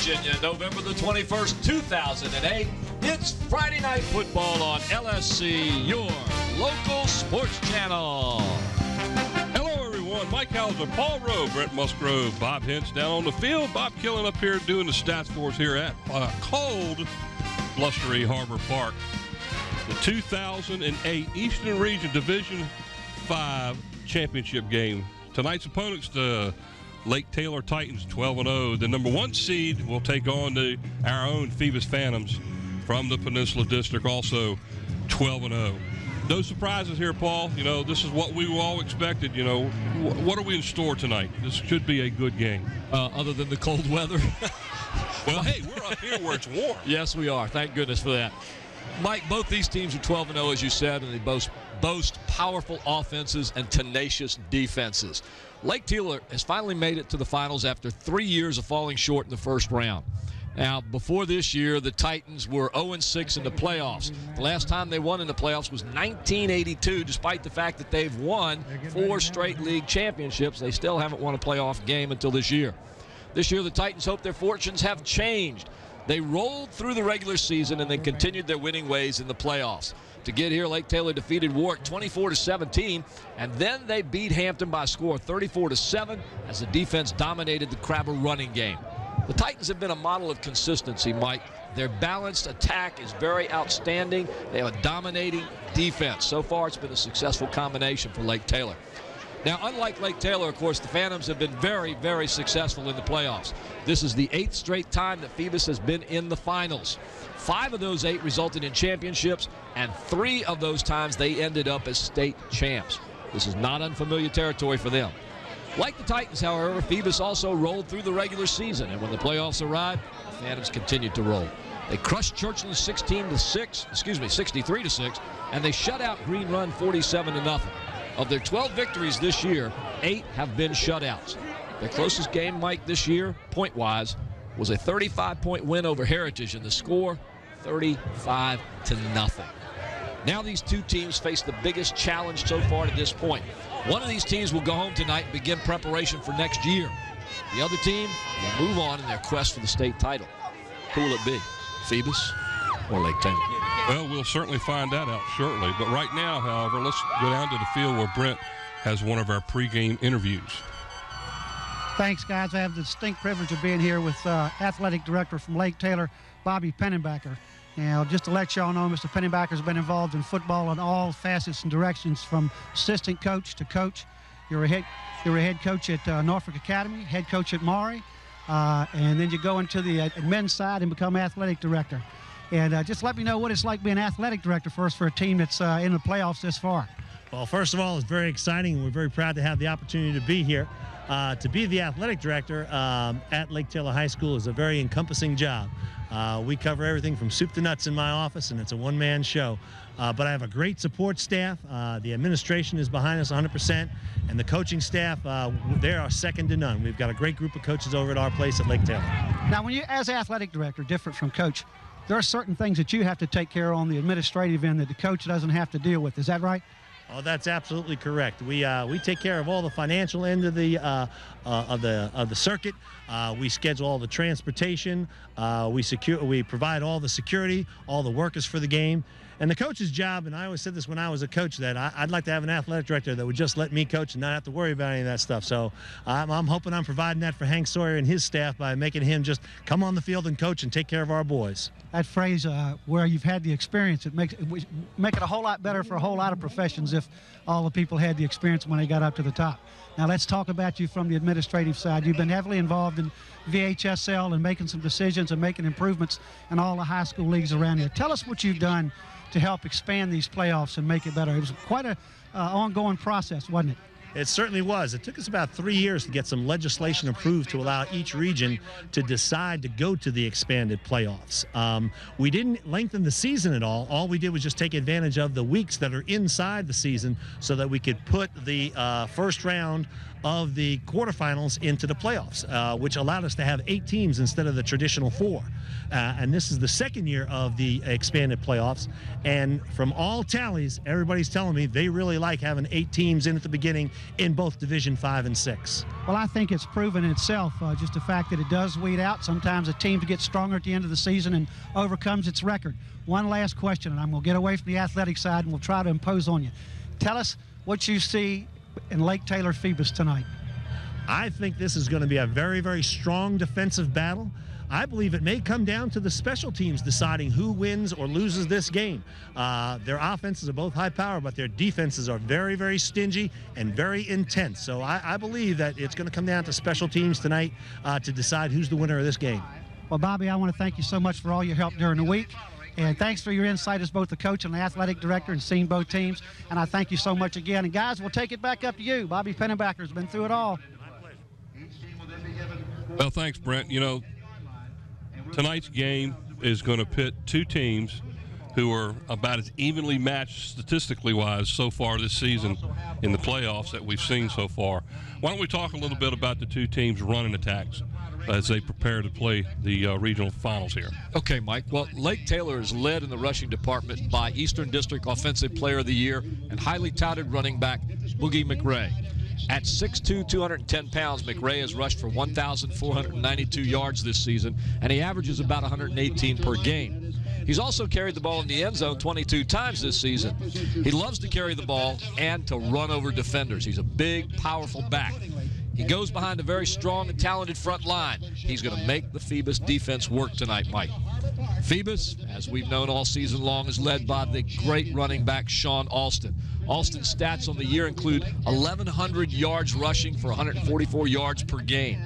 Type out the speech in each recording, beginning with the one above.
Virginia, November the 21st, 2008. It's Friday Night Football on LSC, your local sports channel. Hello, everyone. Mike Hauser, Paul Rowe, Brett Musgrove, Bob Hinch down on the field. Bob Killen up here doing the stats for us here at cold, blustery Harbor Park. The 2008 Eastern Region Division 5 championship game. Tonight's opponents, the Lake Taylor Titans, 12-0. The number 1 seed will take on our own Phoebus Phantoms from the Peninsula District, also 12-0. No surprises here, Paul. You know, this is what we all expected. You know, what are we in store tonight? This should be a good game. Other than the cold weather. Well, hey, we're up here where it's warm. Yes, we are. Thank goodness for that. Mike, both these teams are 12-0, as you said, and they boast powerful offenses and tenacious defenses. Lake Taylor has finally made it to the finals after 3 years of falling short in the first round. Now, before this year, the Titans were 0-6 in the playoffs. The last time they won in the playoffs was 1982. Despite the fact that they've won 4 straight league championships, they still haven't won a playoff game until this year. This year, the Titans hope their fortunes have changed. They rolled through the regular season and then continued their winning ways in the playoffs. To get here, Lake Taylor defeated Warwick 24-17, and then they beat Hampton by a score of 34-7 as the defense dominated the Crabber running game. The Titans have been a model of consistency, Mike. Their balanced attack is very outstanding. They have a dominating defense. So far, it's been a successful combination for Lake Taylor. Now, unlike Lake Taylor, of course, the Phantoms have been very, very successful in the playoffs. This is the 8th straight time that Phoebus has been in the finals. 5 of those 8 resulted in championships, and 3 of those times they ended up as state champs. This is not unfamiliar territory for them. Like the Titans, however, Phoebus also rolled through the regular season, and when the playoffs arrived, the Phantoms continued to roll. They crushed Churchland 63-6, and they shut out Green Run 47-0. Of their 12 victories this year, 8 have been shutouts. Their closest game, Mike, this year, point-wise, was a 35-point win over Heritage, and the score, 35-0. Now these two teams face the biggest challenge so far to this point. One of these teams will go home tonight and begin preparation for next year. The other team will move on in their quest for the state title. Who will it be, Phoebus or Lake Taylor? Well, we'll certainly find that out shortly. But right now, however, let's go down to the field where Brent has one of our pregame interviews. Thanks, guys. I have the distinct privilege of being here with athletic director from Lake Taylor, Bobby Pennebaker. Now, just to let y'all know, Mr. Pennebaker has been involved in football in all facets and directions, from assistant coach to coach. You're a head coach at Norfolk Academy, head coach at Maury, and then you go into the men's side and become athletic director. And just let me know what it's like being athletic director first for a team that's in the playoffs this far. Well, first of all, it's very exciting. We're very proud to have the opportunity to be here. To be the athletic director at Lake Taylor High School is a very encompassing job. We cover everything from soup to nuts in my office, and it's a one-man show. But I have a great support staff. The administration is behind us 100%, and the coaching staff, they are second to none. We've got a great group of coaches over at our place at Lake Taylor. Now, when you, as athletic director, different from coach, there are certain things that you have to take care of on the administrative end that the coach doesn't have to deal with. Is that right? Oh, that's absolutely correct. We take care of all the financial end of the circuit. We schedule all the transportation. We provide all the security, all the workers for the game. And the coach's job, and I always said this when I was a coach, that I'd like to have an athletic director that would just let me coach and not have to worry about any of that stuff. So I'm hoping I'm providing that for Hank Sawyer and his staff by making him just come on the field and coach and take care of our boys. That phrase, where you've had the experience, it makes it a whole lot better for a whole lot of professions if all the people had the experience when they got up to the top. Now let's talk about you from the administrative side. You've been heavily involved in VHSL and making some decisions and making improvements in all the high school leagues around here. Tell us what you've done to help expand these playoffs and make it better. It was quite an ongoing process, wasn't it? It certainly was. It took us about 3 years to get some legislation approved to allow each region to decide to go to the expanded playoffs. We didn't lengthen the season at all. All we did was just take advantage of the weeks that are inside the season so that we could put the first round of the quarterfinals into the playoffs, which allowed us to have 8 teams instead of the traditional 4. And this is the second year of the expanded playoffs. And from all tallies, everybody's telling me they really like having 8 teams in at the beginning in both Division 5 and 6. Well, I think it's proven itself, just the fact that it does weed out. Sometimes a team gets stronger at the end of the season and overcomes its record. One last question, and I'm going to get away from the athletic side and we'll try to impose on you. Tell us what you see in Lake Taylor-Phoebus tonight. I think this is going to be a very, very strong defensive battle. I believe it may come down to the special teams deciding who wins or loses this game. Their offenses are both high power, but their defenses are very, very stingy and very intense. So I believe that it's going to come down to special teams tonight to decide who's the winner of this game. Well, Bobby, I want to thank you so much for all your help during the week. And thanks for your insight as both the coach and the athletic director and seeing both teams. And I thank you so much again. And, guys, we'll take it back up to you. Bobby Pennebaker has been through it all. Well, thanks, Brent. You know, tonight's game is going to pit two teams who are about as evenly matched statistically wise so far this season in the playoffs that we've seen so far. Why don't we talk a little bit about the two teams' running attacks as they prepare to play the regional finals here? Okay, Mike. Well, Lake Taylor is led in the rushing department by Eastern District Offensive Player of the Year and highly touted running back Boogie McRae. At 6'2", 210 pounds, McRae has rushed for 1,492 yards this season, and he averages about 118 per game. He's also carried the ball in the end zone 22 times this season. He loves to carry the ball and to run over defenders. He's a big, powerful back. He goes behind a very strong and talented front line. He's going to make the Phoebus defense work tonight, Mike. Phoebus, as we've known all season long, is led by the great running back Sean Alston. Alston's stats on the year include 1,100 yards rushing for 144 yards per game.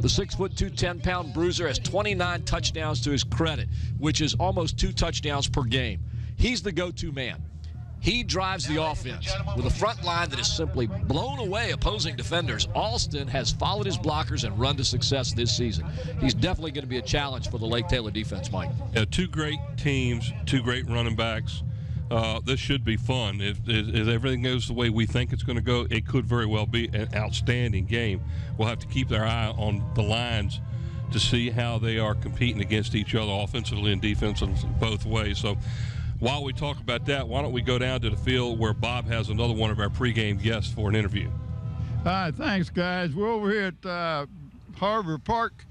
The 6'2", 210-pound bruiser has 29 touchdowns to his credit, which is almost 2 touchdowns per game. He's the go-to man. He drives the offense. With a front line that has simply blown away opposing defenders, Alston has followed his blockers and run to success this season. He's definitely going to be a challenge for the Lake Taylor defense, Mike. Yeah, two great teams, two great running backs. This should be fun. If everything goes the way we think it's going to go, it could very well be an outstanding game. We'll have to keep our eye on the lines to see how they are competing against each other offensively and defensively both ways. So while we talk about that, why don't we go down to the field where Bob has another one of our pregame guests for an interview. Hi, thanks, guys. We're over here at Harbor Park.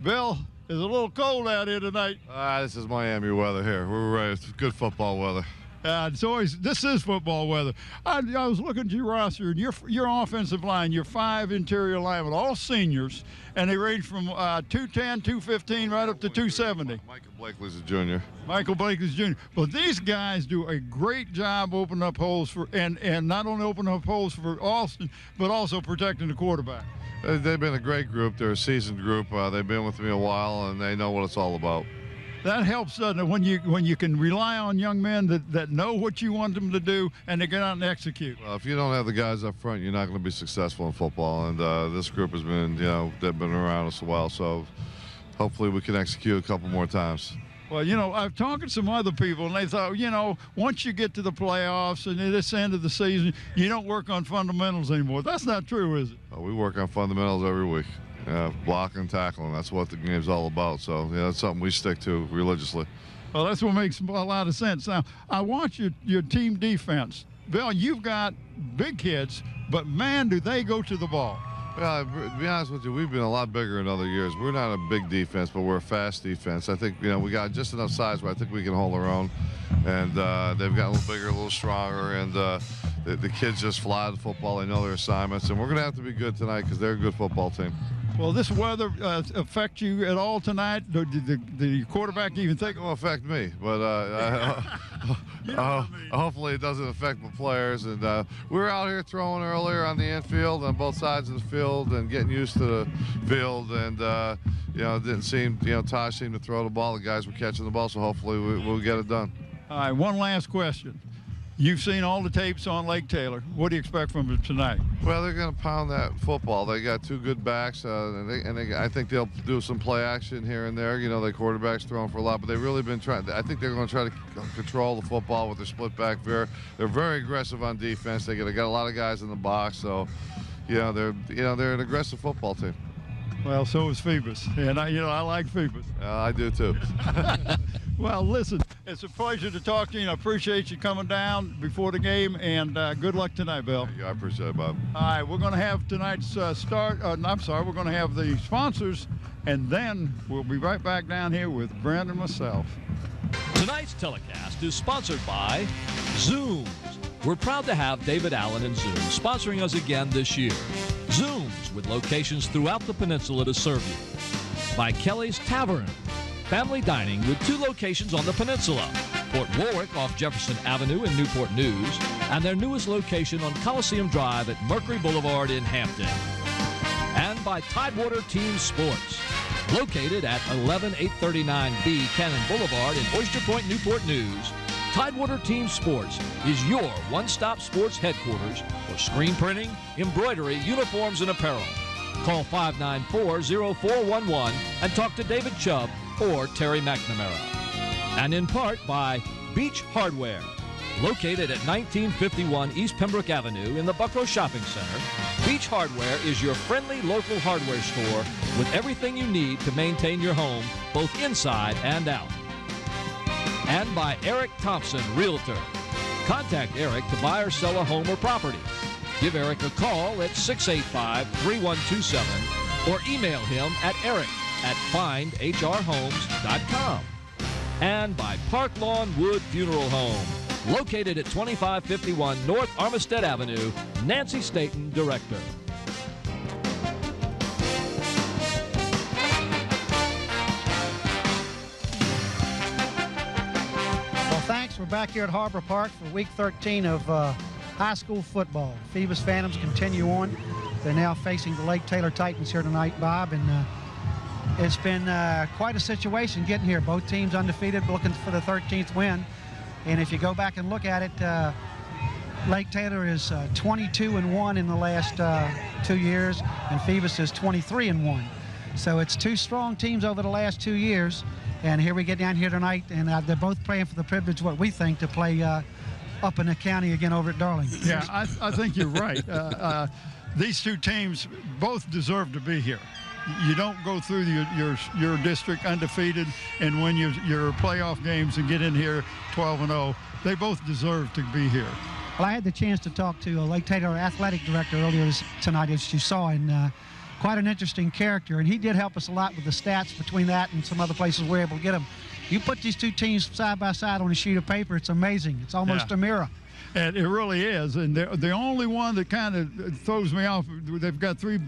Bill, it's a little cold out here tonight. This is Miami weather here. We're ready. It's good football weather. This is football weather. I was looking at your roster, and your offensive line, your 5 interior linemen, all seniors, and they range from 210, 215, right up to 270. Michael Blakely's a junior. Michael Blakely's junior. But these guys do a great job opening up holes for, and not only opening up holes for Alston, but also protecting the quarterback. They've been a great group. They're a seasoned group. They've been with me a while, and they know what it's all about. That helps, doesn't it, when you can rely on young men that know what you want them to do and they get out and execute. Well, if you don't have the guys up front, you're not going to be successful in football. And this group has been, they've been around us a while. So hopefully we can execute a couple more times. Well, I've talked to some other people, and they thought, once you get to the playoffs and at this end of the season, you don't work on fundamentals anymore. That's not true, is it? We work on fundamentals every week. Blocking and tackling, that's what the game's all about. So, that's something we stick to religiously. Well, that's what makes a lot of sense. Now, I watch your team defense. Bill, you've got big kids, but, man, do they go to the ball. Yeah, to be honest with you, we've been a lot bigger in other years. We're not a big defense, but we're a fast defense. I think, we got just enough size where I think we can hold our own. And they've got a little bigger, a little stronger, and the kids just fly the football. They know their assignments, and we're going to have to be good tonight because they're a good football team. Will this weather affect you at all tonight? Did the quarterback even think? It will affect me, but hopefully it doesn't affect the players. And we were out here throwing earlier on the infield on both sides of the field and getting used to the field. And it didn't seem, Tosh seemed to throw the ball. The guys were catching the ball, so hopefully we'll get it done. All right, one last question. You've seen all the tapes on Lake Taylor. What do you expect from them tonight? Well, they're going to pound that football. They got 2 good backs, I think they'll do some play action here and there. The quarterback's throwing for a lot, but they've really been trying. I think they're going to try to control the football with their split back. They're very aggressive on defense. They got a lot of guys in the box, so they're an aggressive football team. Well, so is Phoebus, and I like Phoebus. I do too. Well, listen, It's a pleasure to talk to you. I appreciate you coming down before the game, and good luck tonight, Bill. Yeah, I appreciate it, Bob. All right, we're going to have tonight's we're going to have the sponsors, and then we'll be right back down here with Brent and myself. Tonight's telecast is sponsored by Zooms. We're proud to have David Allen and Zoom sponsoring us again this year. Zooms, with locations throughout the peninsula to serve you. By Kelly's Tavern, family dining with 2 locations on the peninsula. Port Warwick off Jefferson Avenue in Newport News, and their newest location on Coliseum Drive at Mercury Boulevard in Hampton. And by Tidewater Team Sports, located at 11839B Cannon Boulevard in Oyster Point, Newport News. Tidewater Team Sports is your one-stop sports headquarters for screen printing, embroidery, uniforms, and apparel. Call 594-0411 and talk to David Chubb or Terry McNamara. And in part by Beach Hardware, located at 1951 East Pembroke Avenue in the Buckrow Shopping Center. Beach Hardware is your friendly local hardware store with everything you need to maintain your home, both inside and out. And by Eric Thompson, Realtor. Contact Eric to buy or sell a home or property. Give Eric a call at 685-3127 or email him at eric@findhrhomes.com. And by Park Lawn Wood Funeral Home, located at 2551 North Armistead Avenue, Nancy Staten, Director. Well, thanks. We're back here at Harbor Park for week 13 of high school football. Phoebus Phantoms continue on. They're now facing the Lake Taylor Titans here tonight, Bob, and it's been quite a situation getting here. Both teams undefeated, looking for the 13th win. And if you go back and look at it, Lake Taylor is 22-1 in the last 2 years, and Phoebus is 23-1. So it's 2 strong teams over the last 2 years. And here we get down here tonight, and they're both playing for the privilege, what we think, to play up in the county again over at Darling. Yeah, I think you're right. These 2 teams both deserve to be here. You don't go through your district undefeated and win your playoff games and get in here 12-0. They both deserve to be here. Well, I had the chance to talk to Lake Taylor athletic director earlier tonight, as you saw, and quite an interesting character. And he did help us a lot with the stats between that and some other places we're able to get them. You put these 2 teams side by side on a sheet of paper, it's amazing. It's almost a mirror. And it really is. And the only one that kind of throws me off, they've got 3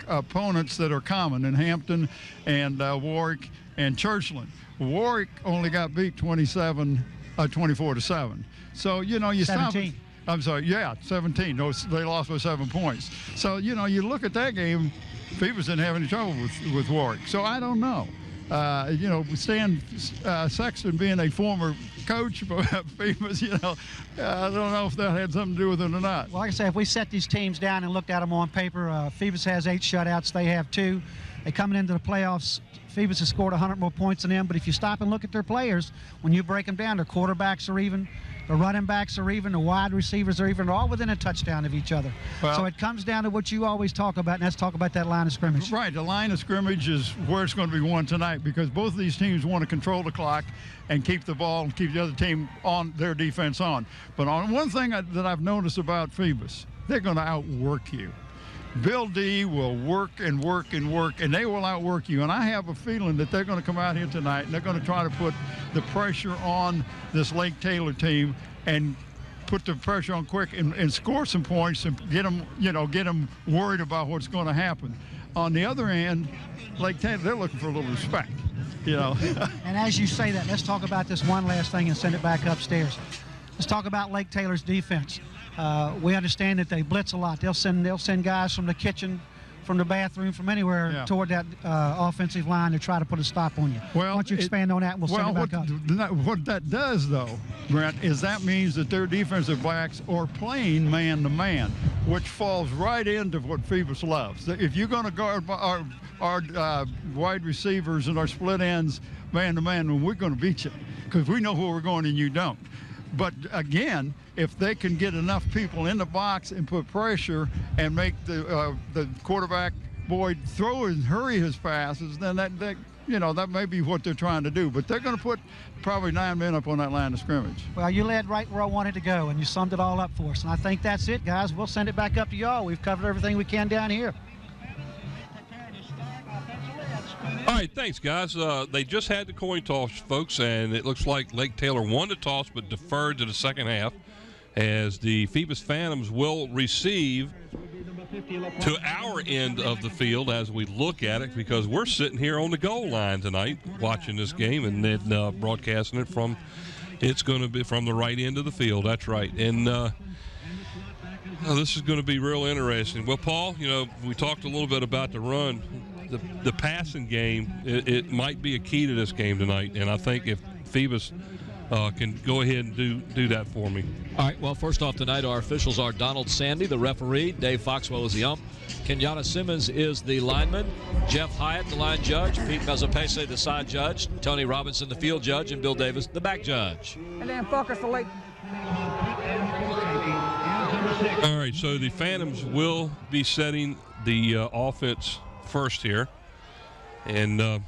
opponents that are common in Hampton and Warwick and Churchland. Warwick only got beat 24-7. So, you know, you 17. stop. I'm sorry, yeah, 17. No, they lost by 7 points. So, you know, you look at that game, Phoebus didn't have any trouble with Warwick. So I don't know. You know, Stan Sexton being a former coach for Phoebus, you know, I don't know if that had something to do with it or not. Well, like I said, if we set these teams down and looked at them on paper, Phoebus has 8 shutouts. They have 2. They coming into the playoffs. Phoebus has scored 100 more points than them. But if you stop and look at their players, when you break them down, their quarterbacks are even. The running backs are even, the wide receivers are even, they're all within a touchdown of each other. Well, so it comes down to what you always talk about, and that's talk about that line of scrimmage. Right, the line of scrimmage is where it's going to be won tonight, because both of these teams want to control the clock and keep the ball and keep the other team on their defense on. But on one thing that I've noticed about Phoebus, they're going to outwork you. Bill D will work and work and work, and they will outwork you. And I have a feeling that they're going to come out here tonight, and they're going to try to put the pressure on this Lake Taylor team and put the pressure on quick and score some points and get them worried about what's going to happen. On the other end, Lake Taylor, they're looking for a little respect, you know. And as you say that, let's talk about this one last thing and send it back upstairs. Let's talk about Lake Taylor's defense. We understand that they blitz a lot. They'll send guys from the kitchen, from the bathroom, from anywhere toward that offensive line to try to put a stop on you. Well, why don't you expand on that, and we'll send it back up. What that does, though, Brent, is that means that their defensive backs are playing man-to-man, which falls right into what Phoebus loves. If you're going to guard our wide receivers and our split ends man-to-man, then we're going to beat you, because we know where we're going and you don't. But again, if they can get enough people in the box and put pressure and make the quarterback Boyd throw and hurry his passes, then that may be what they're trying to do. But they're going to put probably 9 men up on that line of scrimmage. Well, you led right where I wanted to go, and you summed it all up for us. And I think that's it, guys. We'll send it back up to y'all. We've covered everything we can down here. All right, thanks, guys. They just had the coin toss, folks, and it looks like Lake Taylor won the toss but deferred to the second half, as the Phoebus Phantoms will receive to our end of the field as we look at it, because we're sitting here on the goal line tonight watching this game and then broadcasting it from, it's going to be from the right end of the field. That's right. And this is going to be real interesting. Well, Paul, we talked a little bit about the run. The passing game, it might be a key to this game tonight, and I think if Phoebus can go ahead and do that for me. All right, well, first off tonight, our officials are Donald Sandy, the referee. Dave Foxwell is the ump. Kenyatta Simmons is the lineman. Jeff Hyatt, the line judge. Pete Mezopese, the side judge. Tony Robinson, the field judge. And Bill Davis, the back judge. And then focus the late. All right, so the Phantoms will be setting the offense first here. And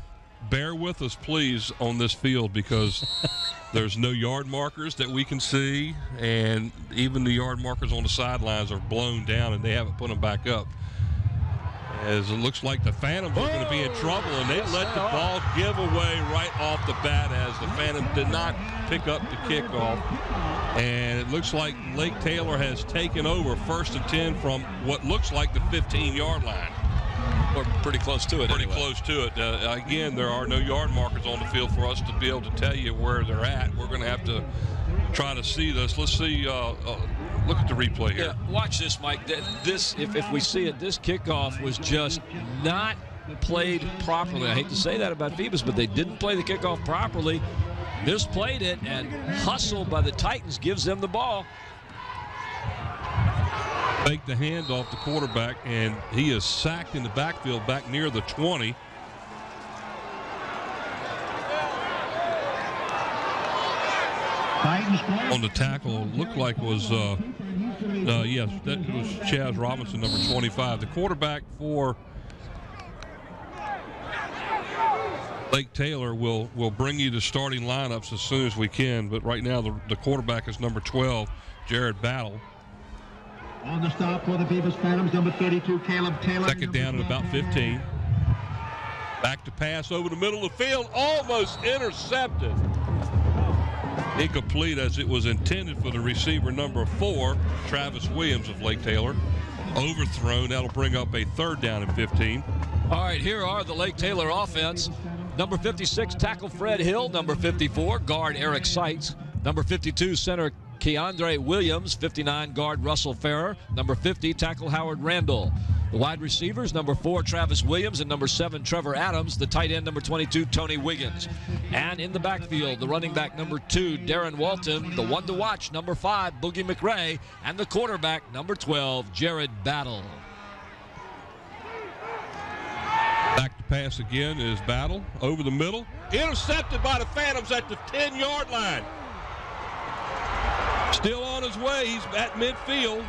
bear with us, please, on this field, because there's no yard markers that we can see, and even the yard markers on the sidelines are blown down, and they haven't put them back up. As it looks like the Phantoms are going to be in trouble, and they let the ball give away right off the bat, as the Phantoms did not pick up the kickoff. And it looks like Lake Taylor has taken over 1st and 10 from what looks like the 15-yard line. We're pretty close to it. Pretty close to it. Again, there are no yard markers on the field for us to be able to tell you where they're at. We're going to have to try to see this. Let's see. Look at the replay here. Yeah, watch this, Mike. This, if we see it, this kickoff was just not played properly. I hate to say that about Phoebus, but they didn't play the kickoff properly. Misplayed it, and hustle by the Titans gives them the ball. Fake the handoff to quarterback, and he is sacked in the backfield back near the 20. On the tackle, looked like was, yes, that was Chaz Robinson, number 25. The quarterback for Lake Taylor will bring you the starting lineups as soon as we can, but right now the quarterback is number 12, Jared Battle. On the stop for the Phoebus Phantoms, number 32, Caleb Taylor. Second down at about 15. Back to pass over the middle of the field, almost intercepted. Incomplete, as it was intended for the receiver number 4, Travis Williams of Lake Taylor. Overthrown, that'll bring up a 3rd down and 15. All right, here are the Lake Taylor offense. Number 56, tackle Fred Hill. Number 54, guard Eric Seitz. Number 52, center Keandre Williams. 59, guard Russell Farrer. Number 50, tackle Howard Randall. The wide receivers, number 4, Travis Williams, and number 7, Trevor Adams. The tight end, number 22, Tony Wiggins. And in the backfield, the running back, number 2, Darren Walton. The one to watch, number 5, Boogie McRae. And the quarterback, number 12, Jared Battle. Back to pass again is Battle over the middle. Intercepted by the Phantoms at the 10-yard line. Still on his way. He's at midfield.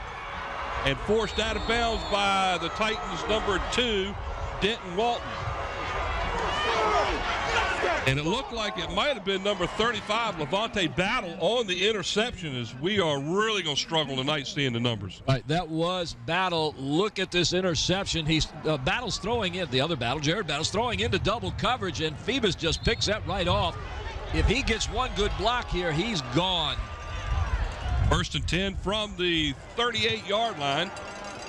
And forced out of bounds by the Titans' number 2, Denton Walton. And it looked like it might have been number 35, Levante Battle, on the interception, as we are really going to struggle tonight seeing the numbers. All right, that was Battle. Look at this interception. He's Battle's throwing in, the other Battle, Jared Battle's throwing into double coverage, and Phoebus just picks that right off. If he gets one good block here, he's gone. 1st and 10 from the 38-yard line.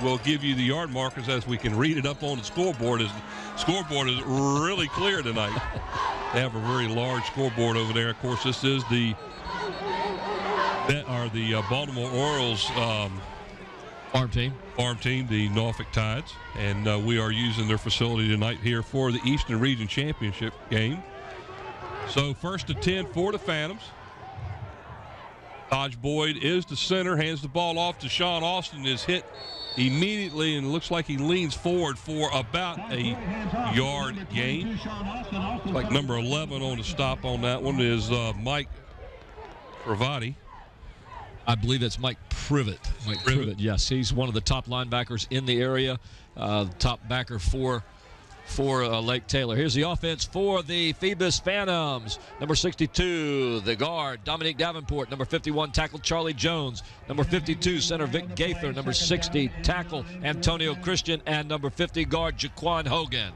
We'll give you the yard markers as we can read it up on the scoreboard. The scoreboard is really clear tonight. They have a very large scoreboard over there. Of course, this is the Baltimore Orioles farm team, the Norfolk Tides, and we are using their facility tonight here for the Eastern Region Championship game. So 1st and 10 for the Phantoms. Taj Boyd is the center, hands the ball off to Sean Austin, is hit immediately, and it looks like he leans forward for about a yard gain. Like number 11 on the stop on that one is Mike Pravati. I believe it's Mike Privet. Mike Privet, yes. He's one of the top linebackers in the area, top backer for for Lake Taylor. Here's the offense for the Phoebus Phantoms. Number 62, the guard, Dominique Davenport. Number 51, tackle Charlie Jones. Number 52, center Vic Gaither. Number 60, tackle Antonio Christian. And number 50, guard Jaquan Hogan.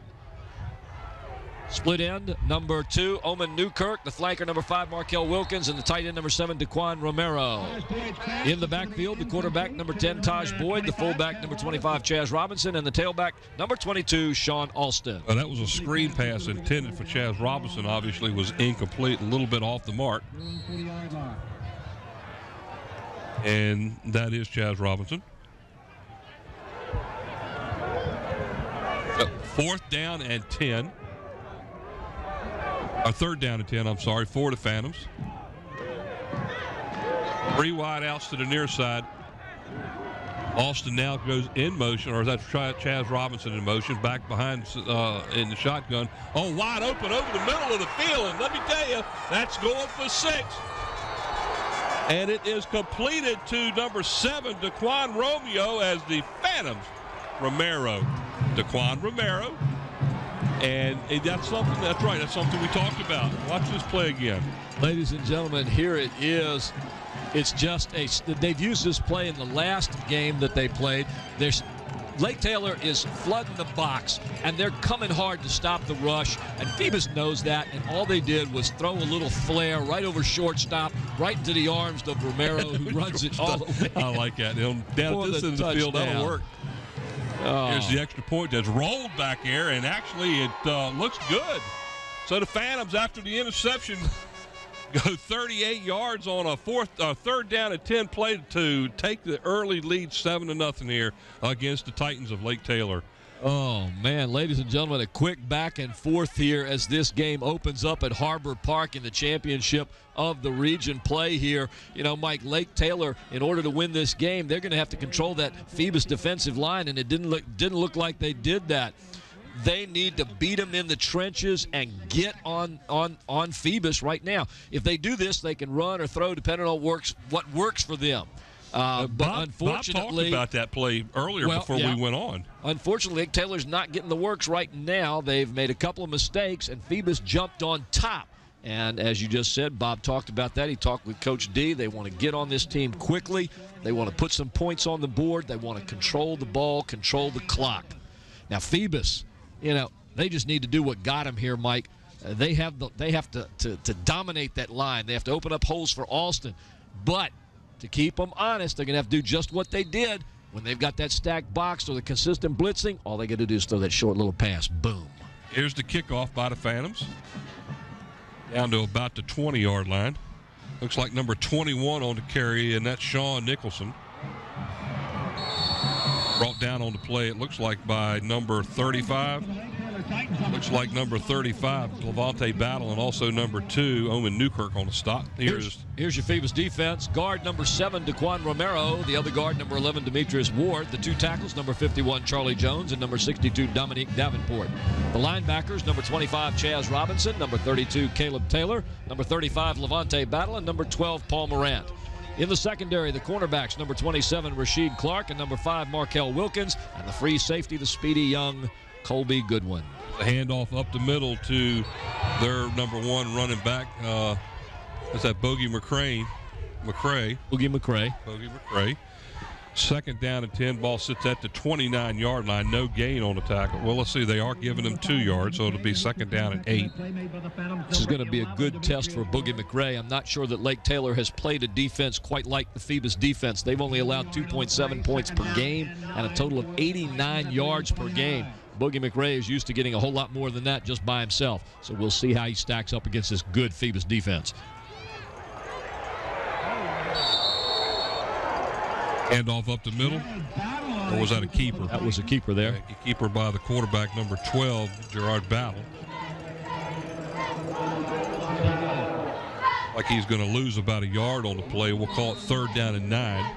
Split end, number 2, Omen Newkirk. The flanker, number 5, Markel Wilkins. And the tight end, number 7, Daquan Romero. In the backfield, the quarterback, number 10, Taj Boyd. The fullback, number 25, Chaz Robinson. And the tailback, number 22, Sean Alston. That was a screen pass intended for Chaz Robinson. Obviously was incomplete, a little bit off the mark. And that is Chaz Robinson. So 4th down and 10. Or 3rd down and 10, I'm sorry, for the Phantoms. 3 wide outs to the near side. Austin now goes in motion, or that's Chaz Robinson in motion, back behind in the shotgun. Oh, wide open over the middle of the field, and let me tell you, that's going for 6. And it is completed to number 7, Daquan Romeo, as the Phantoms. Daquan Romero. And that's something, that's right, that's something we talked about. Watch this play again. Ladies and gentlemen, here it is. It's just they've used this play in the last game that they played. Lake Taylor is flooding the box, and they're coming hard to stop the rush, and Phoebus knows that, and all they did was throw a little flare right over shortstop, right into the arms of Romero, who runs it all the way. I like that. Down this in the field, that'll work. Here's the extra point that's rolled back there, and actually it looks good. So the Phantoms, after the interception, go 38 yards on a 3rd down and 10 play to take the early lead 7-0 here against the Titans of Lake Taylor. Oh, man, ladies and gentlemen, a quick back and forth here as this game opens up at Harbor Park in the championship of the region play here. You know, Mike, Lake Taylor, in order to win this game, they're going to have to control that Phoebus defensive line, and it didn't look like they did that. They need to beat them in the trenches and get on Phoebus right now. If they do this, they can run or throw, depending on what works for them. But unfortunately, Bob talked about that play earlier before we went on. Unfortunately, Taylor's not getting the works right now. They've made a couple of mistakes, and Phoebus jumped on top. And as you just said, Bob talked about that. He talked with Coach D. They want to get on this team quickly. They want to put some points on the board. They want to control the ball, control the clock. Now, Phoebus, you know, they just need to do what got them here, Mike. They have to dominate that line. They have to open up holes for Alston. But to keep them honest, they're going to have to do just what they did when they've got that stacked box or the consistent blitzing. All they got to do is throw that short little pass. Boom. Here's the kickoff by the Phantoms. Down to about the 20-yard line. Looks like number 21 on the carry, and that's Sean Nicholson. Brought down on the play, it looks like, by number 35. Looks like number 35, Levante Battle, and also number 2, Omen Newkirk on the stop. Here's your Phoebus defense. Guard number 7, Daquan Romero. The other guard, number 11, Demetrius Ward. The 2 tackles, number 51, Charlie Jones, and number 62, Dominique Davenport. The linebackers, number 25, Chaz Robinson, number 32, Caleb Taylor, number 35, Levante Battle, and number 12, Paul Morant. In the secondary, the cornerbacks, number 27, Rasheed Clark, and number 5, Markel Wilkins, and the free safety, the speedy young Colby Goodwin. The handoff up the middle to their number 1 running back. That's that Bogey McCray. Bogey McCray. 2nd down and 10. Ball sits at the 29-yard line. No gain on the tackle. Well, let's see. They are giving them 2 yards, so it'll be 2nd down and 8. This is going to be a good test for Boogie McRae. I'm not sure that Lake Taylor has played a defense quite like the Phoebus defense. They've only allowed 2.7 points per game and a total of 89 yards per game. Boogie McRae is used to getting a whole lot more than that just by himself. So we'll see how he stacks up against this good Phoebus defense. Handoff up the middle. Or was that a keeper? That was a keeper there. A keeper by the quarterback, number 12, Gerard Battle. Like he's going to lose about a yard on the play. We'll call it 3rd down and 9.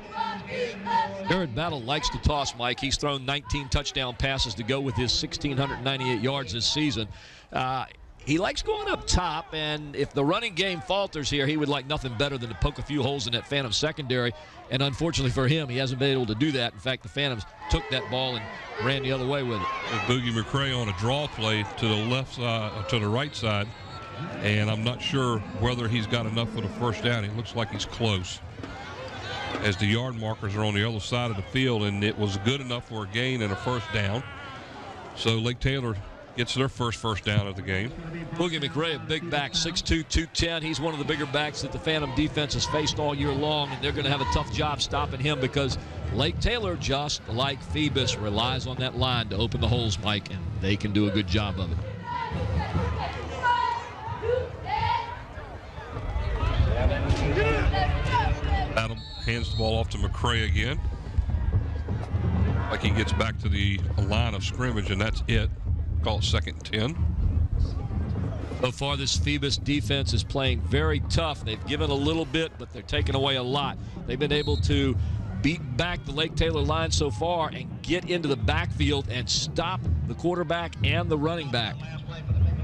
Gerard Battle likes to toss, Mike. He's thrown 19 touchdown passes to go with his 1,698 yards this season. he likes going up top, and if the running game falters here, he would like nothing better than to poke a few holes in that Phantom secondary. And unfortunately for him, he hasn't been able to do that. In fact, the Phantoms took that ball and ran the other way with it. Boogie McCray on a draw play to the left side, to the right side, and I'm not sure whether he's got enough for the first down. It looks like he's close, as the yard markers are on the other side of the field, and it was good enough for a gain and a first down. So Lake Taylor gets their first down of the game. Boogie McRae, a big back, 6'2", 210. He's one of the bigger backs that the Phantom defense has faced all year long, and they're going to have a tough job stopping him because Lake Taylor, just like Phoebus, relies on that line to open the holes, Mike, and they can do a good job of it. Adam hands the ball off to McCray again. Like he gets back to the line of scrimmage, and that's it. Call it 2nd and 10. So far, this Phoebus defense is playing very tough. They've given a little bit, but they're taking away a lot. They've been able to beat back the Lake Taylor line so far and get into the backfield and stop the quarterback and the running back.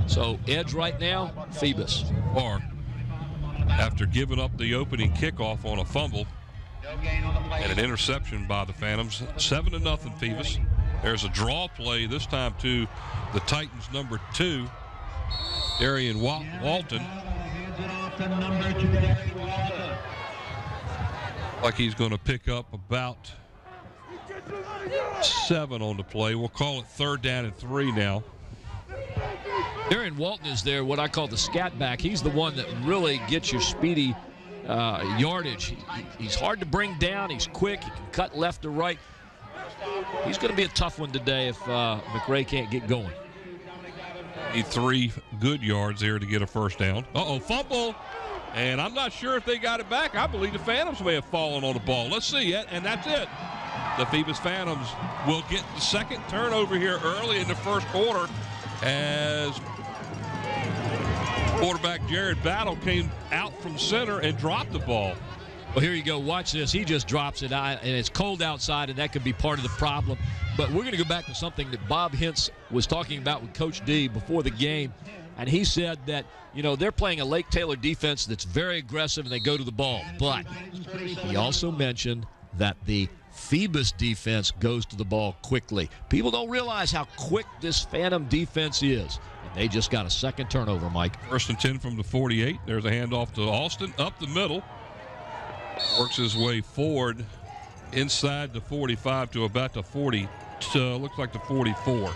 So edge right now, Phoebus. Or after giving up the opening kickoff on a fumble and an interception by the Phantoms, 7-0 Phoebus. There's a draw play this time to the Titans' number 2, Darian Walton. Like he's going to pick up about 7 on the play. We'll call it 3rd down and 3 now. Darian Walton is there, what I call the scat back. He's the one that really gets your speedy yardage. He's hard to bring down. He's quick. He can cut left to right. He's going to be a tough one today if McRae can't get going. Need 3 good yards here to get a first down. Fumble. And I'm not sure if they got it back. I believe the Phantoms may have fallen on the ball. Let's see it, and that's it. The Phoebus Phantoms will get the second turnover here early in the first quarter as quarterback Jared Battle came out from center and dropped the ball. Well, here you go. Watch this. He just drops it, and it's cold outside, and that could be part of the problem. But we're going to go back to something that Bob Hintz was talking about with Coach D before the game, and he said that, you know, they're playing a Lake Taylor defense that's very aggressive, and they go to the ball. But he also mentioned that the Phoebus defense goes to the ball quickly. People don't realize how quick this Phantom defense is. And they just got a second turnover, Mike. 1st and 10 from the 48. There's a handoff to Alston up the middle. Works his way forward inside the 45 to about the 40. Looks like the 44.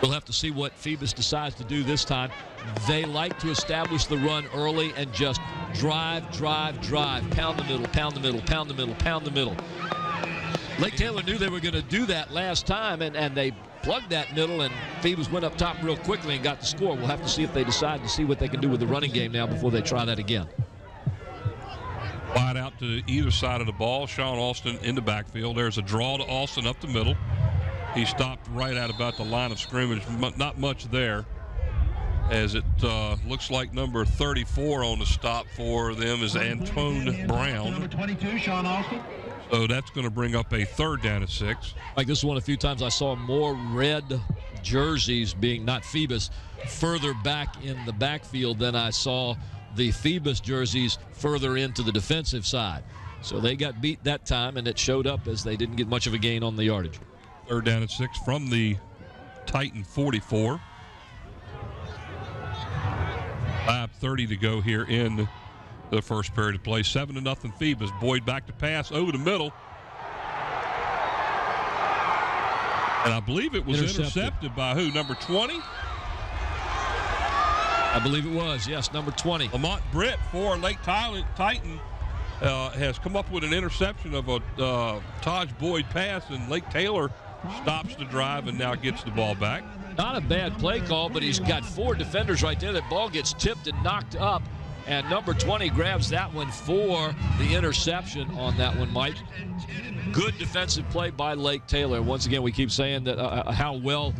We'll have to see what Phoebus decides to do this time. They like to establish the run early and just drive. Pound the middle, pound the middle, pound the middle, pound the middle. Lake Taylor knew they were going to do that last time, and they plugged that middle, and Phoebus went up top real quickly and got the score. We'll have to see if they decide to see what they can do with the running game now before they try that again. Wide out to either side of the ball. Sean Alston in the backfield. There's a draw to Alston up the middle. He stopped right at about the line of scrimmage. Not much there, as it looks like number 34 on the stop for them is Antone Brown. Number 22, Sean Alston. So that's going to bring up a 3rd down and 6. Like this is one of the few times I saw more red jerseys being, not Phoebus, further back in the backfield than I saw the Phoebus jerseys further into the defensive side. So they got beat that time, and it showed up as they didn't get much of a gain on the yardage. 3rd down and 6 from the Titan 44. 5:30 to go here in the first period of play. 7-0 Phoebus. Boyd back to pass over the middle. And I believe it was intercepted by who? Number 20? I believe it was, yes, number 20. Lamont Britt for Lake Titan has come up with an interception of a Taj Boyd pass, and Lake Taylor stops the drive and now gets the ball back. Not a bad play call, but he's got 4 defenders right there. That ball gets tipped and knocked up, and number 20 grabs that one for the interception on that one, Mike. Good defensive play by Lake Taylor. Once again, we keep saying that how well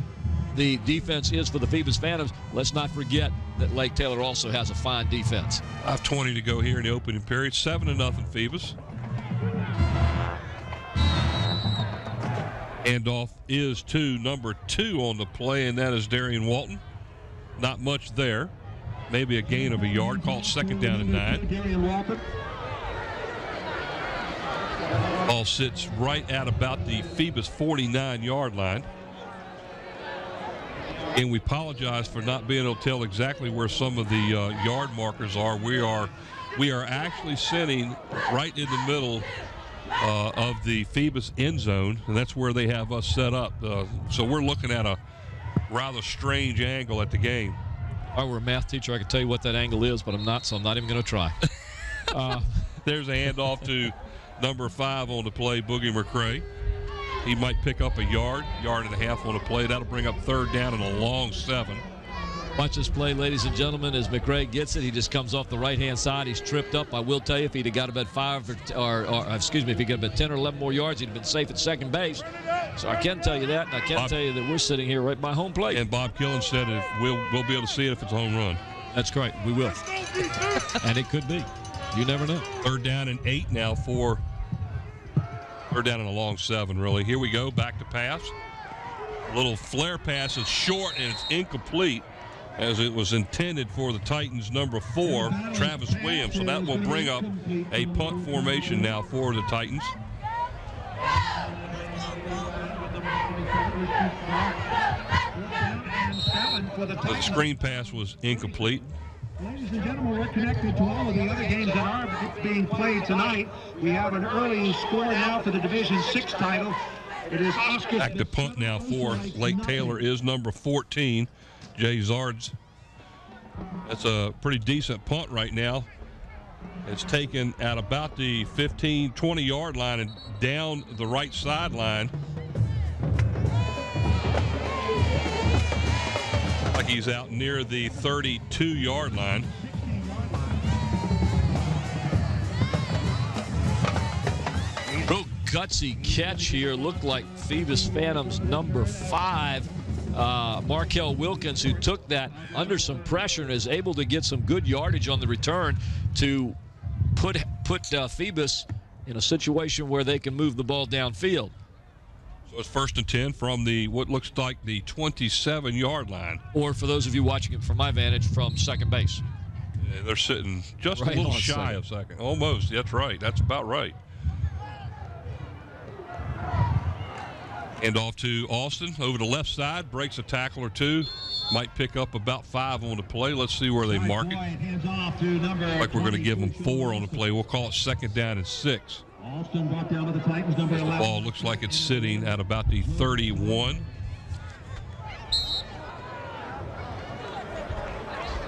the defense is for the Phoebus Phantoms. Let's not forget that Lake Taylor also has a fine defense. 5:20 to go here in the opening period. 7-0 Phoebus. Handoff is to number 2 on the play, and that is Darian Walton. Not much there. Maybe a gain of a yard. Called second down and 9. Ball sits right at about the Phoebus 49-yard line. And we apologize for not being able to tell exactly where some of the yard markers are. We are actually sitting right in the middle of the Phoebus end zone, and that's where they have us set up. So we're looking at a rather strange angle at the game. If I were a math teacher, I could tell you what that angle is, but I'm not, so I'm not even going to try. There's a handoff to number 5 on the play, Boogie McCray. He might pick up a yard and a half on the play. That'll bring up third down and a long 7. Watch this play, ladies and gentlemen, as McRae gets it. He just comes off the right-hand side. He's tripped up. I will tell you, if he'd have got about if he got about 10 or 11 more yards, he'd have been safe at second base. So I can tell you that, and I can tell you that we're sitting here right by home plate. And Bob Killen said we'll be able to see it if it's a home run. That's correct. We will. And it could be. You never know. Third down and 8 now for third down and a long 7, really. Here we go, back to pass. A little flare pass is short, and it's incomplete, as it was intended for the Titans' number 4, Travis Williams. So that will bring up a punt formation now for the Titans. The screen pass was incomplete. Ladies and gentlemen, we're connected to all of the other games that are being played tonight. We have an early score now for the Division 6 title. It is Oscar. Back to punt now for Lake Taylor is number 14, Jay Zards. That's a pretty decent punt right now. It's taken at about the 15, 20-yard line and down the right sideline. Like he's out near the 32-yard line. Real gutsy catch here. Looked like Phoebus Phantoms number 5, Markel Wilkins, who took that under some pressure and is able to get some good yardage on the return to put Phoebus in a situation where they can move the ball downfield. So it's first and 10 from what looks like the 27-yard line. Or for those of you watching it from my vantage, from second base. Yeah, they're sitting just right a little on shy of second. Almost. That's right. That's about right. And off to Austin over the left side. Breaks a tackle or two. Might pick up about 5 on the play. Let's see where they mark it. Like we're going to give them 4 on the play. We'll call it second down and 6. Austin brought down to the Titans, number 11. The ball looks like it's sitting at about the 31.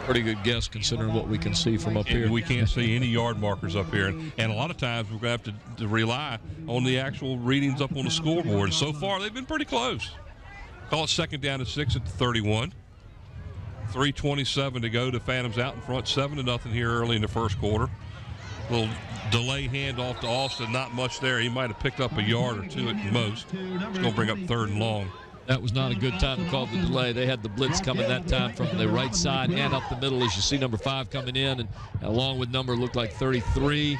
Pretty good guess considering what we can see from up here. We can't see any yard markers up here. And a lot of times we're going to have to rely on the actual readings up on the scoreboard. So far, they've been pretty close. Call it second down and 6 at the 31. 3:27 to go. The Phantoms out in front, 7-0 here early in the first quarter. Little delay handoff to Austin, not much there. He might have picked up a yard or 2 at the most. It's going to bring up third and long. That was not a good time to call the delay. They had the blitz coming that time from the right side and up the middle, as you see number 5 coming in, and along with number looked like 33,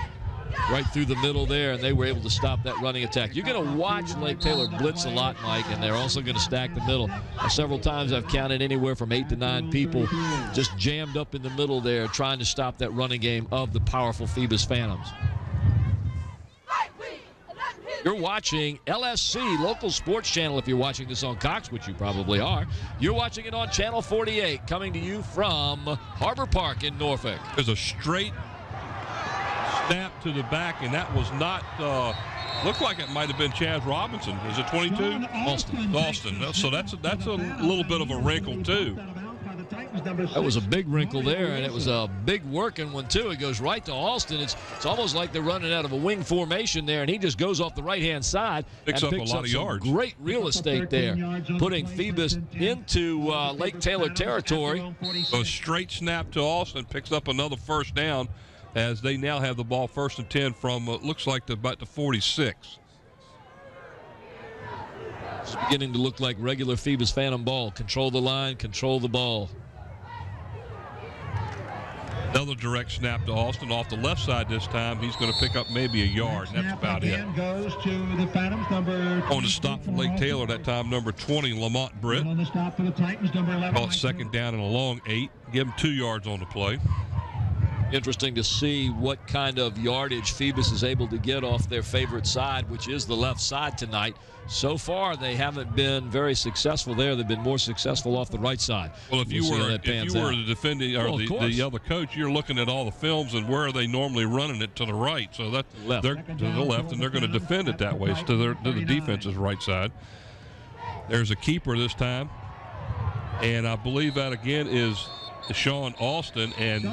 right through the middle there, and they were able to stop that running attack. You're going to watch Lake Taylor blitz a lot, Mike, and they're also going to stack the middle. Several times I've counted anywhere from 8 to 9 people just jammed up in the middle there trying to stop that running game of the powerful Phoebus Phantoms. You're watching LSC, local sports channel. If you're watching this on Cox, which you probably are, you're watching it on Channel 48, coming to you from Harbor Park in Norfolk. There's a straight snap to the back, and that was not, looked like it might have been Chaz Robinson. Is it 22? Austin. So that's a little bit of a wrinkle, too. That was a big wrinkle there, and it was a big working one, too. It goes right to Austin. It's almost like they're running out of a wing formation there, and he just goes off the right-hand side picks and up a lot of yards. Great real estate there, putting Phoebus into Lake Taylor territory. So a straight snap to Austin picks up another first down as they now have the ball first and 10 from looks like about the 46. It's beginning to look like regular Phoebus Phantom ball. Control the line, control the ball. Now Another direct snap to Austin off the left side this time. He's going to pick up maybe a yard, and that's about it. Goes to the Phantoms, number On the stop for Lake Taylor that time, number 20, Lamont Britt. On the stop for the Titans, number 11. Call it second down and a long 8. Give him 2 yards on the play. Interesting to see what kind of yardage Phoebus is able to get off their favorite side, which is the left side tonight. So far, they haven't been very successful there. They've been more successful off the right side. Well, if you were the defending or the other coach, you're looking at all the films and where are they normally running it to the right. So that they're to the left, and they're going to defend it that way. It's to the defense's right side. There's a keeper this time, and I believe that again is Sean Austin, and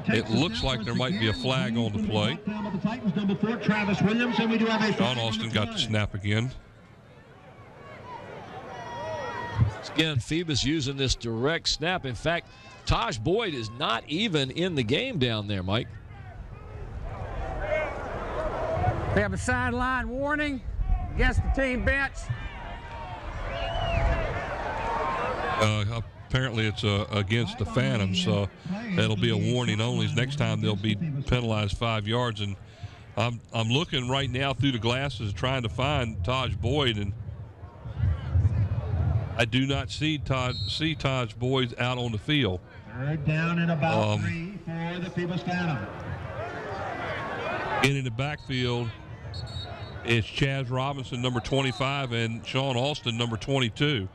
it looks like there might be a flag on the play. Sean Austin got the snap again. Again, Phoebus using this direct snap. In fact, Taj Boyd is not even in the game down there, Mike. We have a sideline warning against the team bench. Apparently it's against the Phantoms. That'll be a warning only. Next time they'll be penalized 5 yards. And I'm looking right now through the glasses trying to find Taj Boyd, and I do not see Taj Boyd out on the field. Third down and about 3 for the Phoebus Phantom. In the backfield, it's Chaz Robinson, number 25, and Sean Austin, number 22.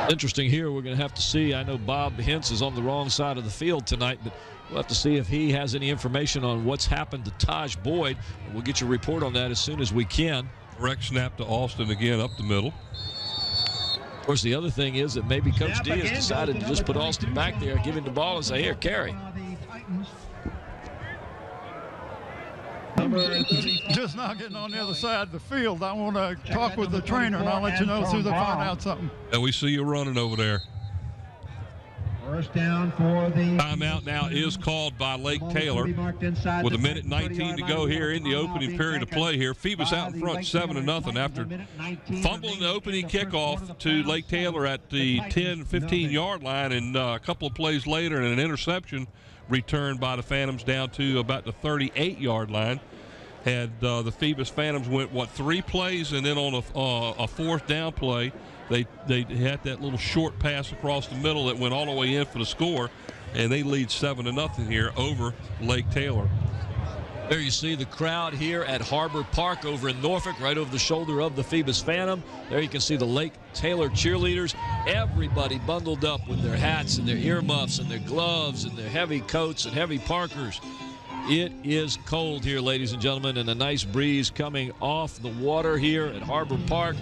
Interesting here. We're going to have to see. I know Bob Hintz is on the wrong side of the field tonight, but we'll have to see if he has any information on what's happened to Taj Boyd. We'll get you a report on that as soon as we can. Direct snap to Austin again up the middle. Of course, the other thing is that maybe Coach D has decided to just put Austin back there, give him the ball, and say, here, carry. Just now getting on the other side of the field. I want to talk with the trainer, and I'll let you know as soon as I find out something. And we see you running over there. First down for the timeout now is called by Lake Taylor with 1:19 to go here in the opening period of play here. Phoebus out in front 7-0 after fumbling the opening kickoff to Lake Taylor at the 10-15 yard line, and a couple of plays later and an interception returned by the Phantoms down to about the 38 yard line. Had the Phoebus Phantoms went 3 plays, and then on a fourth down play they had that little short pass across the middle that went all the way in for the score, and they lead 7-0 here over Lake Taylor. There you see the crowd here at Harbor Park over in Norfolk, right over the shoulder of the Phoebus Phantom. There you can see the Lake Taylor cheerleaders. Everybody bundled up with their hats and their earmuffs and their gloves and their heavy coats and heavy parkers. It is cold here, ladies and gentlemen, and a nice breeze coming off the water here at Harbor Park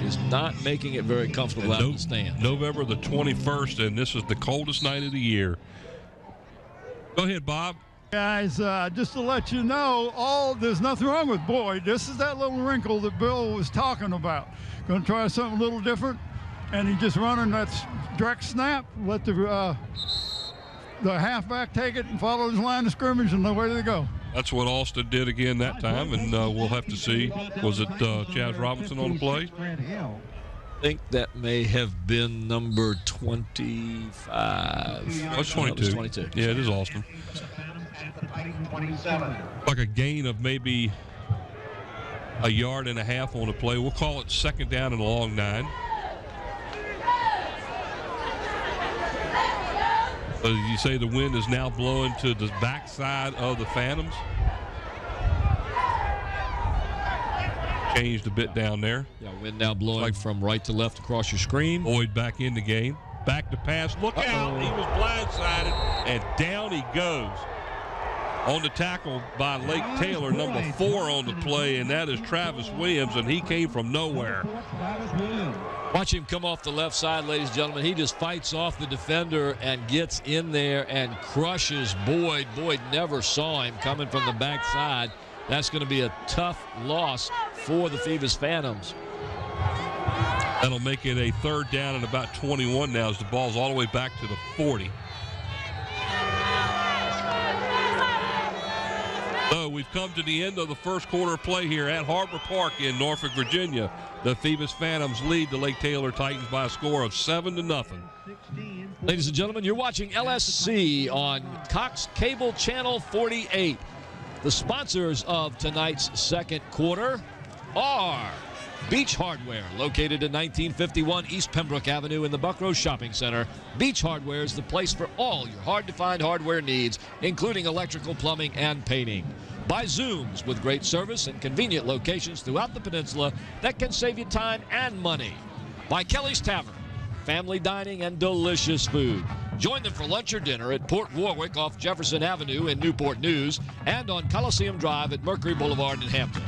is not making it very comfortable out in the stand. November the 21st, and this is the coldest night of the year. Go ahead, Bob. Guys, just to let you know, there's nothing wrong with Boyd. This is that little wrinkle that Bill was talking about. Going to try something a little different, and he's just running that direct snap. Let the halfback take it and follow his line of scrimmage, and away they go. That's what Austin did again that time, and we'll have to see. Was it Chaz Robinson on the play? I think that may have been number 25. What's 22? 22. Yeah, it is Austin. Like a gain of maybe a yard and a half on the play. We'll call it second down and a long 9. So you say the wind is now blowing to the backside of the Phantoms. Changed a bit down there. Yeah, wind now blowing from right to left across your screen. Boyd back in the game. Back to pass. Look out. He was blindsided, and down he goes. On the tackle by Lake Taylor, number 4 on the play, and that is Travis Williams, and he came from nowhere. Watch him come off the left side, ladies and gentlemen. He just fights off the defender and gets in there and crushes Boyd. Boyd never saw him coming from the backside. That's going to be a tough loss for the Phoebus Phantoms. That'll make it a third down and about 21 now as the ball's all the way back to the 40. So we've come to the end of the first quarter of play here at Harbor Park in Norfolk, Virginia. The Phoebus Phantoms lead the Lake Taylor Titans by a score of 7-0. Ladies and gentlemen, you're watching LSC on Cox Cable Channel 48. The sponsors of tonight's second quarter are Beach Hardware, located at 1951 East Pembroke Avenue in the Buckrose Shopping Center. Beach Hardware is the place for all your hard-to-find hardware needs, including electrical, plumbing, and painting. By Zooms, with great service and convenient locations throughout the peninsula that can save you time and money. By Kelly's Tavern, family dining and delicious food. Join them for lunch or dinner at Port Warwick off Jefferson Avenue in Newport News and on Coliseum Drive at Mercury Boulevard in Hampton.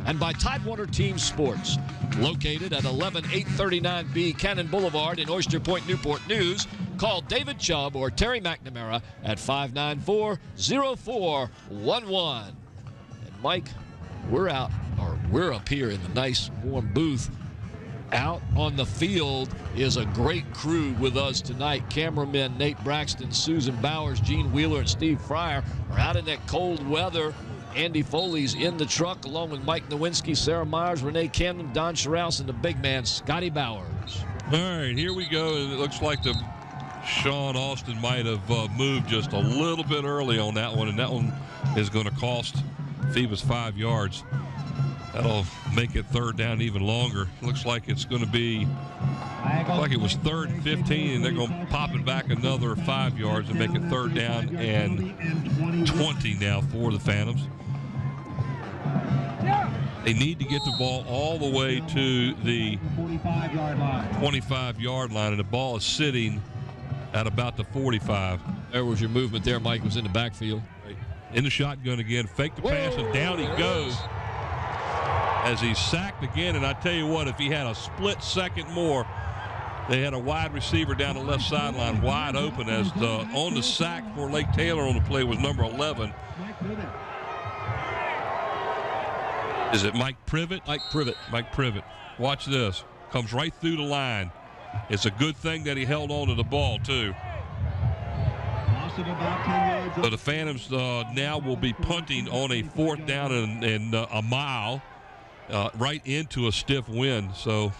And by Tidewater Team Sports, located at 11839B Cannon Boulevard in Oyster Point, Newport News. Call David Chubb or Terry McNamara at 594-0411. And Mike, we're up here in the nice warm booth. Out on the field is a great crew with us tonight. Cameramen Nate Braxton, Susan Bowers, Gene Wheeler, and Steve Fryer are out in that cold weather. Andy Foley's in the truck along with Mike Nowinski, Sarah Myers, Renee Camden, Don Sherrouse, and the big man, Scotty Bowers. All right, here we go. And it looks like Sean Austin might have moved just a little bit early on that one, and that one is going to cost Phoebus 5 yards. That'll make it third down even longer. Looks like it's going to be like it was 3rd and 15, and they're going to pop it back another 5 yards and make it third down and 20 now for the Phantoms. They need to get the ball all the way to the 25-yard line, and the ball is sitting at about the 45. There was your movement there. Mike was in the backfield. In the shotgun again, fake the pass, and down he goes as he's sacked again. And I tell you what, if he had a split second more, they had a wide receiver down the left sideline wide open as on the sack for Lake Taylor on the play was number 11. Is it Mike Privet? Mike Privet. Mike Privet. Watch this. Comes right through the line. It's a good thing that he held on to the ball, too. So the Phantoms now will be punting on a 4th down and a mile right into a stiff wind. So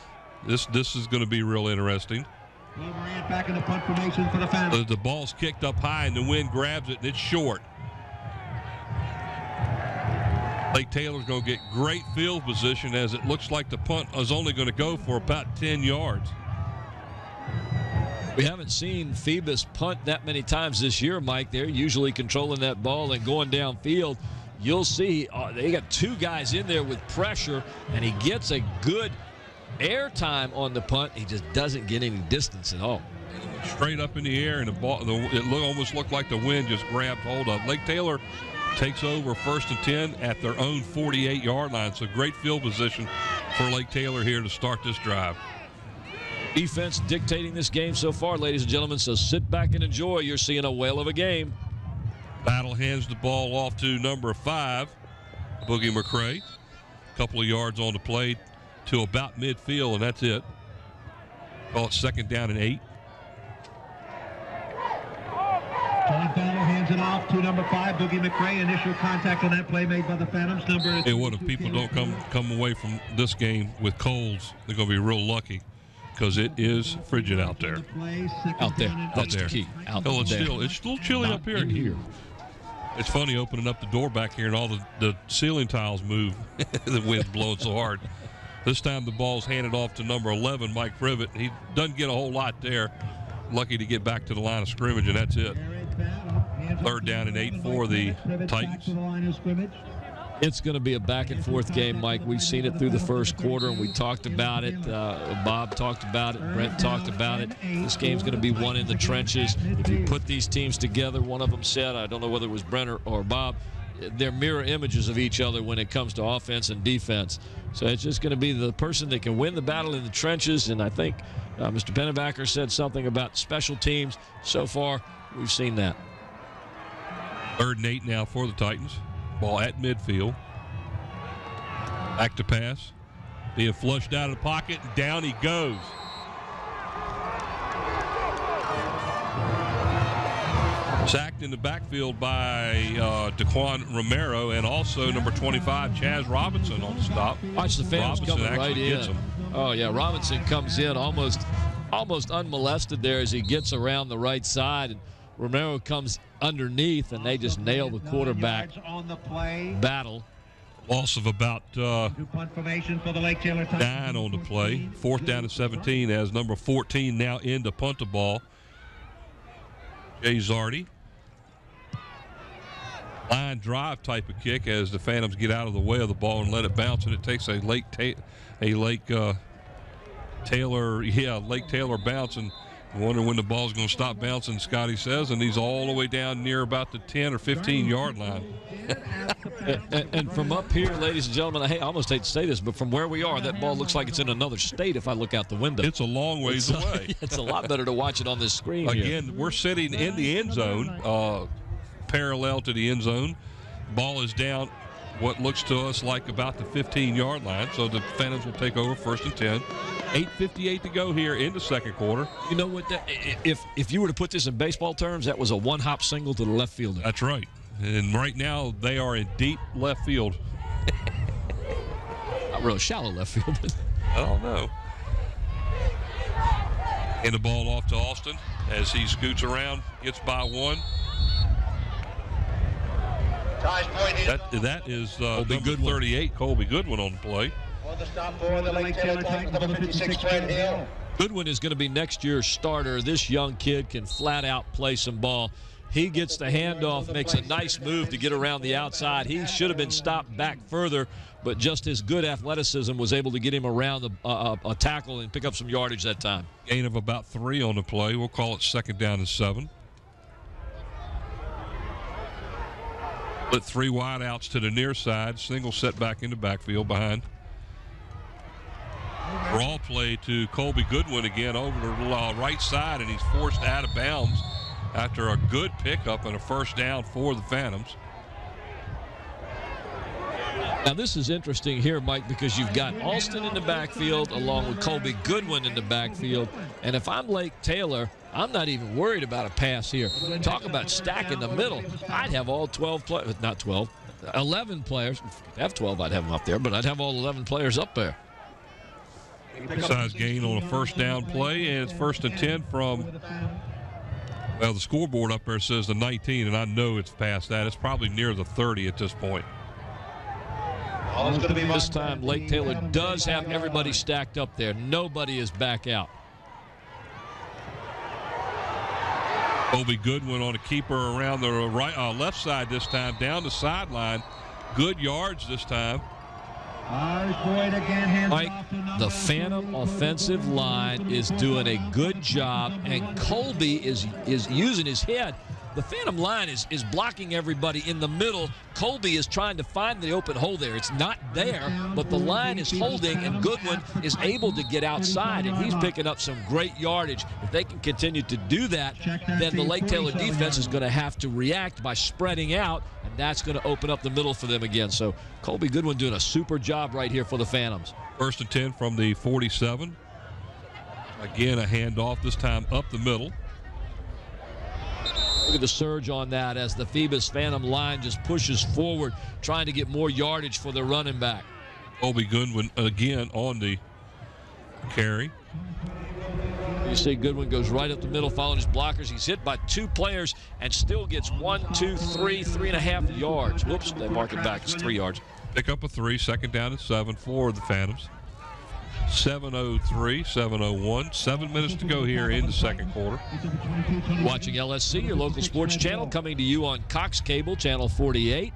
this is going to be real interesting. Back in the punt formation for the Phantoms. The ball's kicked up high and the wind grabs it and it's short. Lake Taylor's going to get great field position as it looks like the punt is only going to go for about 10 yards. We haven't seen Phoebus punt that many times this year, Mike. They're usually controlling that ball and going downfield. You'll see they got 2 guys in there with pressure, and he gets a good air time on the punt. He just doesn't get any distance at all. Straight up in the air, and the ball, almost looked like the wind just grabbed hold of. Lake Taylor takes over 1st and 10 at their own 48-yard line. So great field position for Lake Taylor here to start this drive. Defense dictating this game so far, ladies and gentlemen, so sit back and enjoy. You're seeing a whale of a game. Battle hands the ball off to number 5, Boogie McCray. A couple of yards on the play to about midfield, and that's it. Call it 2nd down and 8. John Battle hands it off to number 5, Boogie McCray. Initial contact on that play made by the Phantoms. Hey, what if people don't come away from this game with colds? They're going to be real lucky because it is frigid out there. Out there. That's the key. Out there. It's still chilly up here. It's funny opening up the door back here and all the ceiling tiles move. The wind's blowing so hard. This time the ball's handed off to number 11, Mike Privet. He doesn't get a whole lot there. Lucky to get back to the line of scrimmage, and that's it. 3rd down and 8 for the Titans. It's going to be a back-and-forth game, Mike. We've seen it through the first quarter, and we talked about it. Bob talked about it. Brent talked about it. This game's going to be won in the trenches. If you put these teams together, one of them said, I don't know whether it was Brent or Bob, they're mirror images of each other when it comes to offense and defense. So it's just going to be the person that can win the battle in the trenches, and I think Mr. Pennebaker said something about special teams. So far, we've seen that. 3rd and 8 now for the Titans. Ball at midfield. Back to pass. Being flushed out of the pocket, and down he goes. Sacked in the backfield by Daquan Romero and also number 25, Chaz Robinson on the stop. Watch the fans Robinson coming right actually gets in. him. Oh, yeah, Robinson comes in almost unmolested there as he gets around the right side. And Romero comes underneath, and they just nail the quarterback battle. Loss of about 9 on the play. 4th down and 17 as number 14 now in to punt the ball. Jay Zardy. Line drive type of kick as the Phantoms get out of the way of the ball and let it bounce, and it takes a Lake Taylor bounce, and wonder when the ball's going to stop bouncing, Scotty says, and he's all the way down near about the 10 or 15-yard line. and from up here, ladies and gentlemen, I almost hate to say this, but from where we are, that ball looks like it's in another state if I look out the window. It's a long ways away. It's a lot better to watch it on this screen Again, here. we're sitting in the end zone, parallel to the end zone. Ball is down what looks to us like about the 15-yard line, so the Phantoms will take over 1st and 10. 8:58 to go here in the second quarter. You know what? If you were to put this in baseball terms, that was a one-hop single to the left fielder. That's right. And right now they are in deep left field. Not real shallow left field, but I don't know. And the ball off to Austin as he scoots around, gets by one. That is number 38, Colby Goodwin on the play. Goodwin is going to be next year's starter. This young kid can flat out play some ball. He gets the handoff, makes a nice move to get around the outside. He should have been stopped back further, but just his good athleticism was able to get him around a tackle and pick up some yardage that time. Gain of about 3 on the play. We'll call it 2nd down and 7. Split 3 wide outs to the near side. Single set back in the backfield behind. Draw play to Colby Goodwin again over the right side, and he's forced out of bounds after a good pickup and a 1st down for the Phantoms. Now, this is interesting here, Mike, because you've got Alston in the backfield along with Colby Goodwin in the backfield. And if I'm Lake Taylor, I'm not even worried about a pass here. Talk about stack in the middle. I'd have all 12 players, not 12, 11 players. If I have 12, I'd have them up there, but I'd have all 11 players up there. Size gain on a 1st down play, and it's 1st and 10 from, well, the scoreboard up there says the 19, and I know it's past that. It's probably near the 30 at this point. This time, Lake Taylor does have everybody stacked up there. Nobody is back out. Colby Goodwin on a keeper around the left side this time, down the sideline. Good yards this time. Mike, the Phantom offensive line is doing a good job, and Colby is using his head. The Phantom line is blocking everybody in the middle. Colby is trying to find the open hole there. It's not there, but the line is holding, and Goodwin is able to get outside, and he's picking up some great yardage. If they can continue to do that, then the Lake Taylor defense is going to have to react by spreading out, and that's going to open up the middle for them again. So Colby Goodwin doing a super job right here for the Phantoms. 1st and 10 from the 47. Again, a handoff, this time up the middle. Look at the surge on that as the Phoebus Phantom line just pushes forward, trying to get more yardage for their running back. Colby Goodwin again on the carry. You see Goodwin goes right up the middle following his blockers. He's hit by 2 players and still gets 3.5 yards. Whoops, they mark it back. It's 3 yards. Pick up a 3, 2nd down and 7 for the Phantoms. 7:03, 7:01, 7 minutes to go here in the second quarter. Watching LSC, your local sports channel, coming to you on Cox Cable, Channel 48.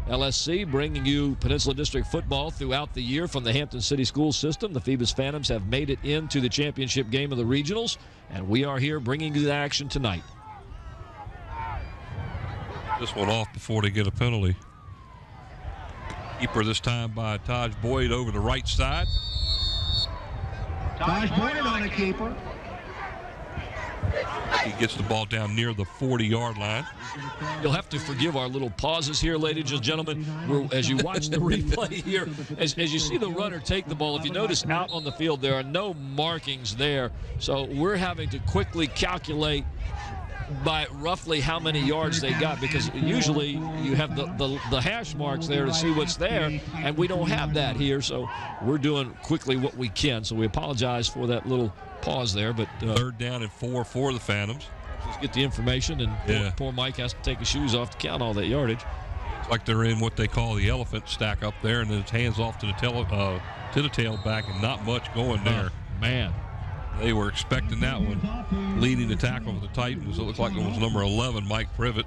LSC bringing you Peninsula District football throughout the year from the Hampton City School System. The Phoebus Phantoms have made it into the championship game of the regionals, and we are here bringing you the action tonight. This one off before they get a penalty. Keeper this time by Taj Boyd over the right side. Taj Boyd on a keeper. He gets the ball down near the 40-yard line. You'll have to forgive our little pauses here, ladies and gentlemen. As you watch the replay here, as you see the runner take the ball, if you notice out on the field, there are no markings there. So we're having to quickly calculate by roughly how many yards they got, because usually you have the hash marks there to see what's there, and we don't have that here, so we're doing quickly what we can. So we apologize for that little pause there. But 3rd down and 4 for the Phantoms. Just get the information, and poor Mike has to take his shoes off to count all that yardage. It's like they're in what they call the elephant stack up there, and then it's hands off to the tailback, and not much going there. Man. They were expecting that one. Leading the tackle for the Titans, it looked like it was number 11, Mike Privet.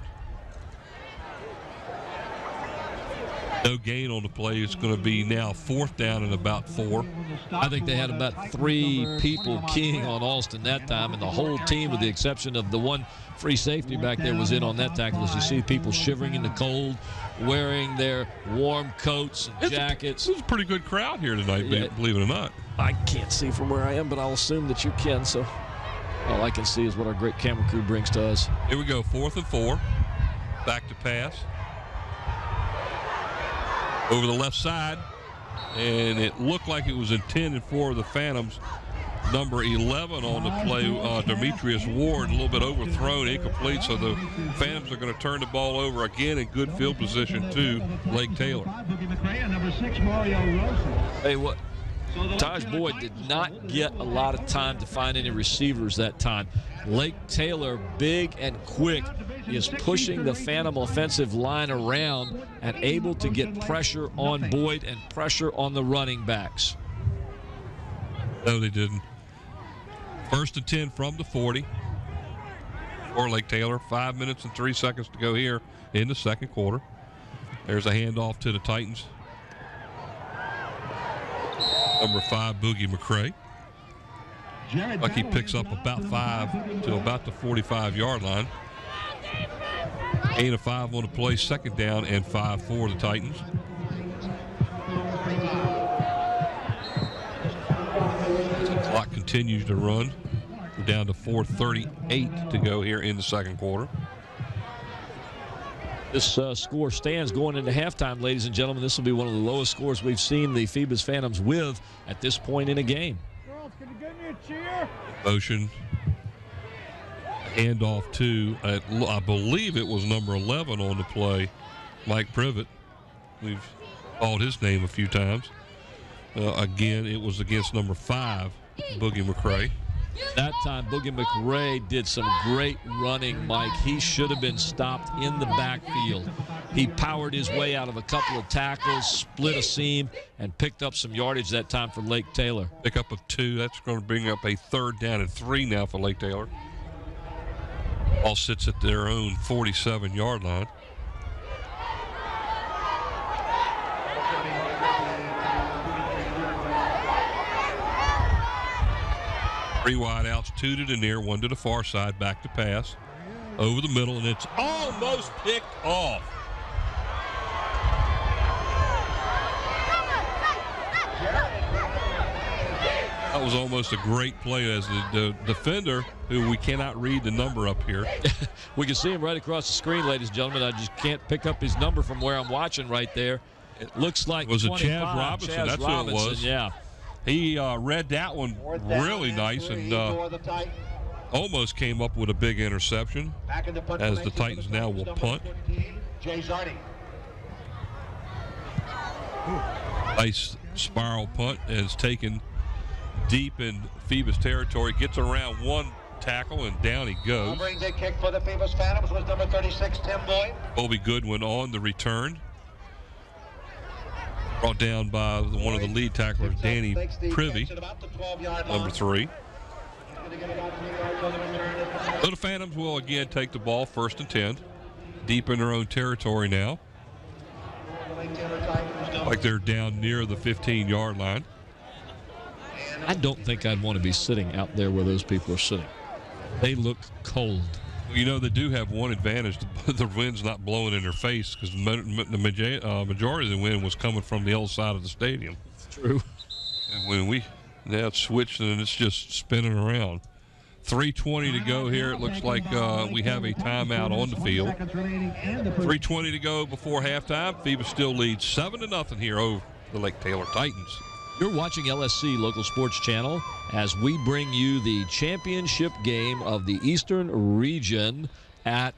No gain on the play. It's going to be now 4th down and about 4. I think they had about 3 people keying on Alston that time, and the whole team, with the exception of the one free safety back there, was in on that tackle. As you see people shivering in the cold, wearing their warm coats and jackets. It's a pretty good crowd here tonight, believe it or not. I can't see from where I am, but I'll assume that you can. So all I can see is what our great camera crew brings to us. Here we go, 4th and 4. Back to pass. Over the left side, and it looked like it was intended for the Phantoms. Number 11 on the play, Demetrius Ward, a little bit overthrown, incomplete, so the Phantoms are going to turn the ball over again in good field position to Lake Taylor. Hey, what? Taj Boyd did not get a lot of time to find any receivers that time. Lake Taylor, big and quick, is pushing the Phantom offensive line around and able to get pressure on Boyd and pressure on the running backs. No, they didn't. 1st and 10 from the 40 for Lake Taylor. 5 minutes and 3 seconds to go here in the 2nd quarter. There's a handoff to the Titans. Number 5, Boogie McCray. Like he picks up about 5 to about the 45-yard line. 8 of 5 on the play, 2nd down and 5 for the Titans. The clock continues to run. We're down to 4:38 to go here in the 2nd quarter. This score stands going into halftime, ladies and gentlemen. This will be one of the lowest scores we've seen the Phoebus Phantoms with at this point in a game. Girls, can you give me a cheer? Motion. Handoff to, I believe it was number 11 on the play, Mike Privet. We've called his name a few times. Again, it was against number 5, Boogie McCray. That time, Boogie McRae did some great running, Mike. He should have been stopped in the backfield. He powered his way out of a couple of tackles, split a seam, and picked up some yardage that time for Lake Taylor. Pick up of 2. That's going to bring up a 3rd down and 3 now for Lake Taylor. All sits at their own 47-yard line. Three wide outs, 2 to the near, 1 to the far side, back to pass. Over the middle, and it's almost picked off. That was almost a great play as the defender, who we cannot read the number up here. We can see him right across the screen, ladies and gentlemen. I just can't pick up his number from where I'm watching right there. It looks like was it 25. Chaz Robinson? Chaz That's Robinson, who it was. Yeah. He read that one really nice and almost came up with a big interception as the Titans now will punt. Nice spiral punt is taken deep in Phoebus territory, gets around one tackle and down he goes. Brings a kick for the Phoebus Phantoms was number 36, Tim Boyd. Colby Goodwin on the return. Brought down by one of the lead tacklers, Danny Privy, number 3. So the Phantoms will again take the ball 1st and 10. Deep in their own territory now. Like they're down near the 15-yard line. I don't think I'd want to be sitting out there where those people are sitting. They look cold. You know, they do have one advantage. The wind's not blowing in their face because the majority of the wind was coming from the other side of the stadium. True. And when we now it's switched and it's just spinning around. 3:20 to go here. It looks like we have a timeout on the field. 3:20 to go before halftime. Phoebus still leads 7-0 here over the Lake Taylor Titans. You're watching LSC Local Sports Channel as we bring you the championship game of the Eastern Region at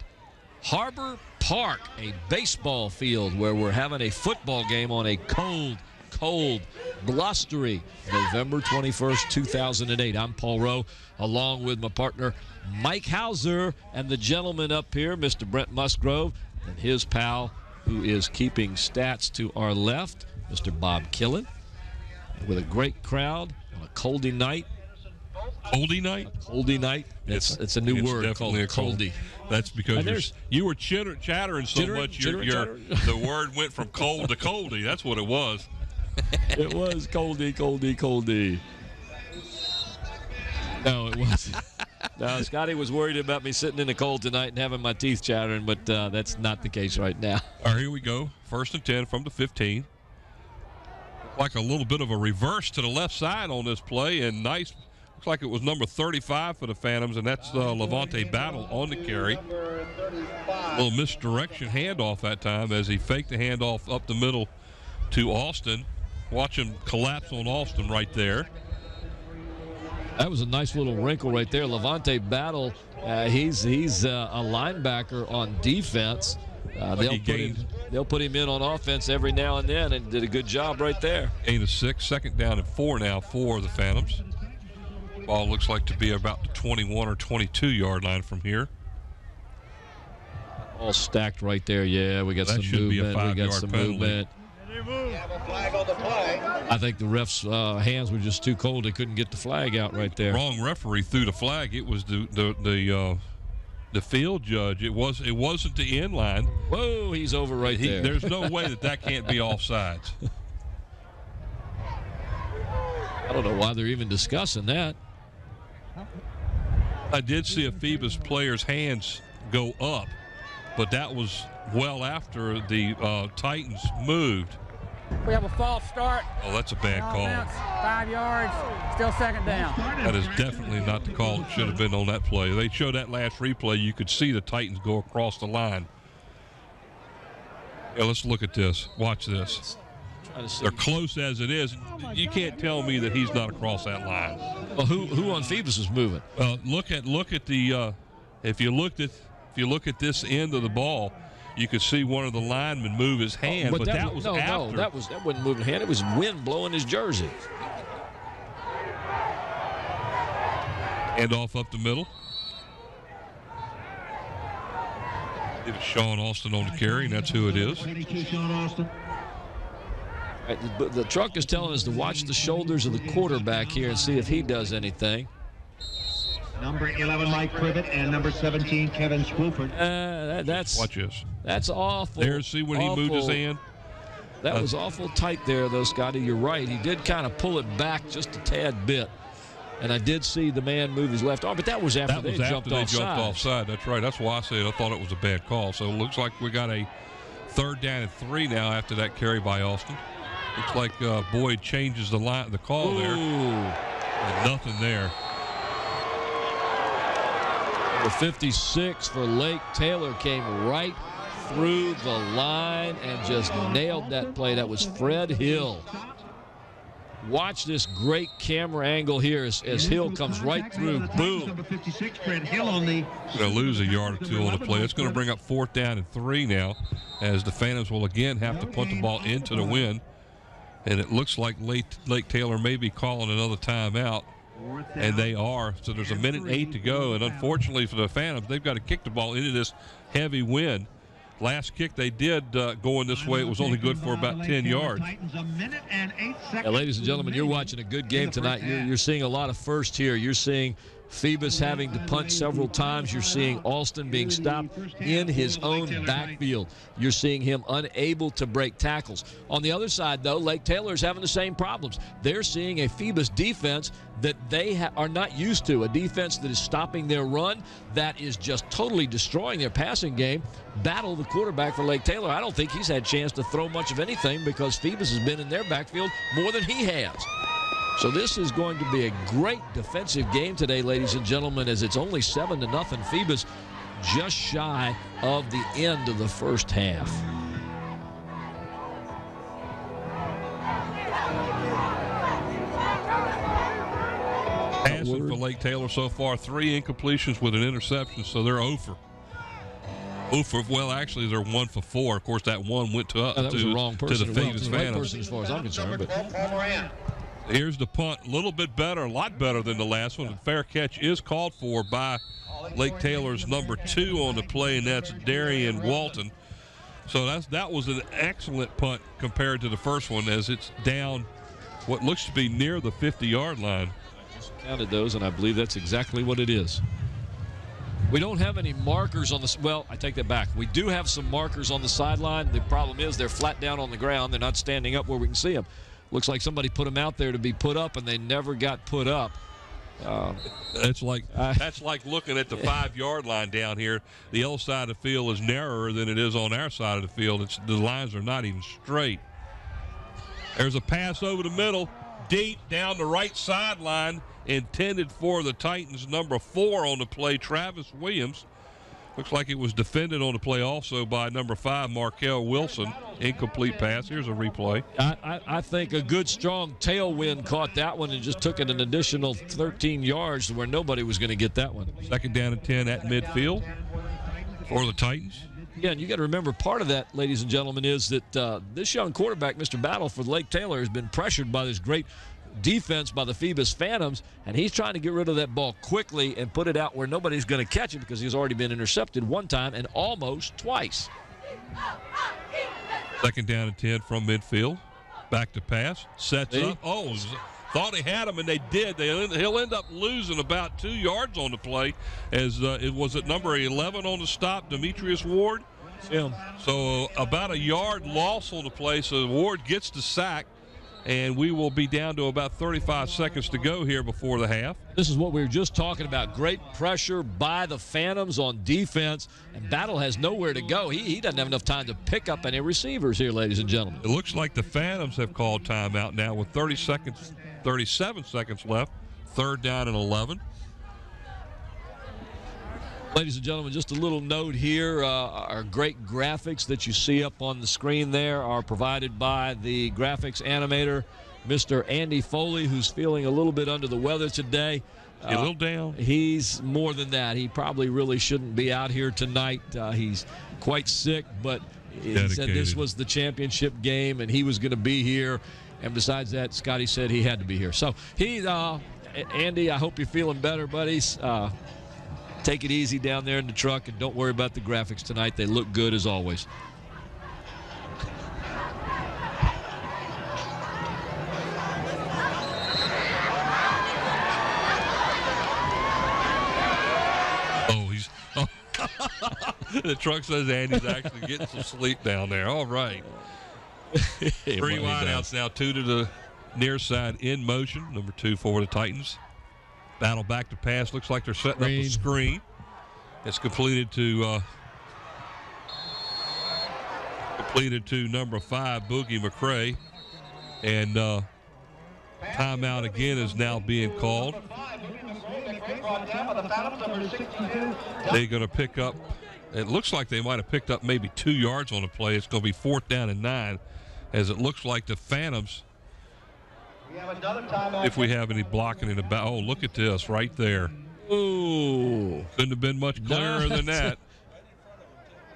Harbor Park, a baseball field where we're having a football game on a cold, blustery November 21st, 2008. I'm Paul Rowe, along with my partner Mike Hauser and the gentleman up here, Mr. Brent Musgrove, and his pal who is keeping stats to our left, Mr. Bob Killen. With a great crowd on a coldy night. Coldy night? A coldy night. It's a new word definitely called a coldy. That's because you were chattering so much. The word went from cold to coldy. That's what it was. It was coldy. No, it wasn't. No, Scotty was worried about me sitting in the cold tonight and having my teeth chattering, but that's not the case right now. All right, here we go. 1st and 10 from the 15. Like a little bit of a reverse to the left side on this play, and nice. Looks like it was number 35 for the Phantoms, and that's Levante Battle on the carry. A little misdirection handoff that time as he faked the handoff up the middle to Austin. Watch him collapse on Austin right there. That was a nice little wrinkle right there. Levante Battle, he's a linebacker on defense. They'll put him in on offense every now and then, and did a good job right there. Gain of 6, 2nd down and 4 now for the Phantoms. Ball looks like to be about the 21 or 22 yard line from here. All stacked right there. Yeah, we got that some should movement. Be a 5 we got yard some penalty. movement. I think the ref's hands were just too cold. They couldn't get the flag out right there. Wrong referee threw the flag. It was the field judge. It wasn't the end line. Whoa, he's over right there. There's no way that can't be offsides. I don't know why they're even discussing that. I did see a Phoebus player's hands go up, but that was well after the Titans moved. We have a false start. Oh, that's a bad call. 5 yards, still 2nd down. That is definitely not the call that should have been on that play. They showed that last replay. You could see the Titans go across the line. Yeah, let's look at this. Watch this. They're close as it is. You can't tell me that he's not across that line. Well, who on Phoebus is moving? Look at the if you look at this end of the ball, you could see one of the linemen move his hand, but that was after. No, that wasn't moving hand. It was wind blowing his jersey. Hand off up the middle. It was Sean Austin on the carry, and that's who it is. Right, the truck is telling us to watch the shoulders of the quarterback here and see if he does anything. Number 11, Mike Privet, and number 17, Kevin Swoopert. Watch this. That's awful. There, see when he moved his hand? That was awful tight there, though, Scotty. You're right. He did kind of pull it back just a tad bit. And I did see the man move his left arm, but that was after they jumped offside. That's right. That's why I said I thought it was a bad call. So it looks like we got a 3rd down and 3 now after that carry by Austin. Looks like Boyd changes the call there. And nothing there. The 56 for Lake Taylor came right through the line and just nailed that play. That was Fred Hill. Watch this great camera angle here as Hill comes right through. Boom. Number 56, Fred Hill on the. Going to lose a yard or 2 on the play. It's going to bring up 4th down and 3 now, as the Phantoms will again have to punt the ball into the wind. And it looks like Lake Taylor may be calling another timeout. And they are. So there's 1:08 to go. And unfortunately for the Phantoms, they've got to kick the ball into this heavy wind. Last kick they did going this way, it was only good for about 10 yards. Ladies and gentlemen, you're watching a good game tonight. You're seeing a lot of firsts here. You're seeing Phoebus having to punt several times. You're seeing Alston being stopped in his own backfield. You're seeing him unable to break tackles. On the other side, though, Lake Taylor is having the same problems. They're seeing a Phoebus defense that they are not used to, a defense that is stopping their run, that is just totally destroying their passing game. Battle, the quarterback for Lake Taylor, I don't think he's had a chance to throw much of anything because Phoebus has been in their backfield more than he has. So this is going to be a great defensive game today, ladies and gentlemen, as it's only 7-0 Phoebus, just shy of the end of the first half. passing for Lake Taylor so far. 3 incompletions with an interception, so they're over. Well, actually, they're 1 for 4. Of course, that one went to that was the wrong person. To the Phoebus Phantoms. Person as far as I'm concerned. But. Here's the punt, a little bit better, a lot better than the last one. The fair catch is called for by Lake Taylor's number 2 on the play, and that's Darian Walton. So that was an excellent punt compared to the first one, as it's down what looks to be near the 50-yard line. Just counted those, and I believe that's exactly what it is. We don't have any markers on the – well, I take that back. We do have some markers on the sideline. The problem is they're flat down on the ground. They're not standing up where we can see them. Looks like somebody put them out there to be put up, and they never got put up. That's like looking at the 5-yard line down here. The other side of the field is narrower than it is on our side of the field. The lines are not even straight. There's a pass over the middle, deep down the right sideline, intended for the Titans' number 4 on the play, Travis Williams. Looks like it was defended on the play also by number 5, Markel Wilson. Incomplete pass. Here's a replay. I think a good, strong tailwind caught that one and just took it an additional 13 yards to where nobody was going to get that one. 2nd down and 10 at midfield for the Titans. Yeah, and you got to remember, part of that, ladies and gentlemen, is that this young quarterback, Mr. Battle for Lake Taylor, has been pressured by this great defense by the Phoebus Phantoms, and he's trying to get rid of that ball quickly and put it out where nobody's going to catch it, because he's already been intercepted one time and almost twice. 2nd down and 10 from midfield. Back to pass. Sets up. Oh, thought he had him, and they did. He'll end up losing about 2 yards on the play, as it was at number 11 on the stop, Demetrius Ward. Yeah. So about a yard loss on the play, so Ward gets the sack. And we will be down to about 35 seconds to go here before the half. This is what we were just talking about. Great pressure by the Phantoms on defense, and Battle has nowhere to go. He doesn't have enough time to pick up any receivers here, ladies and gentlemen. It looks like the Phantoms have called timeout now with 37 seconds left. 3rd down and 11. Ladies and gentlemen, just a little note here. Our great graphics that you see up on the screen there are provided by the graphics animator, Mr. Andy Foley, who's feeling a little bit under the weather today. A little down. He's more than that. He probably really shouldn't be out here tonight. He's quite sick, but he said this was the championship game, and he was going to be here. And besides that, Scotty said he had to be here. So, Andy, I hope you're feeling better, buddies. Take it easy down there in the truck, and don't worry about the graphics tonight. They look good as always. The truck says Andy's actually getting some sleep down there. All right. 3 wideouts now, 2 to the near side in motion. Number 2 for the Titans. Battle back to pass. Looks like they're setting up a screen. It's completed to number 5, Boogie McCray. And timeout again is now being called. They're going to pick up, it looks like they might have picked up maybe 2 yards on the play. It's going to be 4th down and 9, as it looks like the Phantoms, if we have any blocking in the back. Oh, look at this right there. Ooh. Couldn't have been much clearer than that.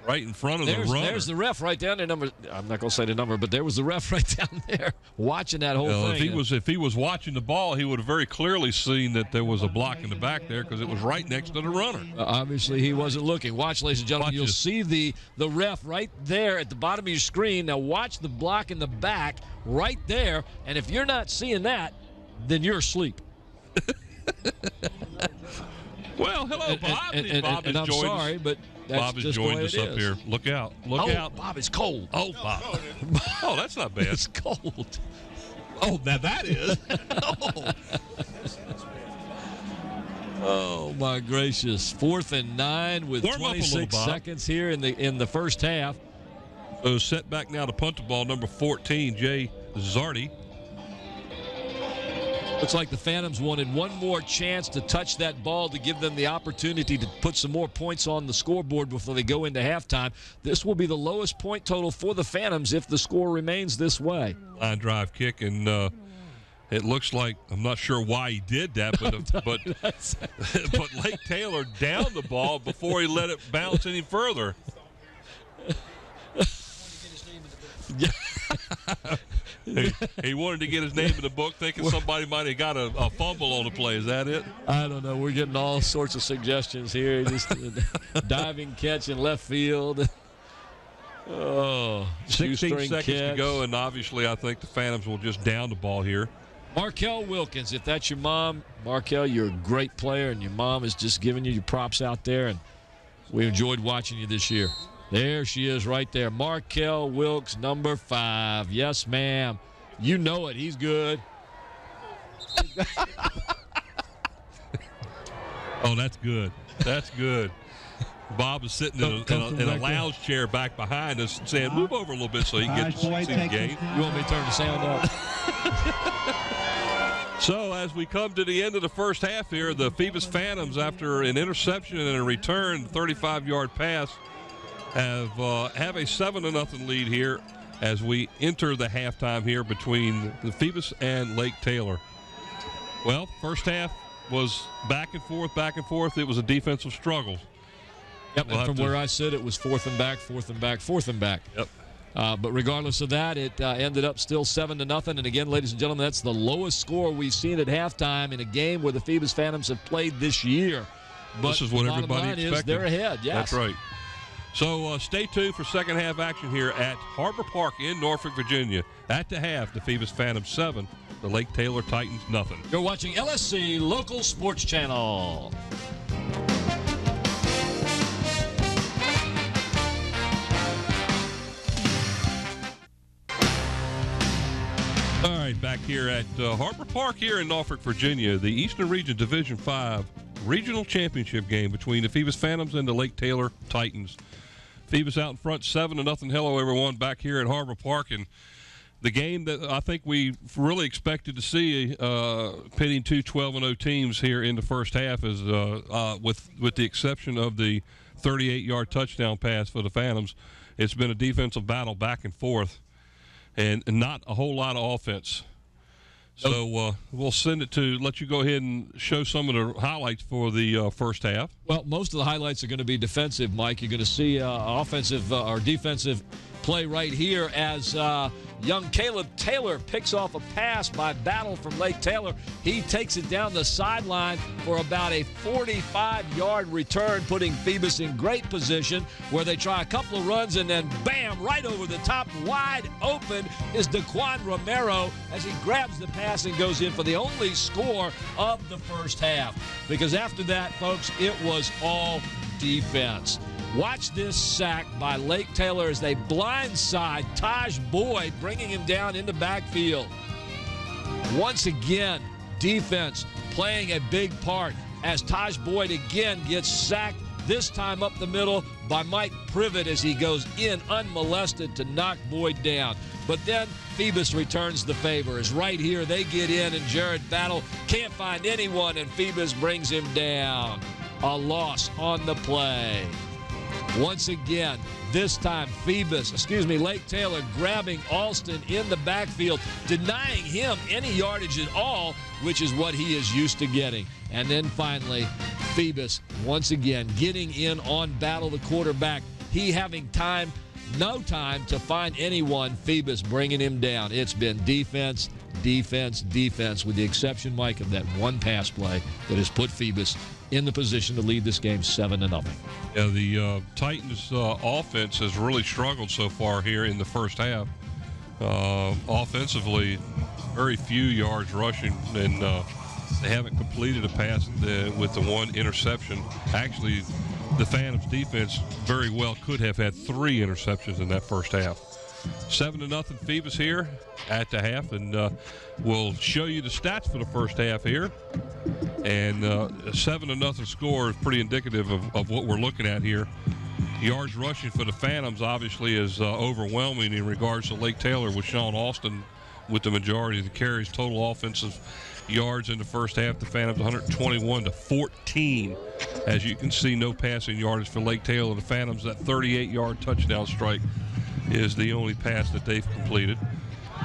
Right in front of the runner. There's the ref right down there. I'm not going to say the number, but there was the ref right down there watching that whole thing. If he was watching the ball, he would have very clearly seen that there was a block in the back there, because it was right next to the runner. Obviously, he wasn't looking. Watch, ladies and gentlemen. You'll see the ref right there at the bottom of your screen. Now watch the block in the back right there. And if you're not seeing that, then you're asleep. Well, hello, Bob. Bob and I'm sorry, but that's Bob has just joined the way us it up is. here. Look out. Look out. Bob is cold. Oh, Bob. Oh, that's not bad. It's cold. Oh, now that is. Oh, my gracious. 4th and 9 with 26 seconds here in the first half. So set back now to punt the ball, number 14, Jay Zardy. Looks like the Phantoms wanted one more chance to touch that ball to give them the opportunity to put some more points on the scoreboard before they go into halftime. This will be the lowest point total for the Phantoms if the score remains this way. Line drive kick, and It looks like, I'm not sure why he did that, but Lake Taylor downed the ball before he let it bounce any further. He wanted to get his name in the book, thinking somebody might have got a fumble on the play. Is that it? I don't know. We're getting all sorts of suggestions here. Just diving catch in left field. Oh, 16 seconds to go, and obviously I think the Phantoms will just down the ball here. Markel Wilkins, if that's your mom, Markel, you're a great player, and your mom is just giving you your props out there, and we enjoyed watching you this year. There she is right there. Markel Wilkes, number 5. Yes, ma'am. You know it. He's good. Oh, that's good. That's good. Bob is sitting in a lounge chair back behind us saying, move over a little bit so he can get to see the game. You want me to turn the sound up? So as we come to the end of the first half here, the Phoebus Phantoms, after an interception and a return 35-yard pass, have a 7-0 lead here as we enter the halftime here between the Phoebus and Lake Taylor. Well, first half was back and forth, back and forth. It was a defensive struggle. Yep, and from where I sit, it was 4th and back, 4th and back, 4th and back. Yep. But regardless of that, it ended up still 7-0. And again, ladies and gentlemen, that's the lowest score we've seen at halftime in a game where the Phoebus Phantoms have played this year. But this is what the everybody line expected. Is they're ahead, yes. That's right. So stay tuned for second half action here at Harbor Park in Norfolk, Virginia. At the half, the Phoebus Phantoms 7, the Lake Taylor Titans nothing. You're watching LSC Local Sports Channel. All right, back here at Harbor Park here in Norfolk, Virginia, the Eastern Region Division 5 Regional Championship game between the Phoebus Phantoms and the Lake Taylor Titans. Phoebus out in front 7-0. Hello, everyone, back here at Harbor Park. And the game that I think we really expected to see pitting two 12-0 teams here in the first half is, with the exception of the 38-yard touchdown pass for the Phantoms, it's been a defensive battle back and forth and not a whole lot of offense. So we'll send it to let you go ahead and show some of the highlights for the first half. Well, most of the highlights are going to be defensive, Mike. You're going to see offensive or defensive play right here as young Caleb Taylor picks off a pass by Battle from Lake Taylor. He takes it down the sideline for about a 45-yard return, putting Phoebus in great position where they try a couple of runs and then bam, right over the top, wide open is Daquan Romero as he grabs the pass and goes in for the only score of the first half. Because after that, folks, it was all defense. Watch this sack by Lake Taylor as they blindside Taj Boyd, bringing him down in the backfield. Once again, defense playing a big part as Taj Boyd again gets sacked, this time up the middle by Mike Privet as he goes in unmolested to knock Boyd down. But then Phoebus returns the favor as right here they get in and Jared Battle can't find anyone and Phoebus brings him down. A loss on the play. Once again, this time Lake Taylor grabbing Alston in the backfield, denying him any yardage at all, which is what he is used to getting. And then finally, Phoebus once again getting in on Battle, the quarterback. He having no time to find anyone. Phoebus bringing him down. It's been defense, defense, defense, with the exception, Mike, of that one pass play that has put Phoebus in the position to lead this game 7-0. Yeah, the Titans offense has really struggled so far here in the first half. Offensively, very few yards rushing, and they haven't completed a pass with the one interception. Actually, the Phantoms defense very well could have had 3 interceptions in that first half. 7-0 Phoebus here at the half, and we'll show you the stats for the first half here. And a 7-0 score is pretty indicative of what we're looking at here. Yards rushing for the Phantoms obviously is overwhelming in regards to Lake Taylor, with Sean Alston with the majority of the carries. Total offensive yards in the first half, the Phantoms 121 to 14. As you can see, no passing yardage for Lake Taylor. The Phantoms, that 38-yard touchdown strike is the only pass that they've completed.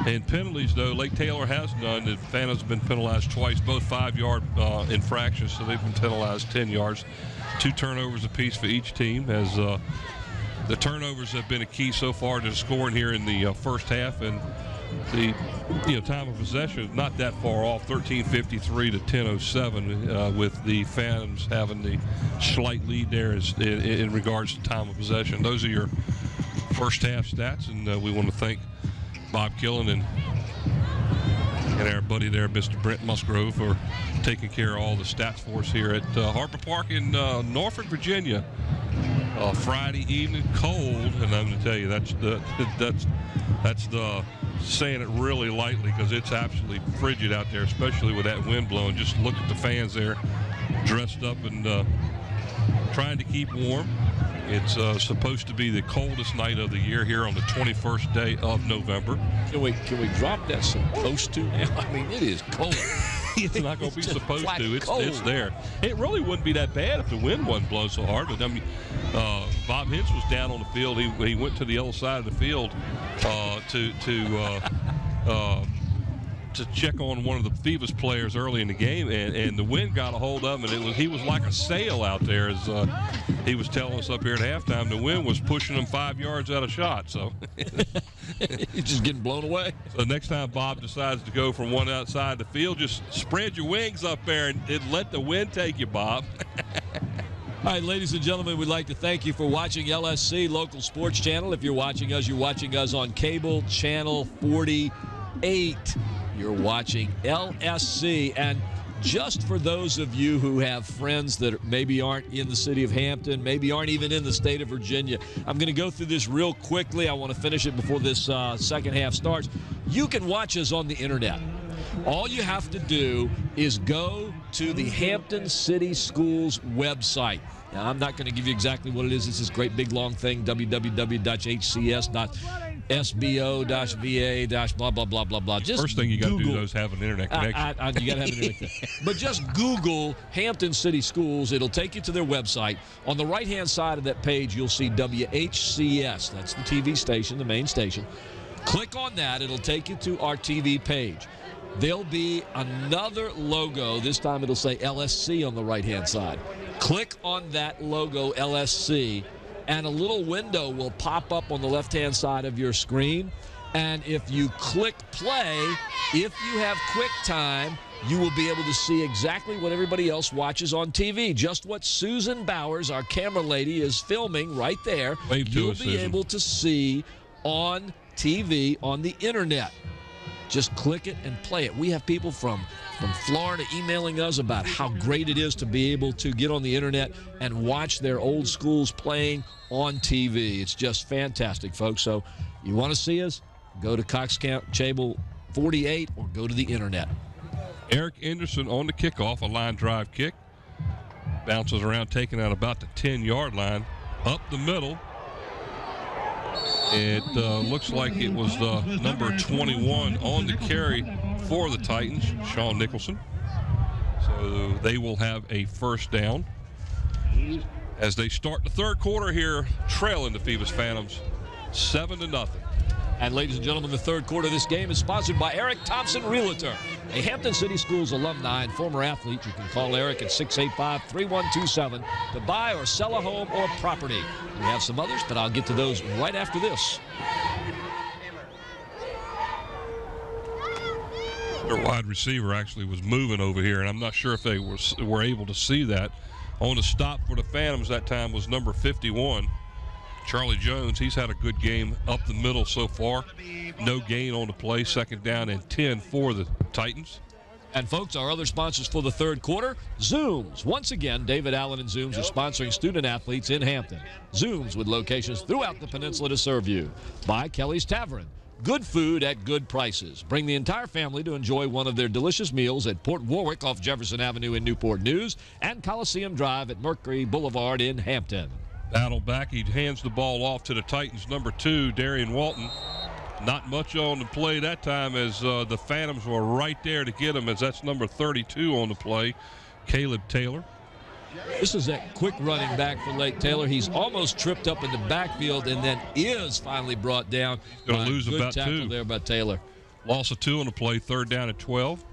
In penalties, though, Lake Taylor has none. The Phantoms have been penalized twice, both 5-yard infractions, so they've been penalized 10 yards. 2 turnovers apiece for each team, as the turnovers have been a key so far to scoring here in the first half, and the time of possession is not that far off, 13:53 to 10:07, with the Phantoms having the slight lead there in regards to time of possession. Those are your first half stats, and we want to thank Bob Killen and our buddy there, Mr. Brent Musgrove, for taking care of all the stats for us here at Harbor Park in Norfolk, Virginia. Friday evening, cold, and I'm going to tell you that's the saying it really lightly, because it's absolutely frigid out there, especially with that wind blowing. Just look at the fans there, dressed up and trying to keep warm. It's supposed to be the coldest night of the year here on the 21st day of November. Can we drop that supposed to now? I mean, it is cold. It's not going to be supposed to. It's there. It really wouldn't be that bad if the wind wasn't blowing so hard. But I mean, Bob Hintz was down on the field. He went to the other side of the field to check on one of the Phoebus players early in the game, and the wind got a hold of him, and he was like a sail out there, as he was telling us up here at halftime. The wind was pushing him 5 yards out of shot, so he's just getting blown away. So next time Bob decides to go from one outside the field, just spread your wings up there and let the wind take you, Bob. All right, ladies and gentlemen, we'd like to thank you for watching LSC Local Sports Channel. If you're watching us on cable channel 48. You're watching LSC. And just for those of you who have friends that maybe aren't in the city of Hampton, maybe aren't even in the state of Virginia, I'm going to go through this real quickly. I want to finish it before this second half starts. You can watch us on the internet. All you have to do is go to the Hampton City Schools website. Now, I'm not going to give you exactly what it is. It's this great big long thing, www.hcs.sbo-va- blah, blah, blah, blah. Just first thing you got to do is have an internet connection. You got to have an internet connection. But just Google Hampton City Schools. It'll take you to their website. On the right-hand side of that page, you'll see WHCS. That's the TV station, the main station. Click on that. It'll take you to our TV page. There'll be another logo. This time it'll say LSC on the right-hand side. Click on that logo, LSC, and a little window will pop up on the left-hand side of your screen. And if you click play, if you have QuickTime, you will be able to see exactly what everybody else watches on TV. Just what Susan Bowers, our camera lady, is filming right there. You'll be able to see on TV on the internet. Just click it and play it. We have people from Florida emailing us about how great it is to be able to get on the internet and watch their old schools playing on TV. It's just fantastic, folks. So you want to see us, go to Cox Cable 48 or go to the internet. Eric Anderson on the kickoff, a line drive kick. Bounces around, taking out about the 10-yard line. Up the middle. It looks like it was number 21 on the carry for the Titans, Sean Nicholson. So they will have a first down as they start the third quarter here, trailing the Phoebus Phantoms 7-0. And ladies and gentlemen, the third quarter of this game is sponsored by Eric Thompson Realtor, a Hampton City Schools alumni and former athlete. You can call Eric at 685-3127 to buy or sell a home or property. We have some others, but I'll get to those right after this. Their wide receiver actually was moving over here, and I'm not sure if they were able to see that. On the stop for the Phantoms that time was number 51. Charlie Jones, he's had a good game up the middle so far. No gain on the play, second down and 10 for the Titans. And folks, our other sponsors for the third quarter, Zooms. Once again, David Allen and Zooms are sponsoring student athletes in Hampton. Zooms with locations throughout the peninsula to serve you. By Kelly's Tavern. Good food at good prices. Bring the entire family to enjoy one of their delicious meals at Port Warwick off Jefferson Avenue in Newport News and Coliseum Drive at Mercury Boulevard in Hampton. Battle back, he hands the ball off to the Titans, number 2, Darian Walton. Not much on the play that time, as the Phantoms were right there to get him, as that's number 32 on the play, Caleb Taylor. This is that quick running back for Lake Taylor. He's almost tripped up in the backfield and then is finally brought down. Going to lose good about tackle 2 there by Taylor. Loss of 2 on the play, 3rd down and 12.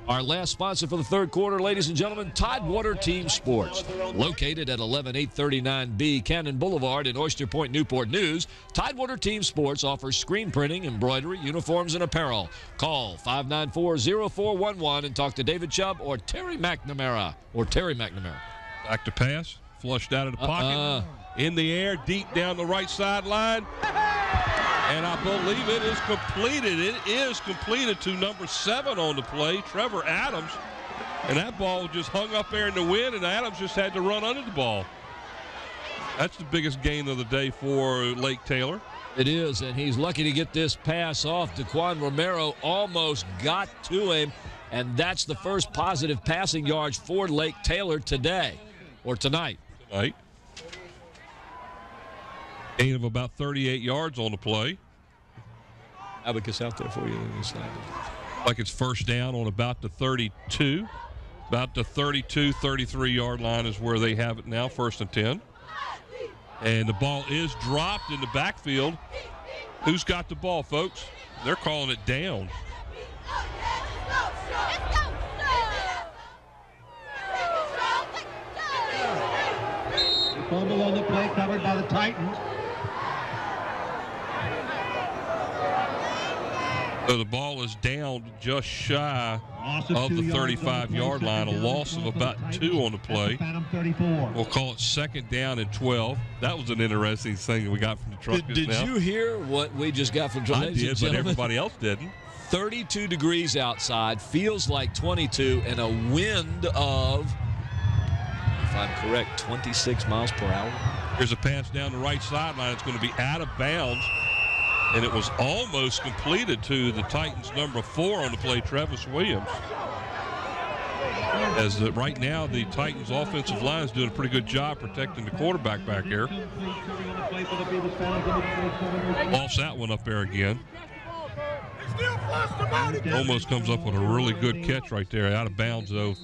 Our last sponsor for the third quarter, ladies and gentlemen, Tidewater Team Sports. Located at 11839B Cannon Boulevard in Oyster Point, Newport News, Tidewater Team Sports offers screen printing, embroidery, uniforms, and apparel. Call 594-0411 and talk to David Chubb or Terry McNamara. Back to pass, flushed out of the pocket. In the air, deep down the right sideline. And I believe it is completed. It is completed to number 7 on the play, Trevor Adams. And that ball just hung up there in the wind, and Adams just had to run under the ball. That's the biggest gain of the day for Lake Taylor. It is, and he's lucky to get this pass off. Daquan Romero almost got to him, and that's the first positive passing yards for Lake Taylor today, or tonight. Gain of about 38 yards on the play. Abacus out there for you. Like it's first down on about the 32. About the 32, 33-yard line is where they have it now, 1st and 10. And the ball is dropped in the backfield. Who's got the ball, folks? They're calling it down. Fumble on the play covered by the Titans. So the ball is down just shy of the 35-yard line. A loss of about 2 on the play. We'll call it 2nd down and 12. That was an interesting thing that we got from the truck just now. Did you hear what we just got from I did, but everybody else didn't. 32 degrees outside, feels like 22, and a wind of, if I'm correct, 26 miles per hour. Here's a pass down the right sideline. It's going to be out of bounds. And it was almost completed to the Titans' number 4 on the play, Travis Williams. As right now, the Titans' offensive line is doing a pretty good job protecting the quarterback back here. Lost that one up there again. Almost comes up with a really good catch right there. Out of bounds, though.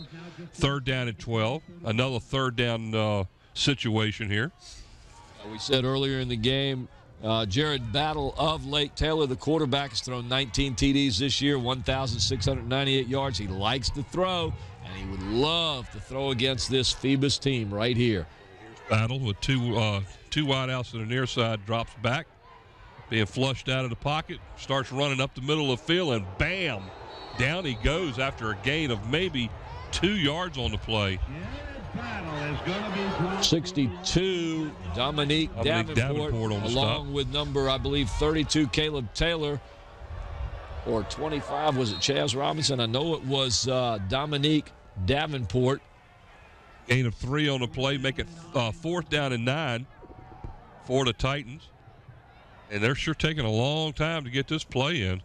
3rd down and 12. Another 3rd down situation here. We said earlier in the game, Jared Battle of Lake Taylor, the quarterback, has thrown 19 TDs this year, 1,698 yards. He likes to throw, and he would love to throw against this Phoebus team right here. Battle with two wide outs to the near side, drops back, being flushed out of the pocket, starts running up the middle of the field, and bam, down he goes after a gain of maybe 2 yards on the play. 62, Dominique Davenport on the along stop. with number, I believe, 32, Caleb Taylor, or 25, was it Chaz Robinson? I know it was Dominique Davenport. Gain of 3 on the play, make it 4th down and 9 for the Titans. And they're sure taking a long time to get this play in.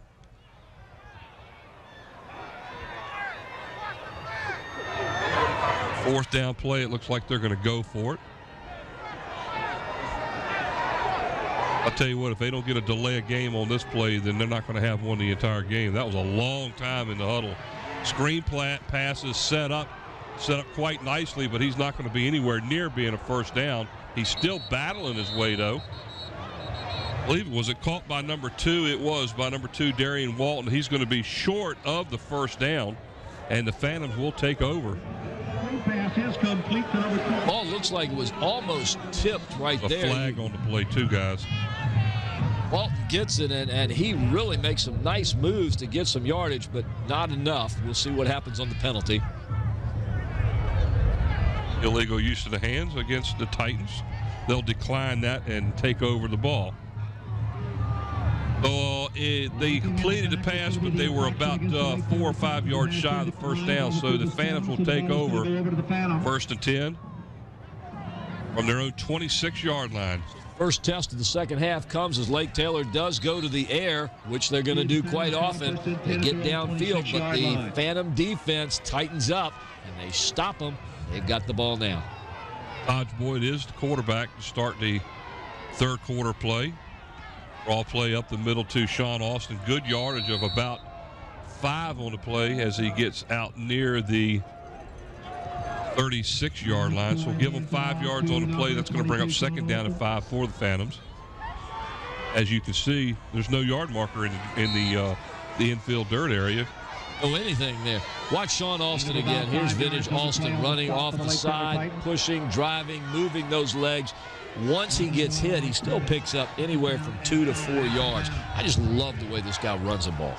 Fourth down play, it looks like they're going to go for it. I'll tell you what, if they don't get a delay of game on this play, then they're not going to have won the entire game. That was a long time in the huddle. Screen passes set up quite nicely, but he's not going to be anywhere near being a first down. He's still battling his way, though. I believe, was it caught by number 2? It was by number 2, Darian Walton. He's going to be short of the first down, and the Phantoms will take over. Ball looks like it was almost tipped right there. A flag on the play, too, guys. Walton gets it, and he really makes some nice moves to get some yardage, but not enough. We'll see what happens on the penalty. Illegal use of the hands against the Titans. They'll decline that and take over the ball. So they completed the pass, but they were about 4 or 5 yards shy of the first down. So the Phantoms will take over 1st and 10 from their own 26-yard line. First test of the second half comes as Lake Taylor does go to the air, which they're going to do quite often. They get downfield, but the Phantom defense tightens up, and they stop them. They've got the ball now. Hodge Boyd is the quarterback to start the third quarter play. Raw play up the middle to Sean Austin. Good yardage of about 5 on the play as he gets out near the 36-yard line. So we'll give him 5 yards on the play. That's going to bring up 2nd down and 5 for the Phantoms. As you can see, there's no yard marker in the the infield dirt area. Oh, anything there. Watch Sean Alston again. Here's vintage Alston running off the side, pushing, driving, moving those legs. Once he gets hit, he still picks up anywhere from 2 to 4 yards. I just love the way this guy runs the ball.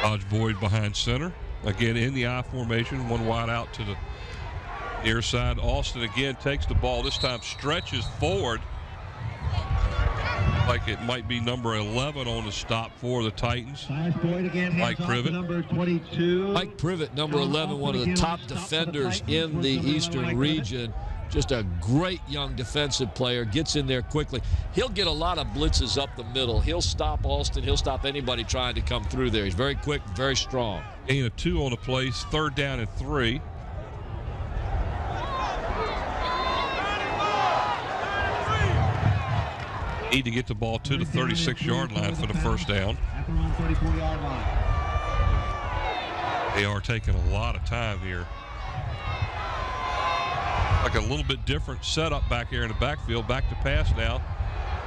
Dodge Boyd behind center. Again, in the I formation, one wide out to the near side. Alston again takes the ball. This time stretches forward like it might be number 11 on the stop for the Titans. Mike Privet. Number 22. Mike Privet, number 11, one of the top defenders in the Eastern region. Just a great young defensive player. Gets in there quickly. He'll get a lot of blitzes up the middle. He'll stop Alston. He'll stop anybody trying to come through there. He's very quick, very strong. Gain of 2 on the play. 3rd down and 3. Need to get the ball to the 36-yard line for the first down. They are taking a lot of time here. Like a little bit different setup back here in the backfield. Back to pass now.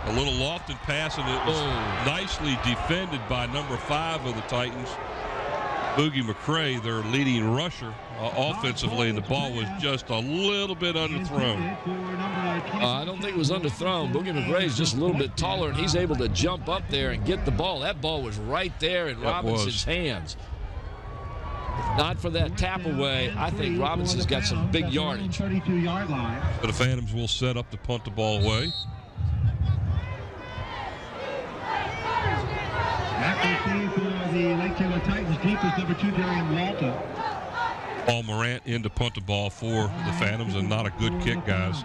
A little lofted pass, and it was nicely defended by number 5 of the Titans, Boogie McCray, their leading rusher offensively. The ball was just a little bit underthrown. I don't think it was underthrown. Boogie McCray is just a little bit taller, and he's able to jump up there and get the ball. That ball was right there in Robinson's hands. If not for that tap away, I think Robinson's got some big yardage. 32-yard line. But the Phantoms will set up to punt the ball away. Accuracy for the Lake Taylor Titans. Deep is number 2, Darian Walton. Paul Morant in to punt the ball for the Phantoms, and not a good kick, guys.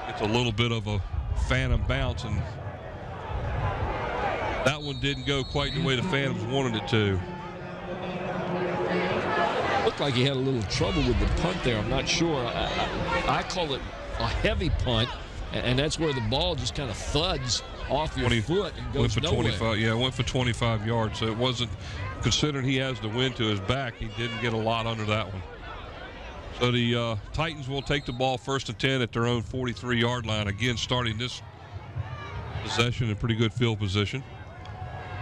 It's a little bit of a phantom bounce, and that one didn't go quite the way the Phantoms wanted it to. Looked like he had a little trouble with the punt there. I'm not sure. I call it a heavy punt, and that's where the ball just kind of thuds off your foot and goes went for nowhere. 25. Yeah, went for 25 yards. So it wasn't, considering he has the wind to his back, he didn't get a lot under that one. So the Titans will take the ball 1st and 10 at their own 43-yard line. Again, starting this possession in pretty good field position.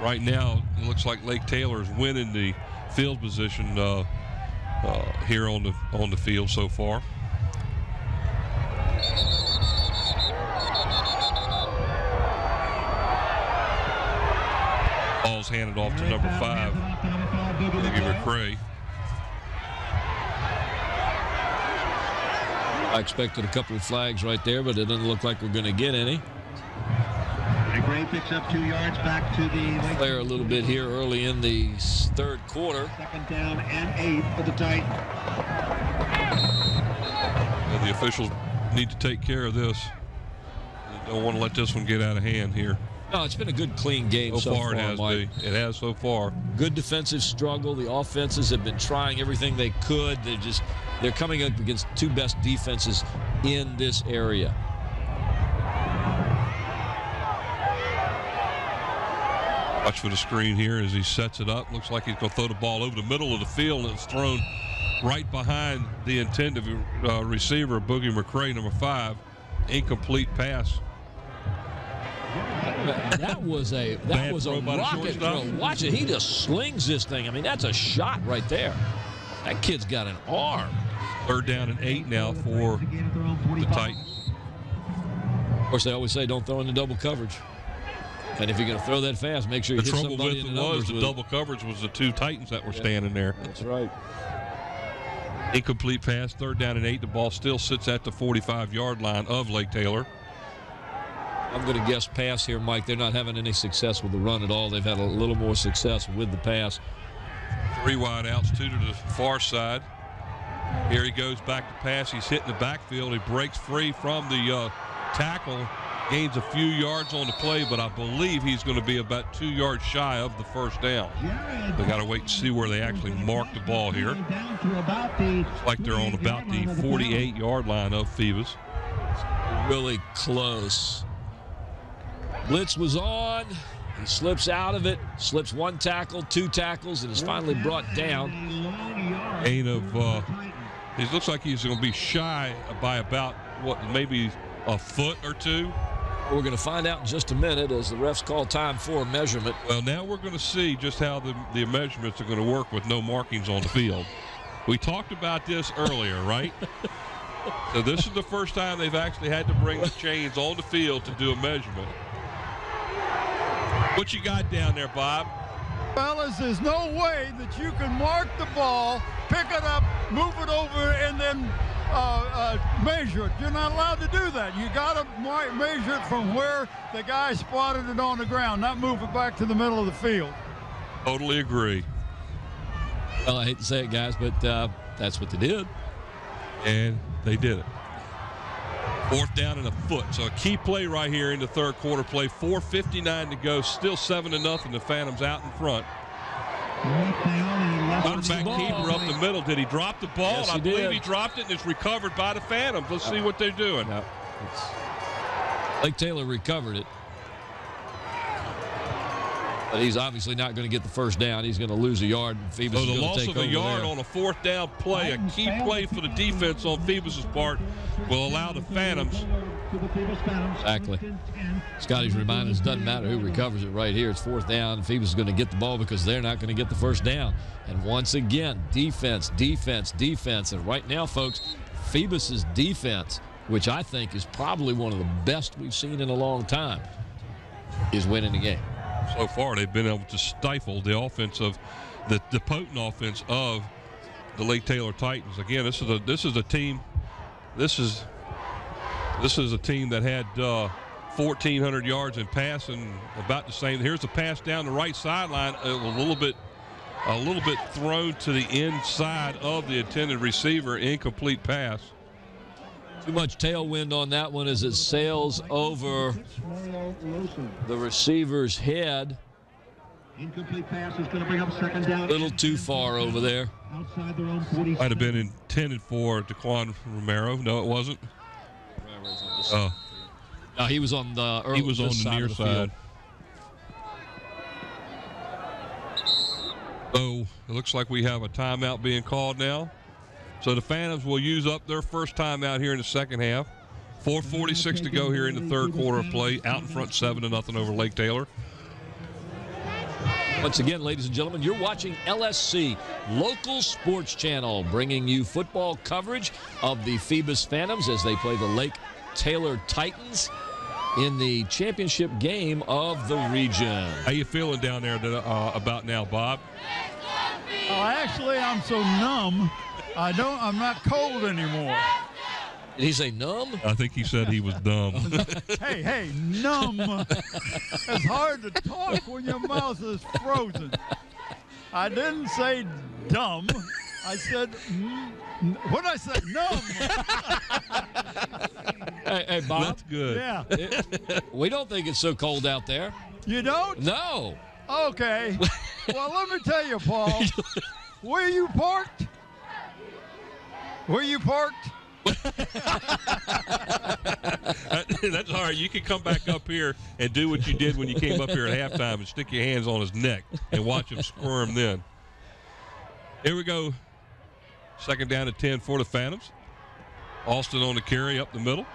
Right now, it looks like Lake Taylor is winning the field position here on the field so far. Ball's handed off to number 5, Boogie McCray. I expected a couple of flags right there, but it doesn't look like we're going to get any. McCray picks up 2 yards back to the Player a little bit here early in the 3rd quarter. 2nd down and 8 for the Titans. And the officials need to take care of this. They don't want to let this one get out of hand here. No, it's been a good, clean game so far, it has Mike. been. It has so far. Good defensive struggle. The offenses have been trying everything they could. They're coming up against 2 best defenses in this area. Watch for the screen here as he sets it up. Looks like he's going to throw the ball over the middle of the field, and it's thrown right behind the intended receiver, Boogie McCray, number 5. Incomplete pass. That was a rocket throw. Watch it. He just slings this thing. I mean, that's a shot right there. That kid's got an arm. 3rd down and 8 now for the Titans. Of course, they always say don't throw into double coverage. And if you're going to throw that fast, make sure you hit somebody in the numbers. The double coverage was the 2 Titans that were standing there. That's right. Incomplete pass, 3rd down and 8. The ball still sits at the 45-yard line of Lake Taylor. I'm going to guess pass here, Mike. They're not having any success with the run at all. They've had a little more success with the pass. 3 wide outs, 2 to the far side. Here he goes back to pass. He's hitting the backfield. He breaks free from the tackle. Gains a few yards on the play, but I believe he's going to be about 2 yards shy of the 1st down. They got to wait and see where they actually mark the ball here. It's like they're on about the 48-yard line of Phoebus. Really close. Blitz was on. He slips out of it, slips 1 tackle, 2 tackles, and is finally brought down. Gain of, it looks like he's going to be shy by about, maybe a foot or 2. We're going to find out in just a minute as the refs call time for a measurement. Well, now we're going to see just how the measurements are going to work with no markings on the field. We talked about this earlier, right? So this is the first time they've actually had to bring the chains on the field to do a measurement. What you got down there, Bob? Fellas, there's no way that you can mark the ball, pick it up, move it over, and then measure it. You're not allowed to do that. You got to measure it from where the guy spotted it on the ground, not move it back to the middle of the field. Totally agree. Well, I hate to say it, guys, but that's what they did. And they did it. 4th down and a foot. So a key play right here in the third quarter play. 4:59 to go. Still 7-0. The Phantoms out in front. Back keeper up the middle. Did he drop the ball? Yes, I believe he dropped it, and it's recovered by the Phantoms. Let's see what they're doing. No, Lake Taylor recovered it. But he's obviously not going to get the first down. He's going to lose a yard. And Phoebus So the is going loss to take of a over yard there. on a 4th down play, a key play for the defense on Phoebus' part, will allow the Phantoms. Exactly. Scotty's reminding us, doesn't matter who recovers it right here. It's 4th down. Phoebus is going to get the ball because they're not going to get the first down. And once again, defense, defense, defense. And right now, folks, Phoebus' defense, which I think is probably one of the best we've seen in a long time, is winning the game. So far, they've been able to stifle the offense of the potent offense of the Lake Taylor Titans. Again, this is a team. This is a team that had 1,400 yards in passing, about the same. Here's the pass down the right sideline, a little bit thrown to the inside of the intended receiver, incomplete pass. Too much tailwind on that one as it sails over the receiver's head. Incomplete pass is going to bring up 2nd down. A little too far over there. Outside their own 40. Might have been intended for DeQuan Romero. No, it wasn't. No, he was on the He was on the near side. So it looks like we have a timeout being called now. So the Phantoms will use up their first timeout here in the second half. 4:46 to go here in the third quarter of play. Out in front, 7-0 over Lake Taylor. Once again, ladies and gentlemen, you're watching LSC, local sports channel, bringing you football coverage of the Phoebus Phantoms as they play the Lake Taylor Titans in the championship game of the region. How you feeling down there about now, Bob? Actually, I'm so numb. I'm not cold anymore. Did he say numb? I think he said he was dumb. Hey, numb. It's hard to talk when your mouth is frozen. I didn't say dumb. I said, what did I say? Numb. Hey, Bob. That's good. Yeah. We don't think it's so cold out there. You don't? No. Okay. Well, let me tell you, Paul. Where you parked? That's all right. You can come back up here and do what you did when you came up here at halftime and stick your hands on his neck and watch him squirm then. Here we go. 2nd down and 10 for the Phantoms. Austin on the carry up the middle.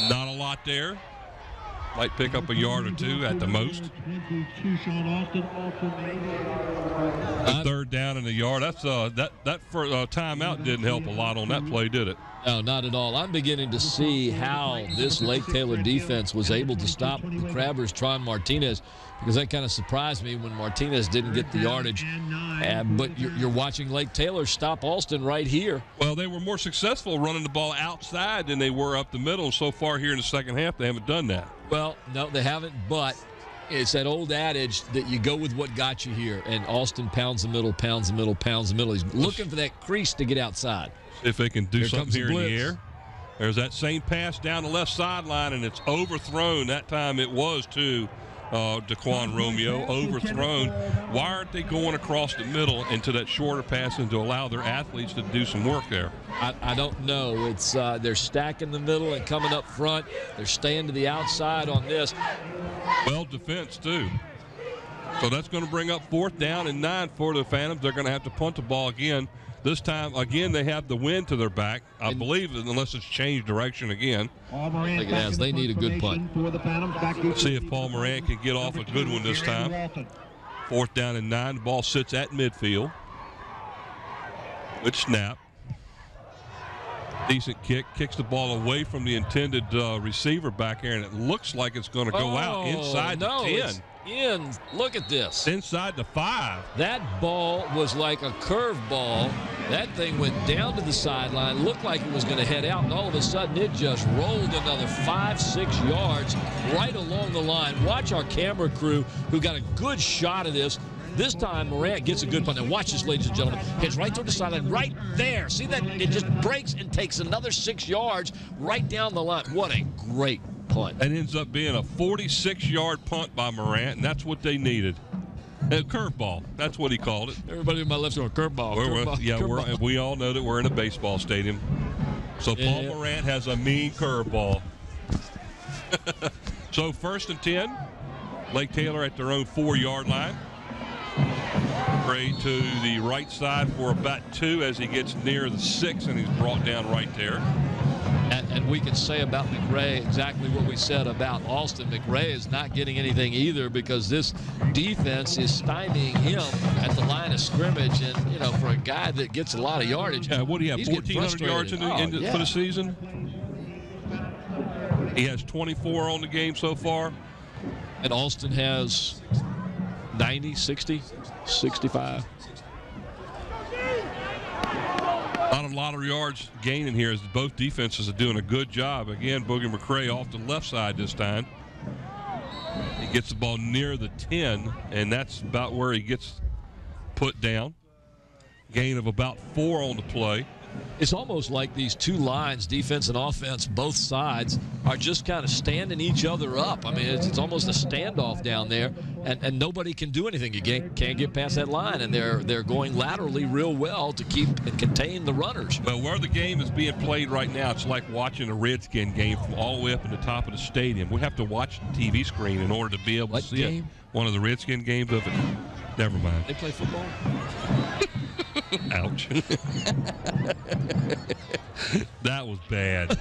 Not a lot there. Might pick up a yard or two at the most. A 3rd down and a yard. That's that for timeout didn't help a lot on that play, did it? No, not at all. I'm beginning to see how this Lake Taylor defense was able to stop the Crabbers' Tron Martinez, because that kind of surprised me when Martinez didn't get the yardage. But you're watching Lake Taylor stop Alston right here. Well, they were more successful running the ball outside than they were up the middle. So far here in the second half, they haven't done that. Well, no, they haven't, but it's that old adage that you go with what got you here. And Alston pounds the middle, pounds the middle, pounds the middle. He's looking for that crease to get outside. See if they can do something here in the blitz. air. There's that same pass down the left sideline, and it's overthrown. That time it was to DeQuan Romeo, overthrown. Why aren't they going across the middle into that shorter pass and to allow their athletes to do some work there? I don't know. It's they're stacking the middle and coming up front. They're staying to the outside on this. Well, defense, too. So that's going to bring up 4th down and 9 for the Phantoms. They're going to have to punt the ball again. This time, again, they have the wind to their back, I believe, unless it's changed direction again. Like it has. They need a good punt. See if Paul Morant can get off a good one this time. 4th down and 9. The ball sits at midfield. Good snap. Decent kick. Kicks the ball away from the intended receiver back here, and it looks like it's going to go out inside the 10. In. Look at this. Inside the 5. That ball was like a curve ball. That thing went down to the sideline, looked like it was going to head out, and all of a sudden it just rolled another 5-6 yards right along the line. Watch our camera crew who got a good shot of this. This time, Morant gets a good punt. Now watch this, ladies and gentlemen. Hits right toward the sideline, right there. See that? It just breaks and takes another 6 yards right down the line. What a great punt. It ends up being a 46-yard punt by Morant, and that's what they needed. A curveball. That's what he called it. Everybody in my left's going curveball. We all know that we're in a baseball stadium. So Paul Morant has a mean curveball. So 1st and 10. Lake Taylor at their own 4-yard line. Gray to the right side for about 2 as he gets near the 6, and he's brought down right there. And we can say about McRae exactly what we said about Alston. McRae is not getting anything either because this defense is stymieing him at the line of scrimmage. And, you know, for a guy that gets a lot of yardage. Yeah, what do you have, 1,400 yards for the season? He has 24 on the game so far. And Alston has 90, 60, 65. Not a lot of yards gaining here as both defenses are doing a good job. Again, Boogie McRae off the left side this time. He gets the ball near the 10, and that's about where he gets put down. Gain of about 4 on the play. It's almost like these two lines, defense and offense, both sides, are just kind of standing each other up. I mean, it's almost a standoff down there, and nobody can do anything. You can't get past that line, and they're going laterally real well to keep and contain the runners. But where the game is being played right now, it's like watching a Redskin game from all the way up in the top of the stadium. We have to watch the TV screen in order to be able to see it. One of the Redskin games of it. Never mind. They play football? Ouch. That was bad.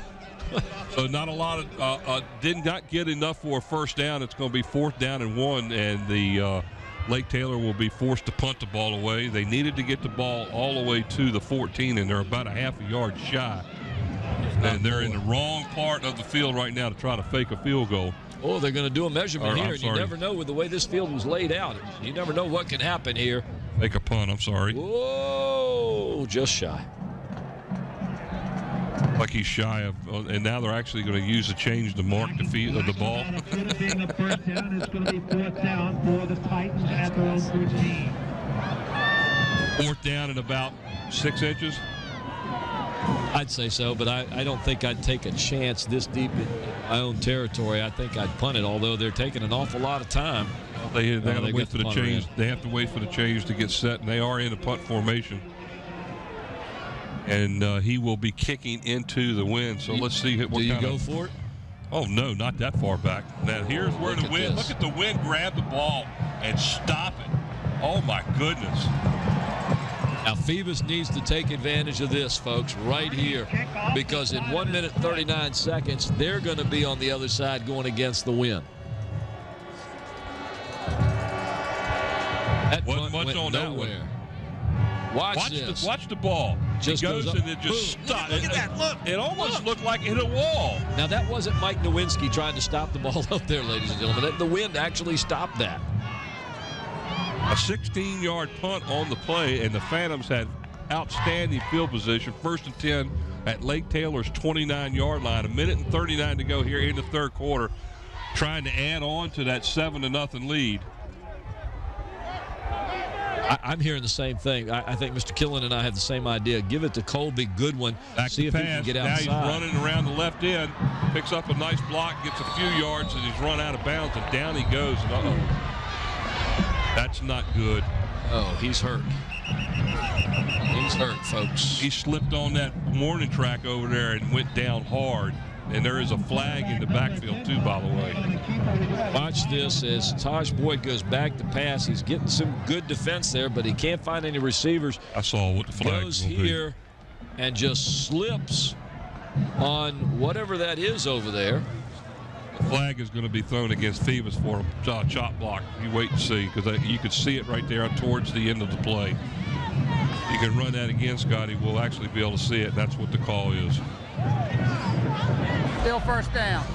So not a lot of did not get enough for a first down. It's going to be 4th down and 1, and the Lake Taylor will be forced to punt the ball away. They needed to get the ball all the way to the 14, and they're about a half a yard shy. And they're in the wrong part of the field right now to try to fake a field goal. Oh, they're going to do a measurement here, and you never know with the way this field was laid out. You never know what can happen here. Make a punt, I'm sorry. Whoa, just shy. Like he's shy of, and now they're actually going to use a change to mark the field of the ball. Instead of being a first down, it's going to be 4th down for the Titans at their own 13. 4th down and about 6 inches. I'd say so, but I don't think I'd take a chance this deep in my own territory. I think I'd punt it, although they're taking an awful lot of time. They got to wait for the change. They have to wait for the change to get set, and they are in a punt formation. And he will be kicking into the wind. So let's see what do you go for it? Oh, no, not that far back. Now, here's where the wind. Look at the wind grab the ball and stop it. Oh, my goodness. Now, Phoebus needs to take advantage of this, folks, right here, because in 1 minute 39 seconds, they're going to be on the other side going against the wind. That wasn't much on that one. Watch this. Watch the ball. Just it goes and it just stops. Look at that. Look. It almost looked like it hit a wall. Now, that wasn't Mike Nowinski trying to stop the ball up there, ladies and gentlemen. The wind actually stopped that. A 16-yard punt on the play, and the Phantoms had outstanding field position. 1st and 10 at Lake Taylor's 29-yard line. 1 minute and 39 to go here in the third quarter, trying to add on to that 7-0 lead. I'm hearing the same thing. I think Mr. Killen and I have the same idea. Give it to Colby Goodwin. See if he can get outside. Now he's running around the left end, picks up a nice block, gets a few yards, and he's run out of bounds, and down he goes. And that's not good. Oh, he's hurt. He's hurt, folks. He slipped on that warning track over there and went down hard. And there is a flag in the backfield, too, by the way. Watch this as Taj Boyd goes back to pass. He's getting some good defense there, but he can't find any receivers. I saw what the flag goes here and just slips on whatever that is over there. The flag is going to be thrown against Phoebus for a chop block. You wait and see, because you could see it right there towards the end of the play. You can run that again, Scotty. We'll actually be able to see it. That's what the call is. Still first down.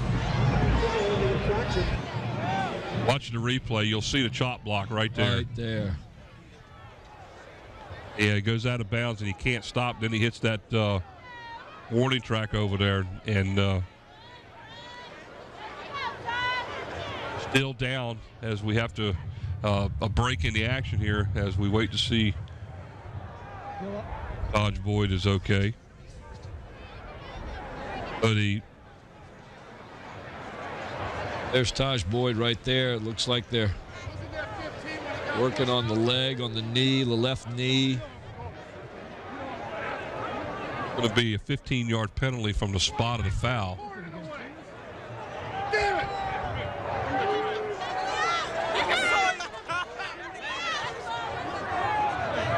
Watch the replay. You'll see the chop block right there. Right there. Yeah, he goes out of bounds and he can't stop. Then he hits that warning track over there, and still down as we have to a break in the action here as we wait to see Taj Boyd is okay. But there's Taj Boyd right there. It looks like they're working on the leg, on the knee, the left knee. Going to be a 15-yard penalty from the spot of the foul.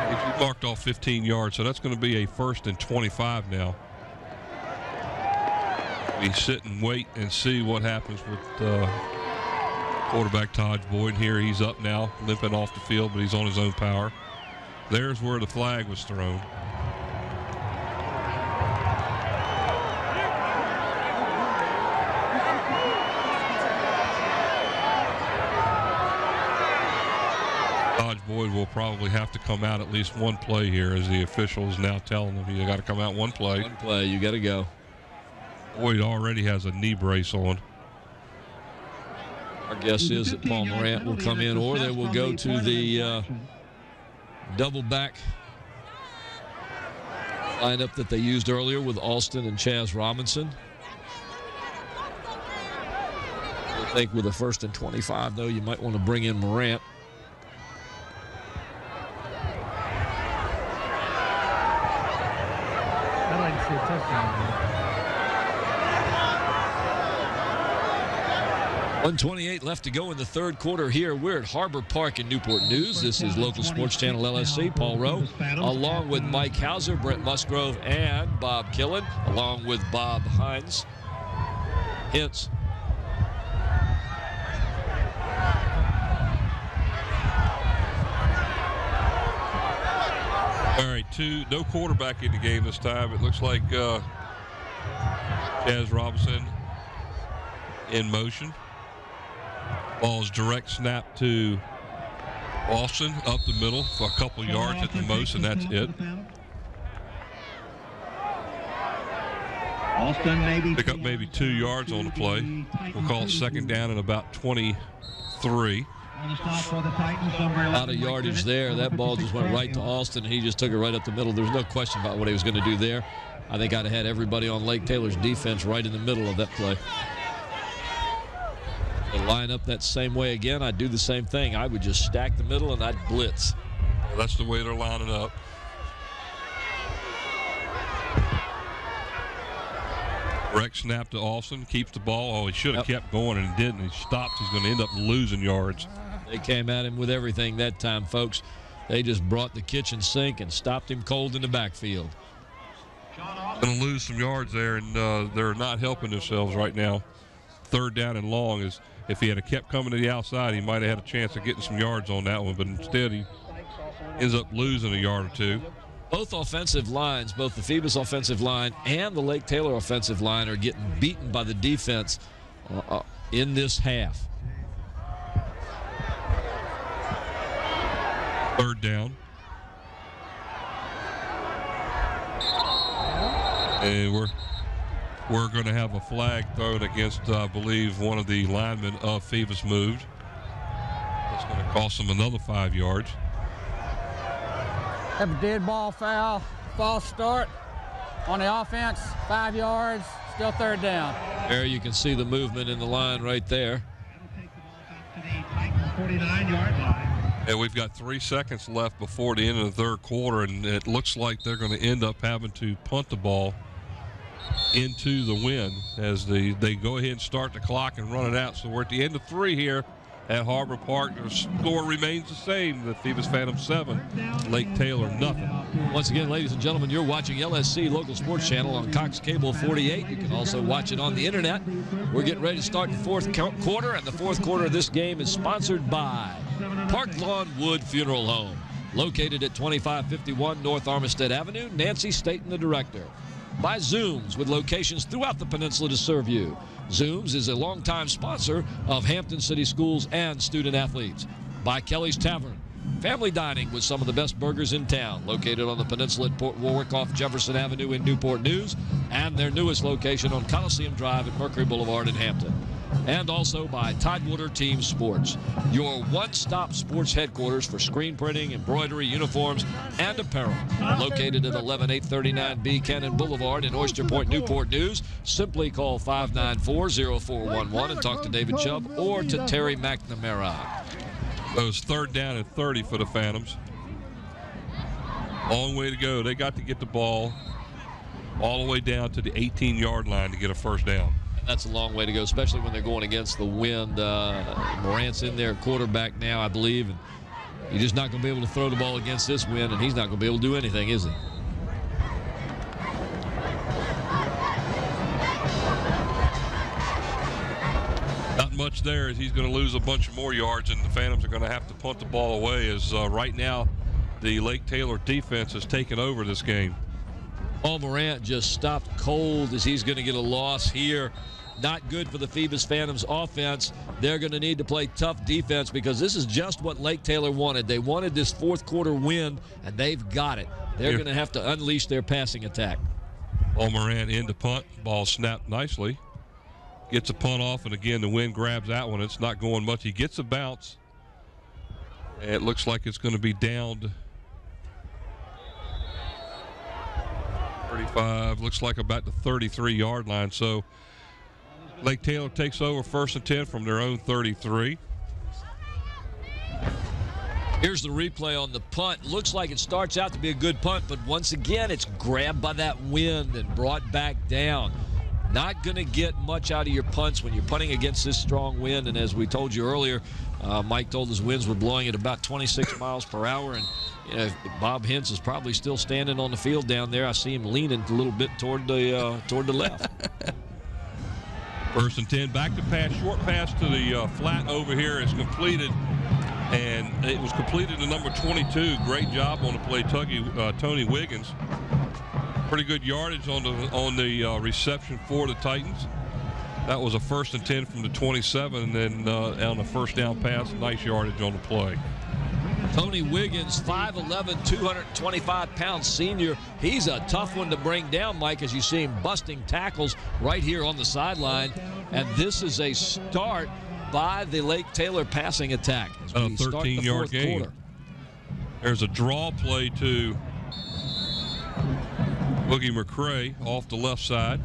He marked off 15 yards, so that's going to be a 1st and 25 now. We sit and wait and see what happens with quarterback Taj Boyd. Here he's up now, limping off the field, but he's on his own power. There's where the flag was thrown. Taj Boyd will probably have to come out at least one play here, as the official is now telling him you got to come out one play. One play, you got to go. Boyd already has a knee brace on. Our guess is that Paul Morant will come in, or they will go to the double back lineup that they used earlier with Alston and Chaz Robinson. I think with a 1st and 25, though, you might want to bring in Morant. I'd like to see a touchdown. 1:28 left to go in the third quarter here. We're at Harbor Park in Newport News. This is Local Sports Channel LSC. Paul Rowe, along with Mike Hauser, Brent Musgrove, and Bob Killen, along with Bob Hines. Hence, all right, no quarterback in the game this time. It looks like Chaz Robinson in motion. Ball's direct snap to Alston up the middle for a couple yards at the most, and that's it. Alston Pick up maybe 2 yards on the play. We'll call it 2nd down and about 23. a lot of yardage there. That ball just went right to Alston, and he just took it right up the middle. There's no question about what he was going to do there. I think I'd have had everybody on Lake Taylor's defense right in the middle of that play. To line up that same way again, I'd do the same thing. I would just stack the middle and I'd blitz. Well, that's the way they're lining up. Direct snap to Alston, keeps the ball. Oh, he should have kept going, and he didn't. He stopped. He's going to end up losing yards. They came at him with everything that time, folks. They just brought the kitchen sink and stopped him cold in the backfield. Going to lose some yards there, and they're not helping themselves right now. 3rd down and long is. If he had kept coming to the outside, he might have had a chance of getting some yards on that one, but instead he ends up losing a yard or two. Both offensive lines, both the Phoebus offensive line and the Lake Taylor offensive line, are getting beaten by the defense in this half. 3rd down. And we're going to have a flag thrown against, I believe, one of the linemen of Phoebus moved. That's going to cost them another 5 yards. Have a dead ball foul, false start on the offense, 5 yards, still 3rd down. There you can see the movement in the line right there. 49-yard line. And we've got 3 seconds left before the end of the 3rd quarter, and it looks like they're going to end up having to punt the ball into the win as they go ahead and start the clock and run it out. So we're at the end of 3 here at Harbor Park. The score remains the same. The Phoebus Phantom 7, Lake Taylor nothing. Once again, ladies and gentlemen, you're watching LSC Local Sports Channel on Cox Cable 48. You can also watch it on the internet. We're getting ready to start the fourth quarter, and the fourth quarter of this game is sponsored by Park Lawn Wood Funeral Home, located at 2551 North Armistead Avenue. Nancy Staten, the director. By Zooms, with locations throughout the peninsula to serve you. Zooms is a longtime sponsor of Hampton City Schools and student athletes. By Kelly's Tavern, family dining with some of the best burgers in town, located on the peninsula at Port Warwick off Jefferson Avenue in Newport News, and their newest location on Coliseum Drive at Mercury Boulevard in Hampton. And also by Tidewater Team Sports, your one-stop sports headquarters for screen printing, embroidery, uniforms, and apparel. Located at 11839B Cannon Boulevard in Oyster Point, Newport News. Simply call 594-0411 and talk to David Chubb or to Terry McNamara. It was 3rd down and 30 for the Phantoms. Long way to go. They got to get the ball all the way down to the 18-yard line to get a first down. That's a long way to go, especially when they're going against the wind. Morant's in there, quarterback now, I believe. And you're just not going to be able to throw the ball against this wind, and he's not going to be able to do anything, is he? Not much there, as he's going to lose a bunch of more yards, and the Phantoms are going to have to punt the ball away, as right now the Lake Taylor defense has taken over this game. Paul Morant just stopped cold as he's going to get a loss here. Not good for the Phoebus Phantoms offense. They're going to need to play tough defense because this is just what Lake Taylor wanted. They wanted this fourth quarter win, and they've got it. They're going to have to unleash their passing attack. Paul Morant in to punt. Ball snapped nicely. Gets a punt off, and again, the wind grabs that one. It's not going much. He gets a bounce. And it looks like it's going to be downed 35, looks like about the 33-yard line. So Lake Taylor takes over 1st and 10 from their own 33. Here's the replay on the punt. Looks like it starts out to be a good punt, but once again, it's grabbed by that wind and brought back down. Not going to get much out of your punts when you're punting against this strong wind. And as we told you earlier, Mike told us winds were blowing at about 26 miles per hour. And you know, Bob Hintz is probably still standing on the field down there. I see him leaning a little bit toward the left. 1st and 10, back to pass, short pass to the flat over here is completed, and it was completed to number 22. Great job on the play, Tony Wiggins. Pretty good yardage on the reception for the Titans. That was a 1st and 10 from the 27, and then on the first down pass, nice yardage on the play. Tony Wiggins, 5'11", 225-pound senior. He's a tough one to bring down, Mike, as you see him busting tackles right here on the sideline. And this is a start by the Lake Taylor passing attack as we a 13-yard gain. Quarter. There's a draw play to Boogie McCray off the left side.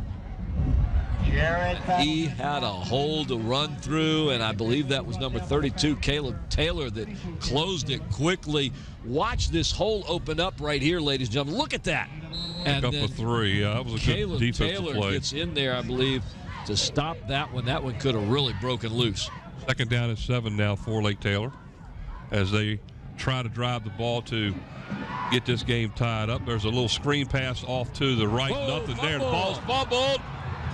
He had a hole to run through, and I believe that was number 32, Caleb Taylor, that closed it quickly. Watch this hole open up right here, ladies and gentlemen. Look at that. And up a 3. Yeah, that was a Caleb good defensive Taylor play. Gets in there, I believe, to stop that one. That one could have really broken loose. 2nd down and 7 now for Lake Taylor as they try to drive the ball to get this game tied up. There's a little screen pass off to the right. Whoa, Nothing fumble. there. The ball's fumbled.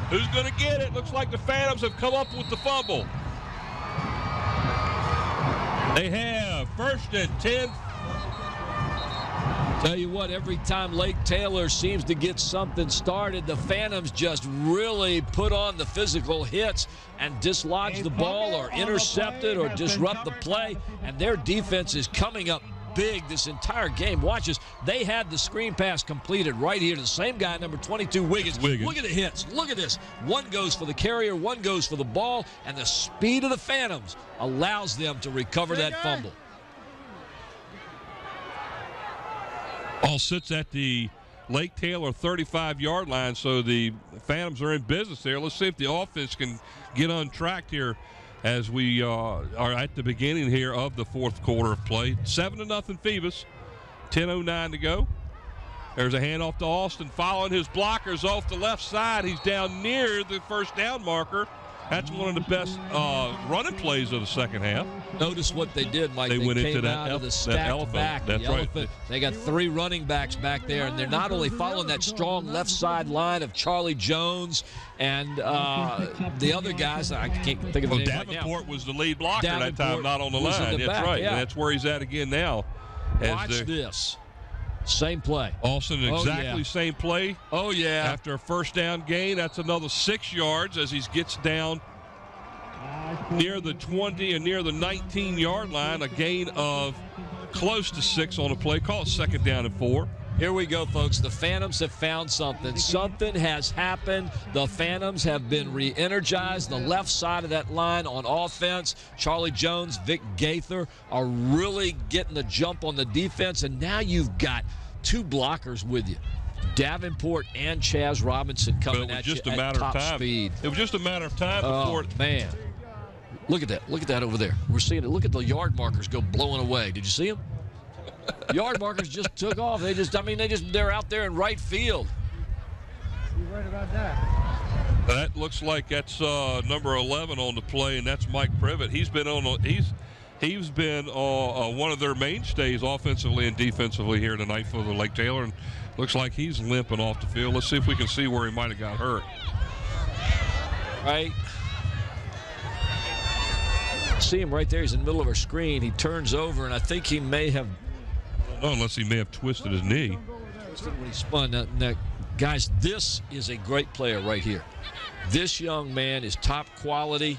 Who's going to get it? Looks like the Phantoms have come up with the fumble. They have 1st and 10. Tell you what, every time Lake Taylor seems to get something started, the Phantoms just really put on the physical hits and dislodge the ball or intercept it or disrupt the play, and their defense is coming up big this entire game. Watch this. They had the screen pass completed right here to the same guy, number 22, Wiggins. Look at the hits. Look at this. One goes for the carrier, one goes for the ball, and the speed of the Phantoms allows them to recover that fumble. Ball sits at the Lake Taylor 35-yard line, so the Phantoms are in business there. Let's see if the offense can get untracked here as we are at the beginning here of the fourth quarter of play. 7-0 Phoebus, 10:09 to go. There's a handoff to Austin, following his blockers off the left side. He's down near the first down marker. That's one of the best running plays of the second half. Notice what they did, Mike. They went came into out of the stacked back. That's right. They got 3 running backs back there, and they're not only following that strong left side line of Charlie Jones and the other guys. I can't think of the name right now. Davenport was the lead blocker that time, not on the line. That's back, right. Yeah. And that's where he's at again now. Watch this. Same play. Austin, exactly same play. Oh, yeah. After a first down gain, that's another 6 yards as he gets down near the 20 and near the 19-yard line. A gain of close to 6 on a play. Call it 2nd down and 4. Here we go, folks. The Phantoms have found something. Something has happened. The Phantoms have been re-energized. The left side of that line on offense, Charlie Jones, Vic Gaither are really getting the jump on the defense. And now you've got 2 blockers with you, Davenport and Chaz Robinson coming at you at top speed. It was just a matter of time before. Oh, man. Look at that. Look at that over there. We're seeing it. Look at the yard markers go blowing away. Did you see them? Yard markers just took off. They're out there in right field. You're right about that. That looks like that's number 11 on the play, and that's Mike Privet. He's been he's been one of their mainstays offensively and defensively here tonight for the Lake Taylor, and looks like he's limping off the field. Let's see if we can see where he might have got hurt. Right. See him right there. He's in the middle of our screen. He turns over, and I think he may have. Unless he may have twisted his knee. When he spun. Now, guys, this is a great player right here. This young man is top quality.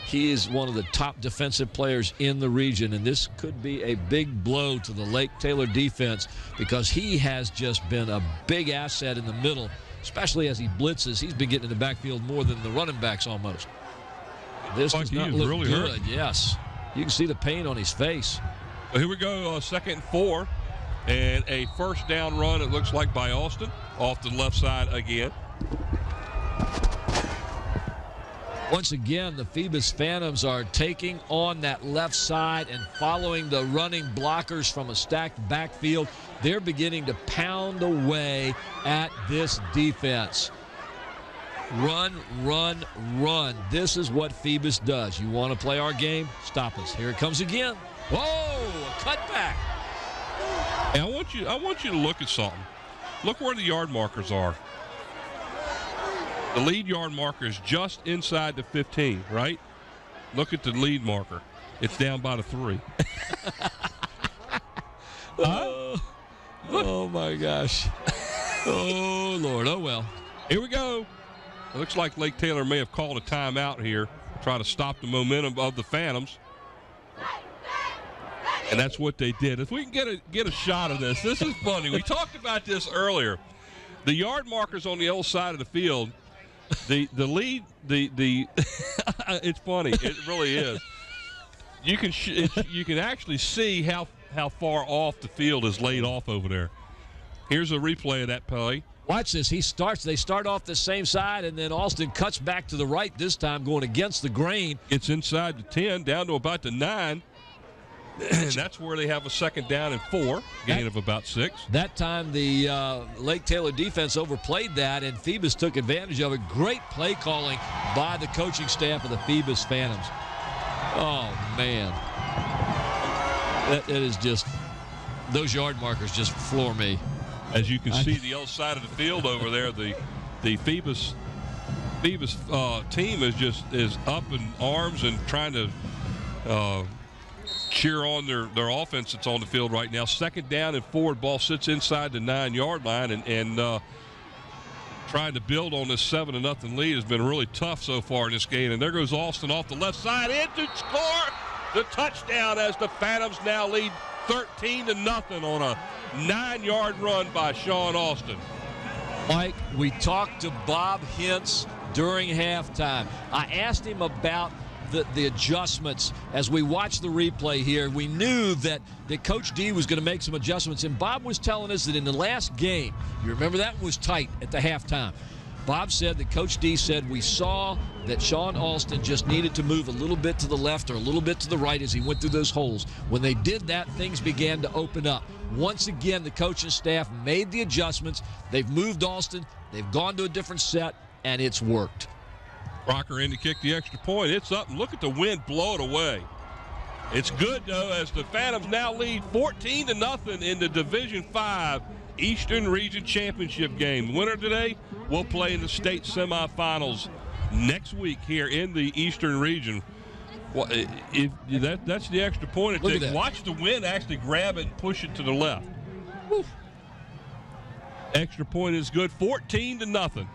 He is one of the top defensive players in the region, and this could be a big blow to the Lake Taylor defense because he has just been a big asset in the middle, especially as he blitzes. He's been getting in the backfield more than the running backs almost. This does not look really good. Hurt. Yes. You can see the pain on his face. Well, here we go, 2nd and 4. And a first down run, it looks like, by Austin off the left side again. Once again, the Phoebus Phantoms are taking on that left side and following the running blockers from a stacked backfield. They're beginning to pound away at this defense. Run, run, run. This is what Phoebus does. You want to play our game? Stop us. Here it comes again. Whoa, a cutback. And I want you to look at something. Look where the yard markers are. The lead yard marker is just inside the 15, right? Look at the lead marker. It's down by the 3. Oh, my gosh. Oh, Lord. Oh, well. Here we go. It looks like Lake Taylor may have called a timeout here, trying to stop the momentum of the Phantoms. And that's what they did. If we can get a shot of this is funny. We talked about this earlier. The yard markers on the other side of the field, the lead, it's funny. It really is. You can actually see how far off the field is laid off over there. Here's a replay of that play. Watch this. They start off the same side, and then Austin cuts back to the right this time, going against the grain. It's inside the 10, down to about the 9. And that's where they have a 2nd down and 4, gain of about 6. That time the Lake Taylor defense overplayed that, and Phoebus took advantage of it. Great play calling by the coaching staff of the Phoebus Phantoms. Oh, man. That is just – those yard markers just floor me. As you can see the other side of the field over there, the Phoebus team is up in arms and trying to cheer on their offense that's on the field right now. 2nd down and 4. Ball sits inside the 9-yard line, and trying to build on this 7-0 lead has been really tough so far in this game. And there goes Austin off the left side in to score the touchdown as the Phantoms now lead 13-0 on a 9-yard run by Sean Austin. Mike, we talked to Bob Hintz during halftime. I asked him about the adjustments. As we watched the replay here, we knew that Coach D was going to make some adjustments, and Bob was telling us that in the last game, you remember that was tight at the halftime, Bob said that Coach D said we saw that Sean Alston just needed to move a little bit to the left or a little bit to the right as he went through those holes. When they did that, things began to open up. Once again, the coaching staff made the adjustments. They've moved Alston. They've gone to a different set, and it's worked. Crocker in to kick the extra point. It's up, and look at the wind blow it away. It's good, though, as the Phantoms now lead 14-0 in the Division V Eastern Region Championship game. Winner today will play in the state semifinals next week here in the Eastern Region. Well, that's the extra point. Watch the wind actually grab it and push it to the left. Woo. Extra point is good, 14-0.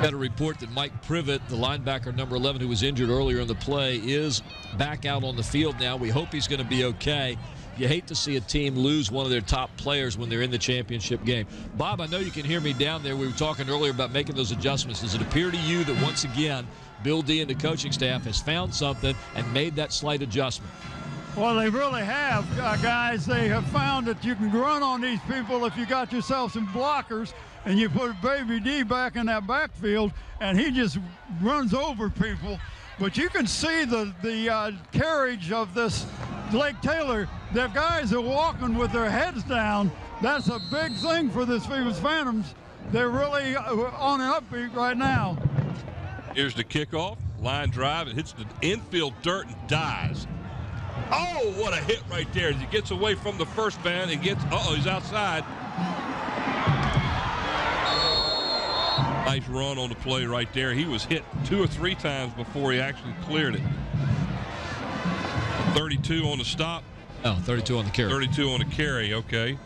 Got a report that Mike Privet, the linebacker number 11 who was injured earlier in the play, is back out on the field now. We hope he's going to be okay. You hate to see a team lose one of their top players when they're in the championship game. Bob, I know you can hear me down there. We were talking earlier about making those adjustments. Does it appear to you that once again Bill D and the coaching staff has found something and made that slight adjustment? Well, they really have, guys. They have found that you can run on these people if you got yourself some blockers and you put Baby D back in that backfield, and he just runs over people. But you can see the carriage of this Lake Taylor. The guys are walking with their heads down. That's a big thing for this Phoebus Phantoms. They're really on an upbeat right now. Here's the kickoff. Line drive. It hits the infield dirt and dies. Oh, what a hit right there as he gets away from the first man and gets, he's outside. Nice run on the play right there. He was hit 2 or 3 times before he actually cleared it. 32 on the stop. Oh, 32 on the carry. 32 on the carry, okay.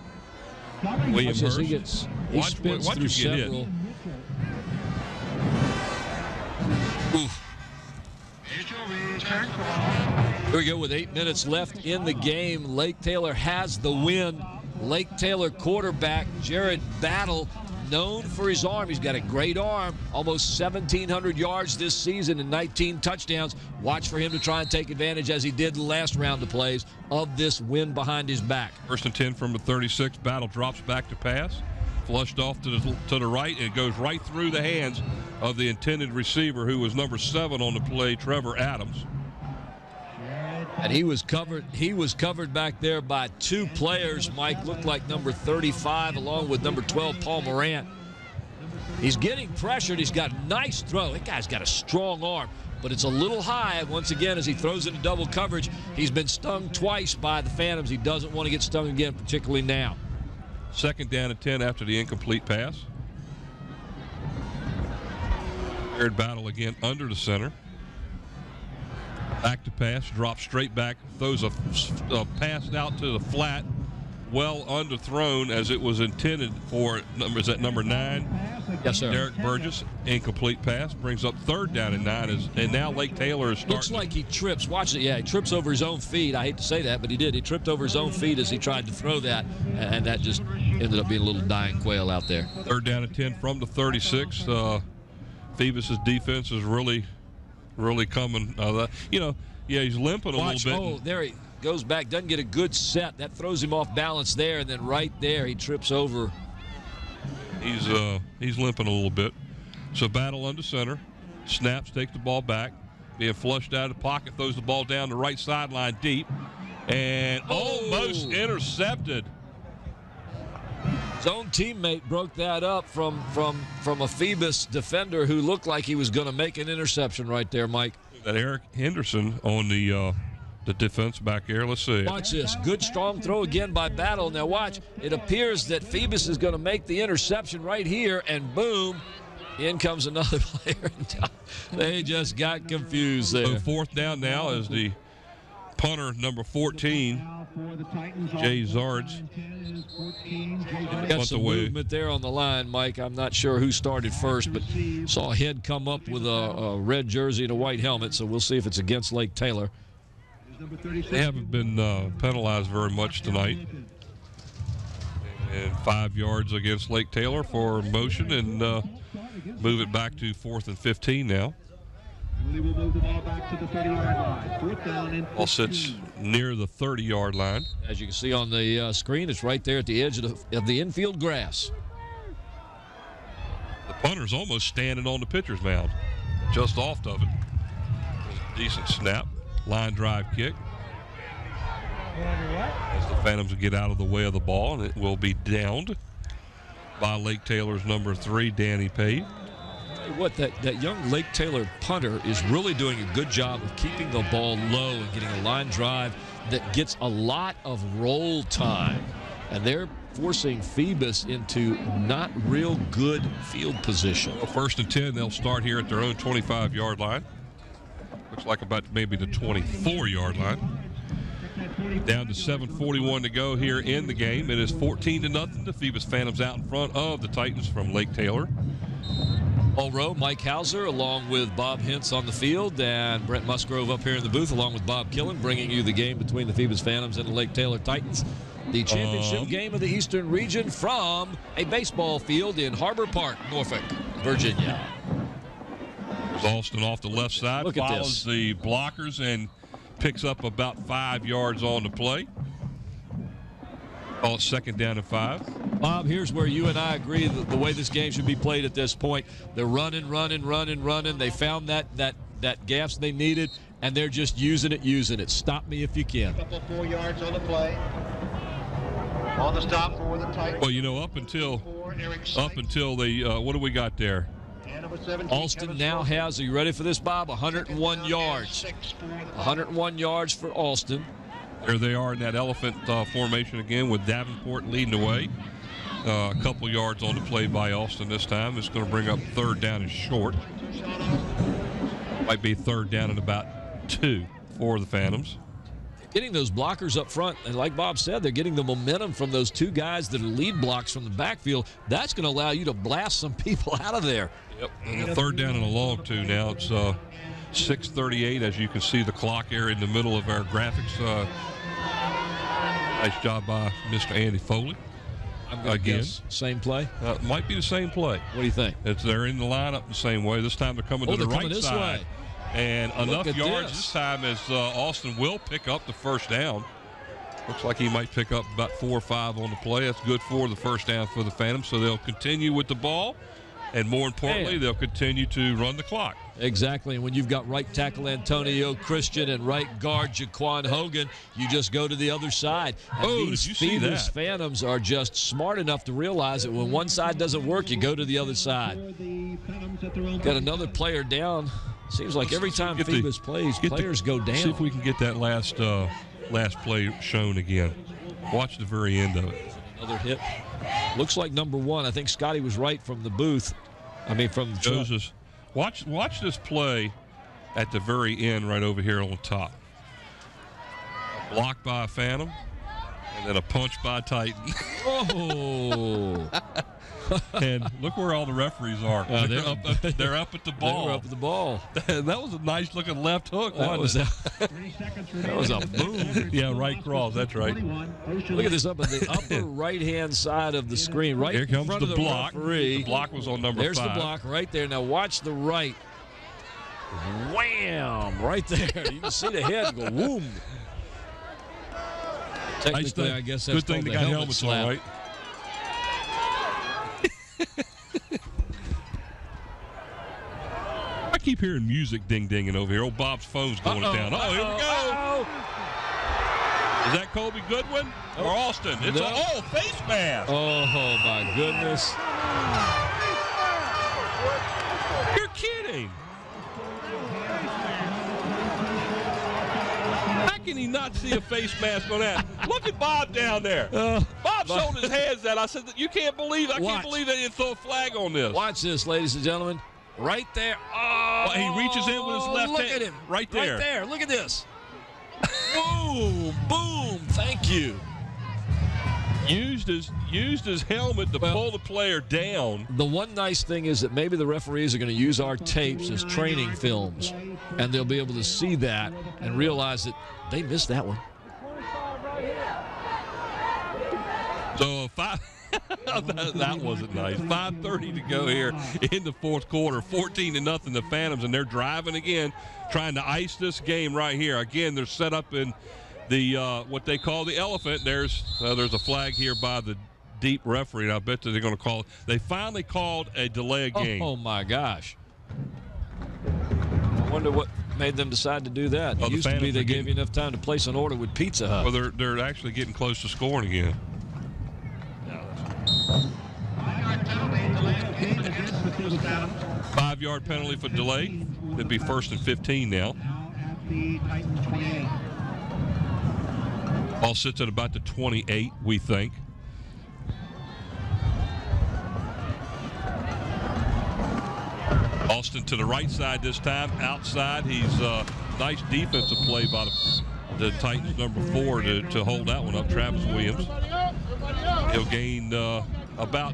William Hurst. He spins through several. Oof. Here we go with 8 minutes left in the game. Lake Taylor has the win. Lake Taylor quarterback Jared Battle, known for his arm. He's got a great arm, almost 1,700 yards this season and 19 touchdowns. Watch for him to try and take advantage, as he did the last round of plays, of this win behind his back. 1st and 10 from the 36. Battle drops back to pass. Flushed off to the right, and it goes right through the hands of the intended receiver, who was number 7 on the play, Trevor Adams. And he was covered back there by 2 players. Mike, looked like number 35 along with number 12, Paul Morant. He's getting pressured. He's got a nice throw. That guy's got a strong arm, but it's a little high once again as he throws into double coverage. He's been stung twice by the Phantoms. He doesn't want to get stung again, particularly now. 2nd down and 10 after the incomplete pass. Jared Battle again under the center. Back to pass, drops straight back, throws a pass out to the flat, well underthrown as it was intended for. Is that number 9? Yes, sir. Derek Burgess. Incomplete pass brings up 3rd down and 9. And now Lake Taylor is starting. Looks like he trips. Watch it. Yeah, he trips over his own feet. I hate to say that, but he did. He tripped over his own feet as he tried to throw that, and that just ended up being a little dying quail out there. 3rd down and 10 from the 36. Phoebus's defense is really coming. He's limping a little bit. Oh, there he goes back. Doesn't get a good set. That throws him off balance there, and then right there he trips over. He's limping a little bit. So Battle under center. Snaps, takes the ball back. Being flushed out of the pocket, throws the ball down the right sideline deep. And almost intercepted. His own teammate broke that up from a Phoebus defender who looked like he was going to make an interception right there, Mike. That Eric Henderson on the defense back there. Let's see. Watch this. Good, strong throw again by Battle. Now watch. It appears that Phoebus is going to make the interception right here, and boom, in comes another player. They just got confused there. So 4th down now as the punter, number 14, Jay Zards. Got some movement there on the line, Mike. I'm not sure who started first, but saw a head come up with a red jersey and a white helmet, so we'll see if it's against Lake Taylor. They haven't been penalized very much tonight. And 5 yards against Lake Taylor for motion, and move it back to 4th and 15 now. We will move the ball back to the 30-yard line. Fourth down and 15. Ball sits near the 30-yard line. As you can see on the screen, it's right there at the edge of the infield grass. The punter's almost standing on the pitcher's mound, just off of it. Decent snap, line drive kick. As the Phantoms will get out of the way of the ball, and it will be downed by Lake Taylor's number 3, Danny Pate. What, that young Lake Taylor punter is really doing a good job of keeping the ball low and getting a line drive that gets a lot of roll time. And they're forcing Phoebus into not real good field position. Well, 1st and 10, they'll start here at their own 25-yard line. Looks like about maybe the 24-yard line. Down to 7:41 to go here in the game. It is 14-0. The Phoebus Phantoms out in front of the Titans from Lake Taylor. All row, Mike Hauser along with Bob Hintz on the field, and Brent Musgrove up here in the booth along with Bob Killen, bringing you the game between the Phoebus Phantoms and the Lake Taylor Titans. The championship game of the Eastern Region from a baseball field in Harbor Park, Norfolk, Virginia. There's Alston off the left side, Look at follows this. the blockers and picks up about 5 yards on the play. Call it 2nd down and 5. Bob, here's where you and I agree that the way this game should be played at this point. They're running. They found that gaps they needed, and they're just using it. Stop me if you can. Couple 4 yards on the play. On the stop for the Titans. Well, up until they what do we got there? Alston now has, are you ready for this, Bob? 101 yards. 101 yards for Alston. There they are in that elephant formation again with Davenport leading the way. A couple yards on the play by Alston this time. It's going to bring up 3rd down and short. Might be 3rd down and about 2 for the Phantoms. Getting those blockers up front, and like Bob said, they're getting the momentum from those 2 guys that are lead blocks from the backfield. That's going to allow you to blast some people out of there. Yep, and a 3rd down and a long 2 now. It's 6:38, as you can see the clock there in the middle of our graphics. Nice job by Mr. Andy Foley. Again, same play. Might be the same play. What do you think? They're in the lineup the same way. This time they're coming to the right this side. Way. And enough yards this time as Alston will pick up the 1st down. Looks like he might pick up about 4 or 5 on the play. That's good for the 1st down for the Phantoms. So they'll continue with the ball. And more importantly, they'll continue to run the clock. Exactly. And when you've got right tackle Antonio Christian and right guard Jaquan Hogan, you just go to the other side. And these Phoebus Phantoms are just smart enough to realize that when one side doesn't work, you go to the other side. Got another player down. Seems like every time Phoebus plays, players go down. See if we can get that last play shown again. Watch the very end of it. Another hit. Looks like number 1. I think Scotty was right from the booth. From the Joseph. Watch this play at the very end right over here on the top. Blocked by a Phantom, and then a punch by a Titan. Oh! And look where all the referees are. They're up at the ball. They're up at the ball. That was a nice looking left hook. That was a boom. Yeah, right cross. That's right. Look at this up at the upper right-hand side of the screen. Right here comes in front the of block. Referee. The block was on number 5. There's the block right there. Now watch the right. Wham! Right there. You can see the head go whoom. Technically, I guess that's good thing called they the got helmet helmets slap. on, right? I keep hearing music ding-dinging over here. Old Bob's phone's going down. Oh, here we go. Is that Colby Goodwin or Alston? It's face mask. Oh, my goodness. You're kidding. How can he not see a face mask on that? Look at Bob down there. Bob's holding his hands out. I said, I can't believe they didn't throw a flag on this. Watch this, ladies and gentlemen. Right there. Oh, he reaches in with his left hand. Look at him. Right there. Right there. Look at this. Boom. Boom. Thank you. Used his helmet to pull the player down. The one nice thing is that maybe the referees are going to use our tapes as training films, and they'll be able to see that and realize that they missed that one. So That wasn't nice. 5:30 to go here in the fourth quarter. 14-0 the Phantoms, and they're driving again, trying to ice this game right here. Again, they're set up in the what they call the elephant. There's a flag here by the deep referee, and I bet that they're going to call it. They finally called a delay of game. Oh, my gosh. I wonder what made them decide to do that. It used to be they gave you enough time to place an order with Pizza Hut. Well, they're actually getting close to scoring again. 5-yard penalty for delay. It'd be 1st and 15 now. Ball sits at about the 28, we think. Austin to the right side this time. Outside, he's nice defensive play by the Titans number 4 to hold that one up, Travis Williams. He'll gain about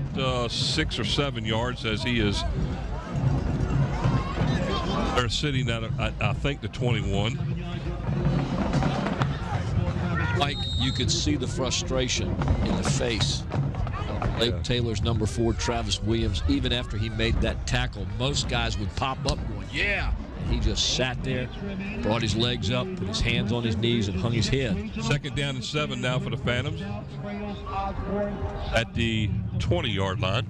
6 or 7 yards as he is. They're sitting at, I think, the 21. Mike, you could see the frustration in the face of Lake Taylor's number 4, Travis Williams. Even after he made that tackle, most guys would pop up going, yeah. And he just sat there, brought his legs up, put his hands on his knees, and hung his head. 2nd down and 7 now for the Phantoms at the 20-yard line.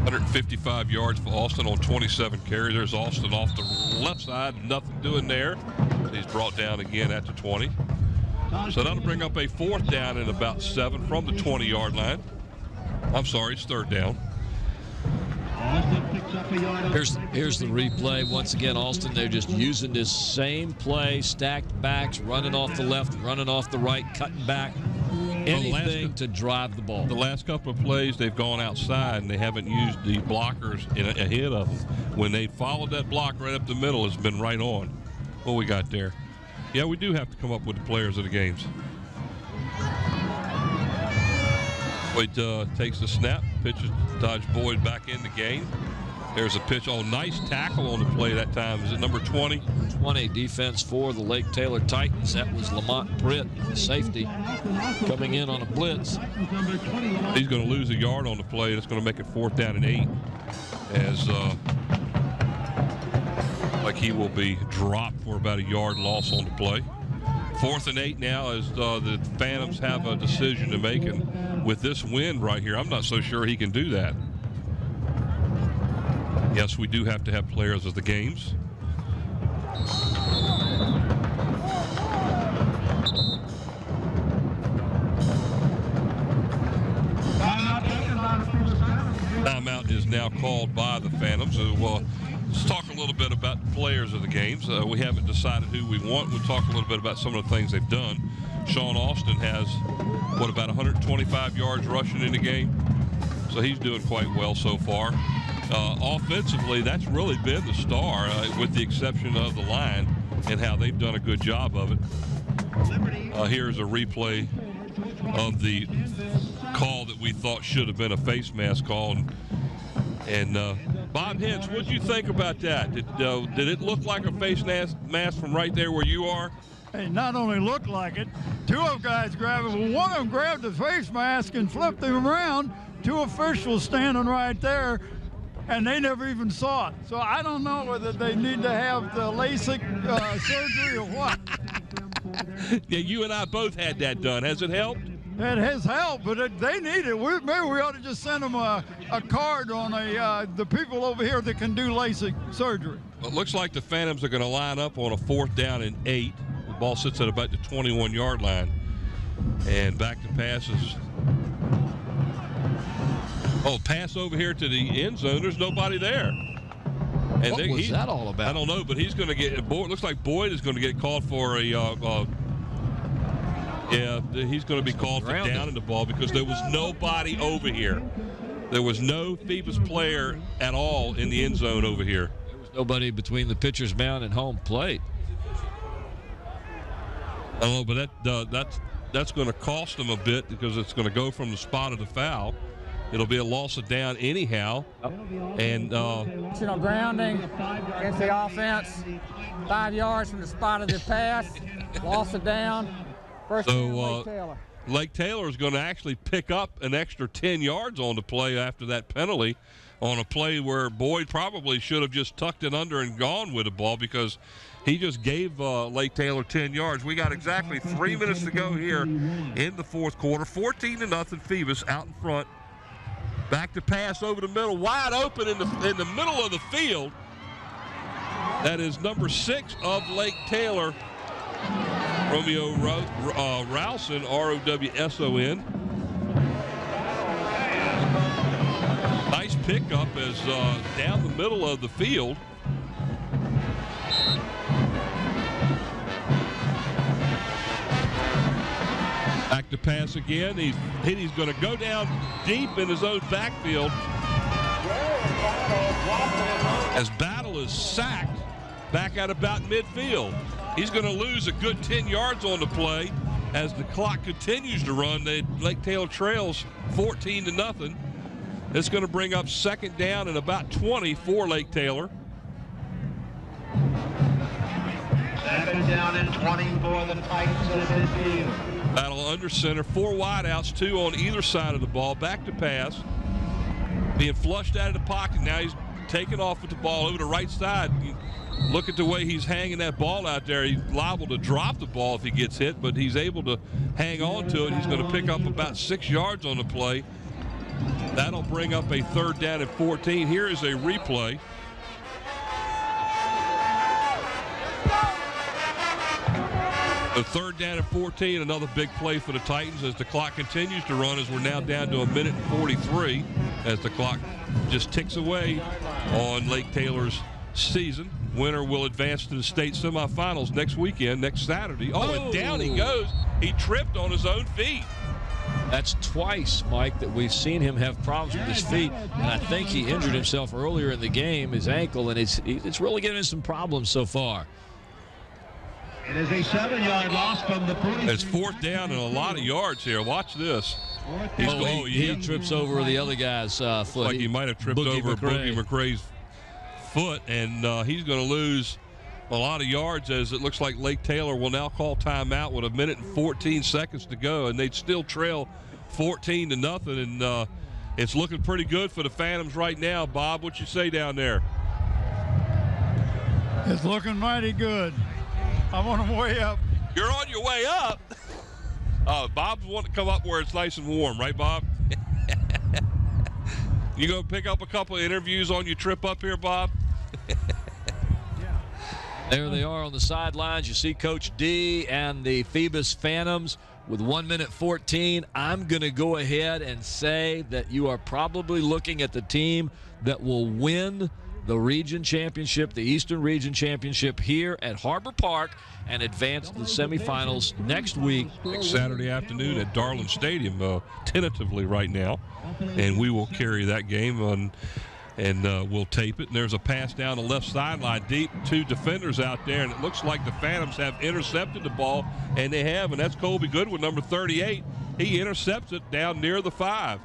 155 yards for Austin on 27 carries. There's Austin off the left side. Nothing doing there. He's brought down again at the 20. So that'll bring up a 4th down and about 7 from the 20-yard line. I'm sorry, it's 3rd down. Here's the replay. Once again, Austin, they're just using this same play, stacked backs, running off the left, running off the right, cutting back, anything to drive the ball. The last couple of plays, they've gone outside, and they haven't used the blockers ahead of them. When they followed that block right up the middle, it's been right on. What we got there? Yeah, we do have to come up with the players of the games. Boyd takes the snap, pitches Dodge Boyd back in the game. There's a pitch. Oh, nice tackle on the play that time. Is it number 20? 20 defense for the Lake Taylor Titans. That was Lamont Britt, the safety, coming in on a blitz. He's going to lose a yard on the play. That's going to make it 4th down and 8. As like he will be dropped for about a yard loss on the play. 4th and 8 now as the Phantoms have a decision to make. And with this win right here, I'm not so sure he can do that. Yes, we do have to have players of the games. Timeout is now called by the Phantoms. Well, let's talk a little bit about the players of the games. We haven't decided who we want. We'll talk a little bit about some of the things they've done. Sean Austin has, about 125 yards rushing in the game. So he's doing quite well so far. Offensively, that's really been the star, with the exception of the line and how they've done a good job of it. Here's a replay of the call that we thought should have been a face mask call. And Bob Hintz, what did you think about that? Did it look like a face mask from right there where you are? It not only looked like it, 2 of them guys grabbed it. Well, one of them grabbed the face mask and flipped him around. 2 officials standing right there, and they never even saw it. So I don't know whether they need to have the LASIK surgery or what. Yeah, you and I both had that done. Has it helped? It has helped, but they need it. Maybe we ought to just send them a card on the people over here that can do LASIK surgery. Well, it looks like the Phantoms are going to line up on a 4th down and 8. The ball sits at about the 21-yard line. And back to passes. Oh, pass over here to the end zone. There's nobody there. And what was that all about? I don't know, but he's going to get – looks like Boyd is going to get called for a he's going to be called for downing the ball because there was nobody over here. There was no Phoebus player at all in the end zone over here. There was nobody between the pitcher's mound and home plate. I don't know, but that's going to cost them a bit because it's going to go from the spot of the foul. It'll be a loss of down anyhow. And grounding against the offense. 5 yards from the spot of the pass. Loss of down. First down, Lake Taylor. Lake Taylor is going to actually pick up an extra 10 yards on the play after that penalty on a play where Boyd probably should have just tucked it under and gone with the ball because he just gave Lake Taylor 10 yards. We got exactly 3 minutes to go here in the fourth quarter. 14-0, Phoebus out in front. Back to pass over the middle, wide open in the middle of the field. That is number 6 of Lake Taylor, Romeo Rowson, R-O-W-S-O-N. Nice pickup as down the middle of the field. Back to pass again. He's going to go down deep in his own backfield as Battle is sacked back at about midfield. He's going to lose a good 10 yards on the play as the clock continues to run. Lake Taylor trails 14-0. It's going to bring up second down and about 20 for Lake Taylor. Second down and 20 for the Titans at midfield. Battle under center, 4 wideouts, 2 on either side of the ball. Back to pass. Being flushed out of the pocket. Now he's taking off with the ball over the right side. Look at the way he's hanging that ball out there. He's liable to drop the ball if he gets hit, but he's able to hang on to it. He's going to pick up about 6 yards on the play. That'll bring up a third down and 14. Here is a replay. The third down and 14, another big play for the Titans as the clock continues to run as we're now down to 1 minute and 43 as the clock just ticks away on Lake Taylor's season. Winner will advance to the state semifinals next weekend, next Saturday. And down he goes. He tripped on his own feet. That's twice, Mike, that we've seen him have problems with his feet. And I think he injured himself earlier in the game, his ankle, and it's really giving him some problems so far. It is a 7-yard loss from the 40. It's fourth down and a lot of yards here. Watch this. He trips over the other guy's foot. Like he might have tripped over Boogie McRae's foot, and he's going to lose a lot of yards as it looks like Lake Taylor will now call timeout with 1 minute and 14 seconds to go, and they'd still trail 14-0, and it's looking pretty good for the Phantoms right now. Bob, what you say down there? It's looking mighty good. I'm on the way up. You're on your way up? Bob's wanting to come up where it's nice and warm, right, Bob? You go pick up a couple of interviews on your trip up here, Bob? There they are on the sidelines. You see Coach D and the Phoebus Phantoms with 1 minute 14. I'm going to go ahead and say that you are probably looking at the team that will win the region championship, the Eastern Region Championship here at Harbor Park, and advance to the semifinals next week. Next Saturday afternoon at Darlin Stadium, tentatively right now. And we will carry that game on, and we'll tape it. And there's a pass down the left sideline deep, 2 defenders out there, and it looks like the Phantoms have intercepted the ball, and they have, and that's Colby Goodwin, number 38. He intercepts it down near the 5.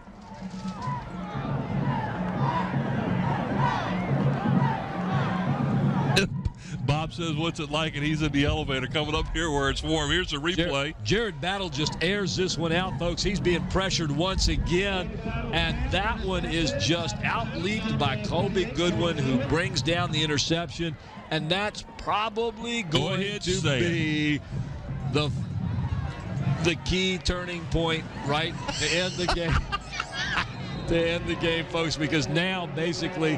Bob says, what's it like? And he's in the elevator coming up here where it's warm. Here's a replay. Jared Battle just airs this one out, folks. He's being pressured once again. And that one is just out-leaped by Colby Goodwin, who brings down the interception. And that's probably going to be the key turning point, right, to end the game. To end the game, folks, because now basically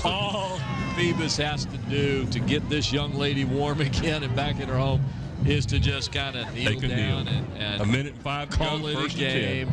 all Phoebus has to do to get this young lady warm again and back in her home is to just kind of kneel down and 1 minute and 5 call it a game.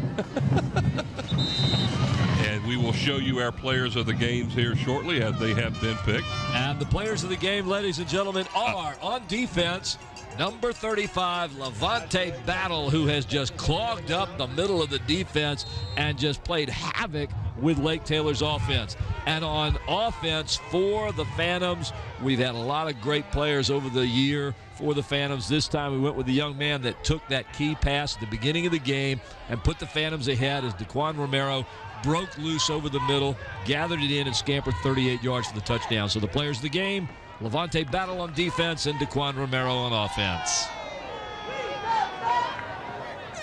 And we will show you our players of the games here shortly as they have been picked. And the players of the game, ladies and gentlemen, are on defense. Number 35, Levante Battle, who has just clogged up the middle of the defense and just played havoc with Lake Taylor's offense. And on offense for the Phantoms, we've had a lot of great players over the year for the Phantoms. This time we went with the young man that took that key pass at the beginning of the game and put the Phantoms ahead as Daquan Romero broke loose over the middle, gathered it in, and scampered 38 yards for the touchdown. So the players of the game, Levante Battle on defense and Daquan Romero on offense.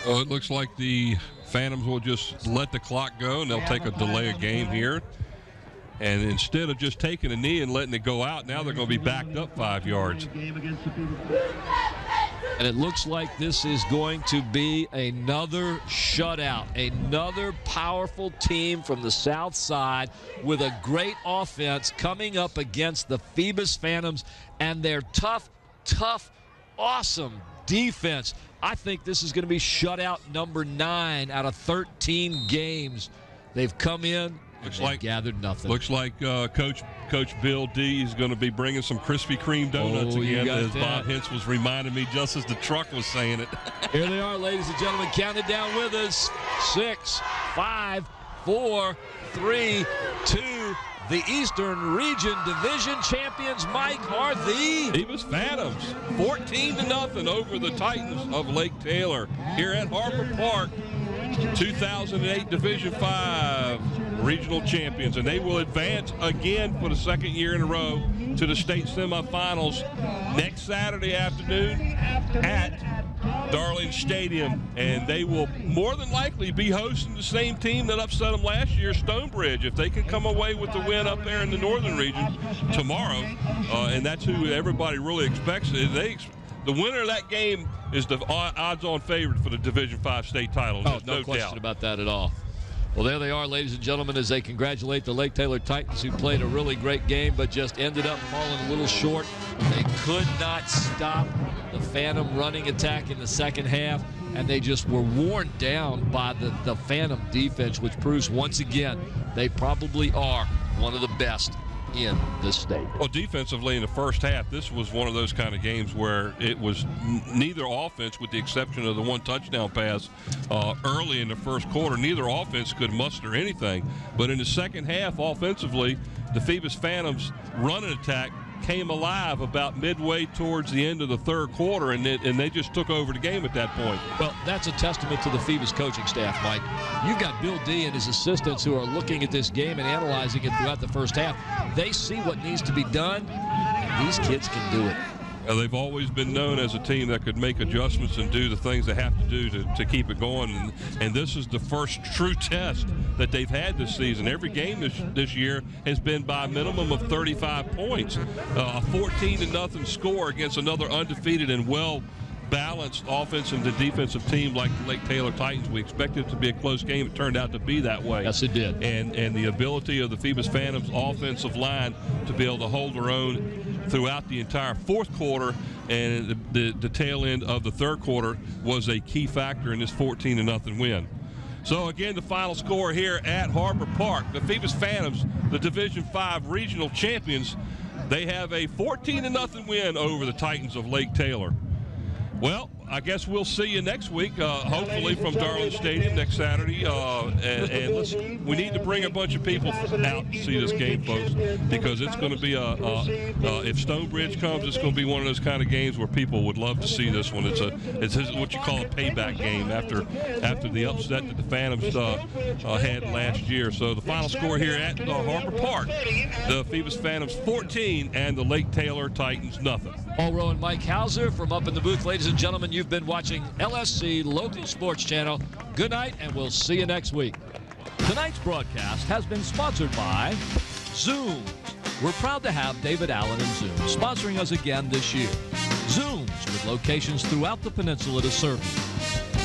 Oh, it looks like the Phantoms will just let the clock go, and they'll take a delay of game here. And instead of just taking a knee and letting it go out, now they're going to be backed up 5 yards. And it looks like this is going to be another shutout, another powerful team from the south side with a great offense coming up against the Phoebus Phantoms and their tough, awesome defense. I think this is going to be shutout number 9 out of 13 games. They've come in. Looks like gathered nothing. Looks like Coach Bill D is going to be bringing some Krispy Kreme donuts again, as Bob Hintz was reminding me just as the truck was saying it. Here they are, ladies and gentlemen, counted down with us. 6, 5, 4, 3, 2. The Eastern Region Division champions, Mike, are the Phoebus Phantoms, 14-0 over the Titans of Lake Taylor here at Harbor Park. 2008 Division 5 regional champions, and they will advance again for the second year in a row to the state semifinals next Saturday afternoon at Darling Stadium, and they will more than likely be hosting the same team that upset them last year, Stonebridge, if they can come away with the win up there in the northern region tomorrow, and that's who everybody really expects. The winner of that game is the odds-on favorite for the Division 5 state title. No question about that at all. Well, there they are, ladies and gentlemen, as they congratulate the Lake Taylor Titans, who played a really great game but just ended up falling a little short. They could not stop the Phantom running attack in the second half, and they just were worn down by the Phantom defense, which proves once again they probably are one of the best in the state. Well, defensively in the first half, this was one of those kind of games where it was neither offense, with the exception of the one touchdown pass early in the first quarter, neither offense could muster anything. But in the second half, offensively, the Phoebus Phantoms running attack came alive about midway towards the end of the third quarter, and they just took over the game at that point. Well, that's a testament to the Phoebus coaching staff, Mike. You've got Bill D and his assistants who are looking at this game and analyzing it throughout the first half. They see what needs to be done, and these kids can do it. They've always been known as a team that could make adjustments and do the things they have to do to keep it going. And this is the first true test that they've had this season. Every game this year has been by a minimum of 35 points. A 14-0 score against another undefeated and well-balanced offensive and defensive team like the Lake Taylor Titans. We expected it to be a close game. It turned out to be that way. Yes, it did. And the ability of the Phoebus Phantoms offensive line to be able to hold their own throughout the entire fourth quarter and the tail end of the third quarter was a key factor in this 14-0 win. So again, the final score here at Harbor Park, the Phoebus Phantoms, the Division 5 regional champions, they have a 14-0 win over the Titans of Lake Taylor. Well, I guess we'll see you next week, hopefully from Darling Stadium next Saturday. And we need to bring a bunch of people out to see this game, folks, because it's going to be if Stonebridge comes, it's going to be one of those kind of games where people would love to see this one. It's what you call a payback game after the upset that the Phantoms had last year. So the final score here at Harbor Park, the Phoebus Phantoms 14 and the Lake Taylor Titans nothing. Paul Rowe and Mike Hauser from up in the booth. Ladies and gentlemen, you've been watching LSC Local Sports Channel. Good night, and we'll see you next week. Tonight's broadcast has been sponsored by Zooms. We're proud to have David Allen and Zoom sponsoring us again this year. Zooms, with locations throughout the peninsula to serve you.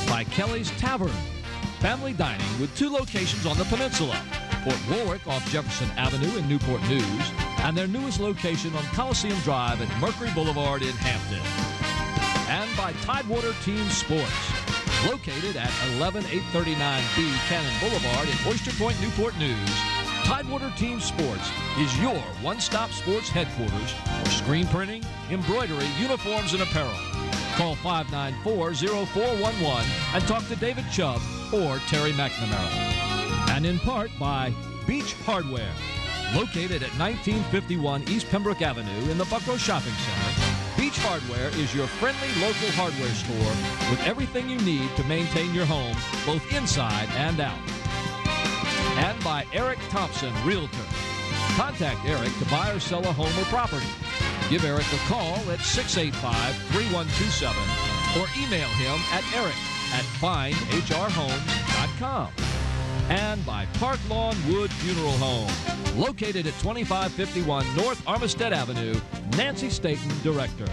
By Kelly's Tavern, family dining with 2 locations on the peninsula. Port Warwick off Jefferson Avenue in Newport News, and their newest location on Coliseum Drive at Mercury Boulevard in Hampton. And by Tidewater Team Sports, located at 11839B Cannon Boulevard in Oyster Point, Newport News. Tidewater Team Sports is your one-stop sports headquarters for screen printing, embroidery, uniforms, and apparel. Call 594-0411 and talk to David Chubb or Terry McNamara. And in part by Beach Hardware, located at 1951 East Pembroke Avenue in the Buckrow Shopping Center. Beach Hardware is your friendly local hardware store with everything you need to maintain your home, both inside and out. And by Eric Thompson, Realtor. Contact Eric to buy or sell a home or property. Give Eric a call at 685-3127 or email him at eric at findhrhomes.com. And by Park Lawn Wood Funeral Home, located at 2551 North Armistead Avenue, Nancy Staten, Director.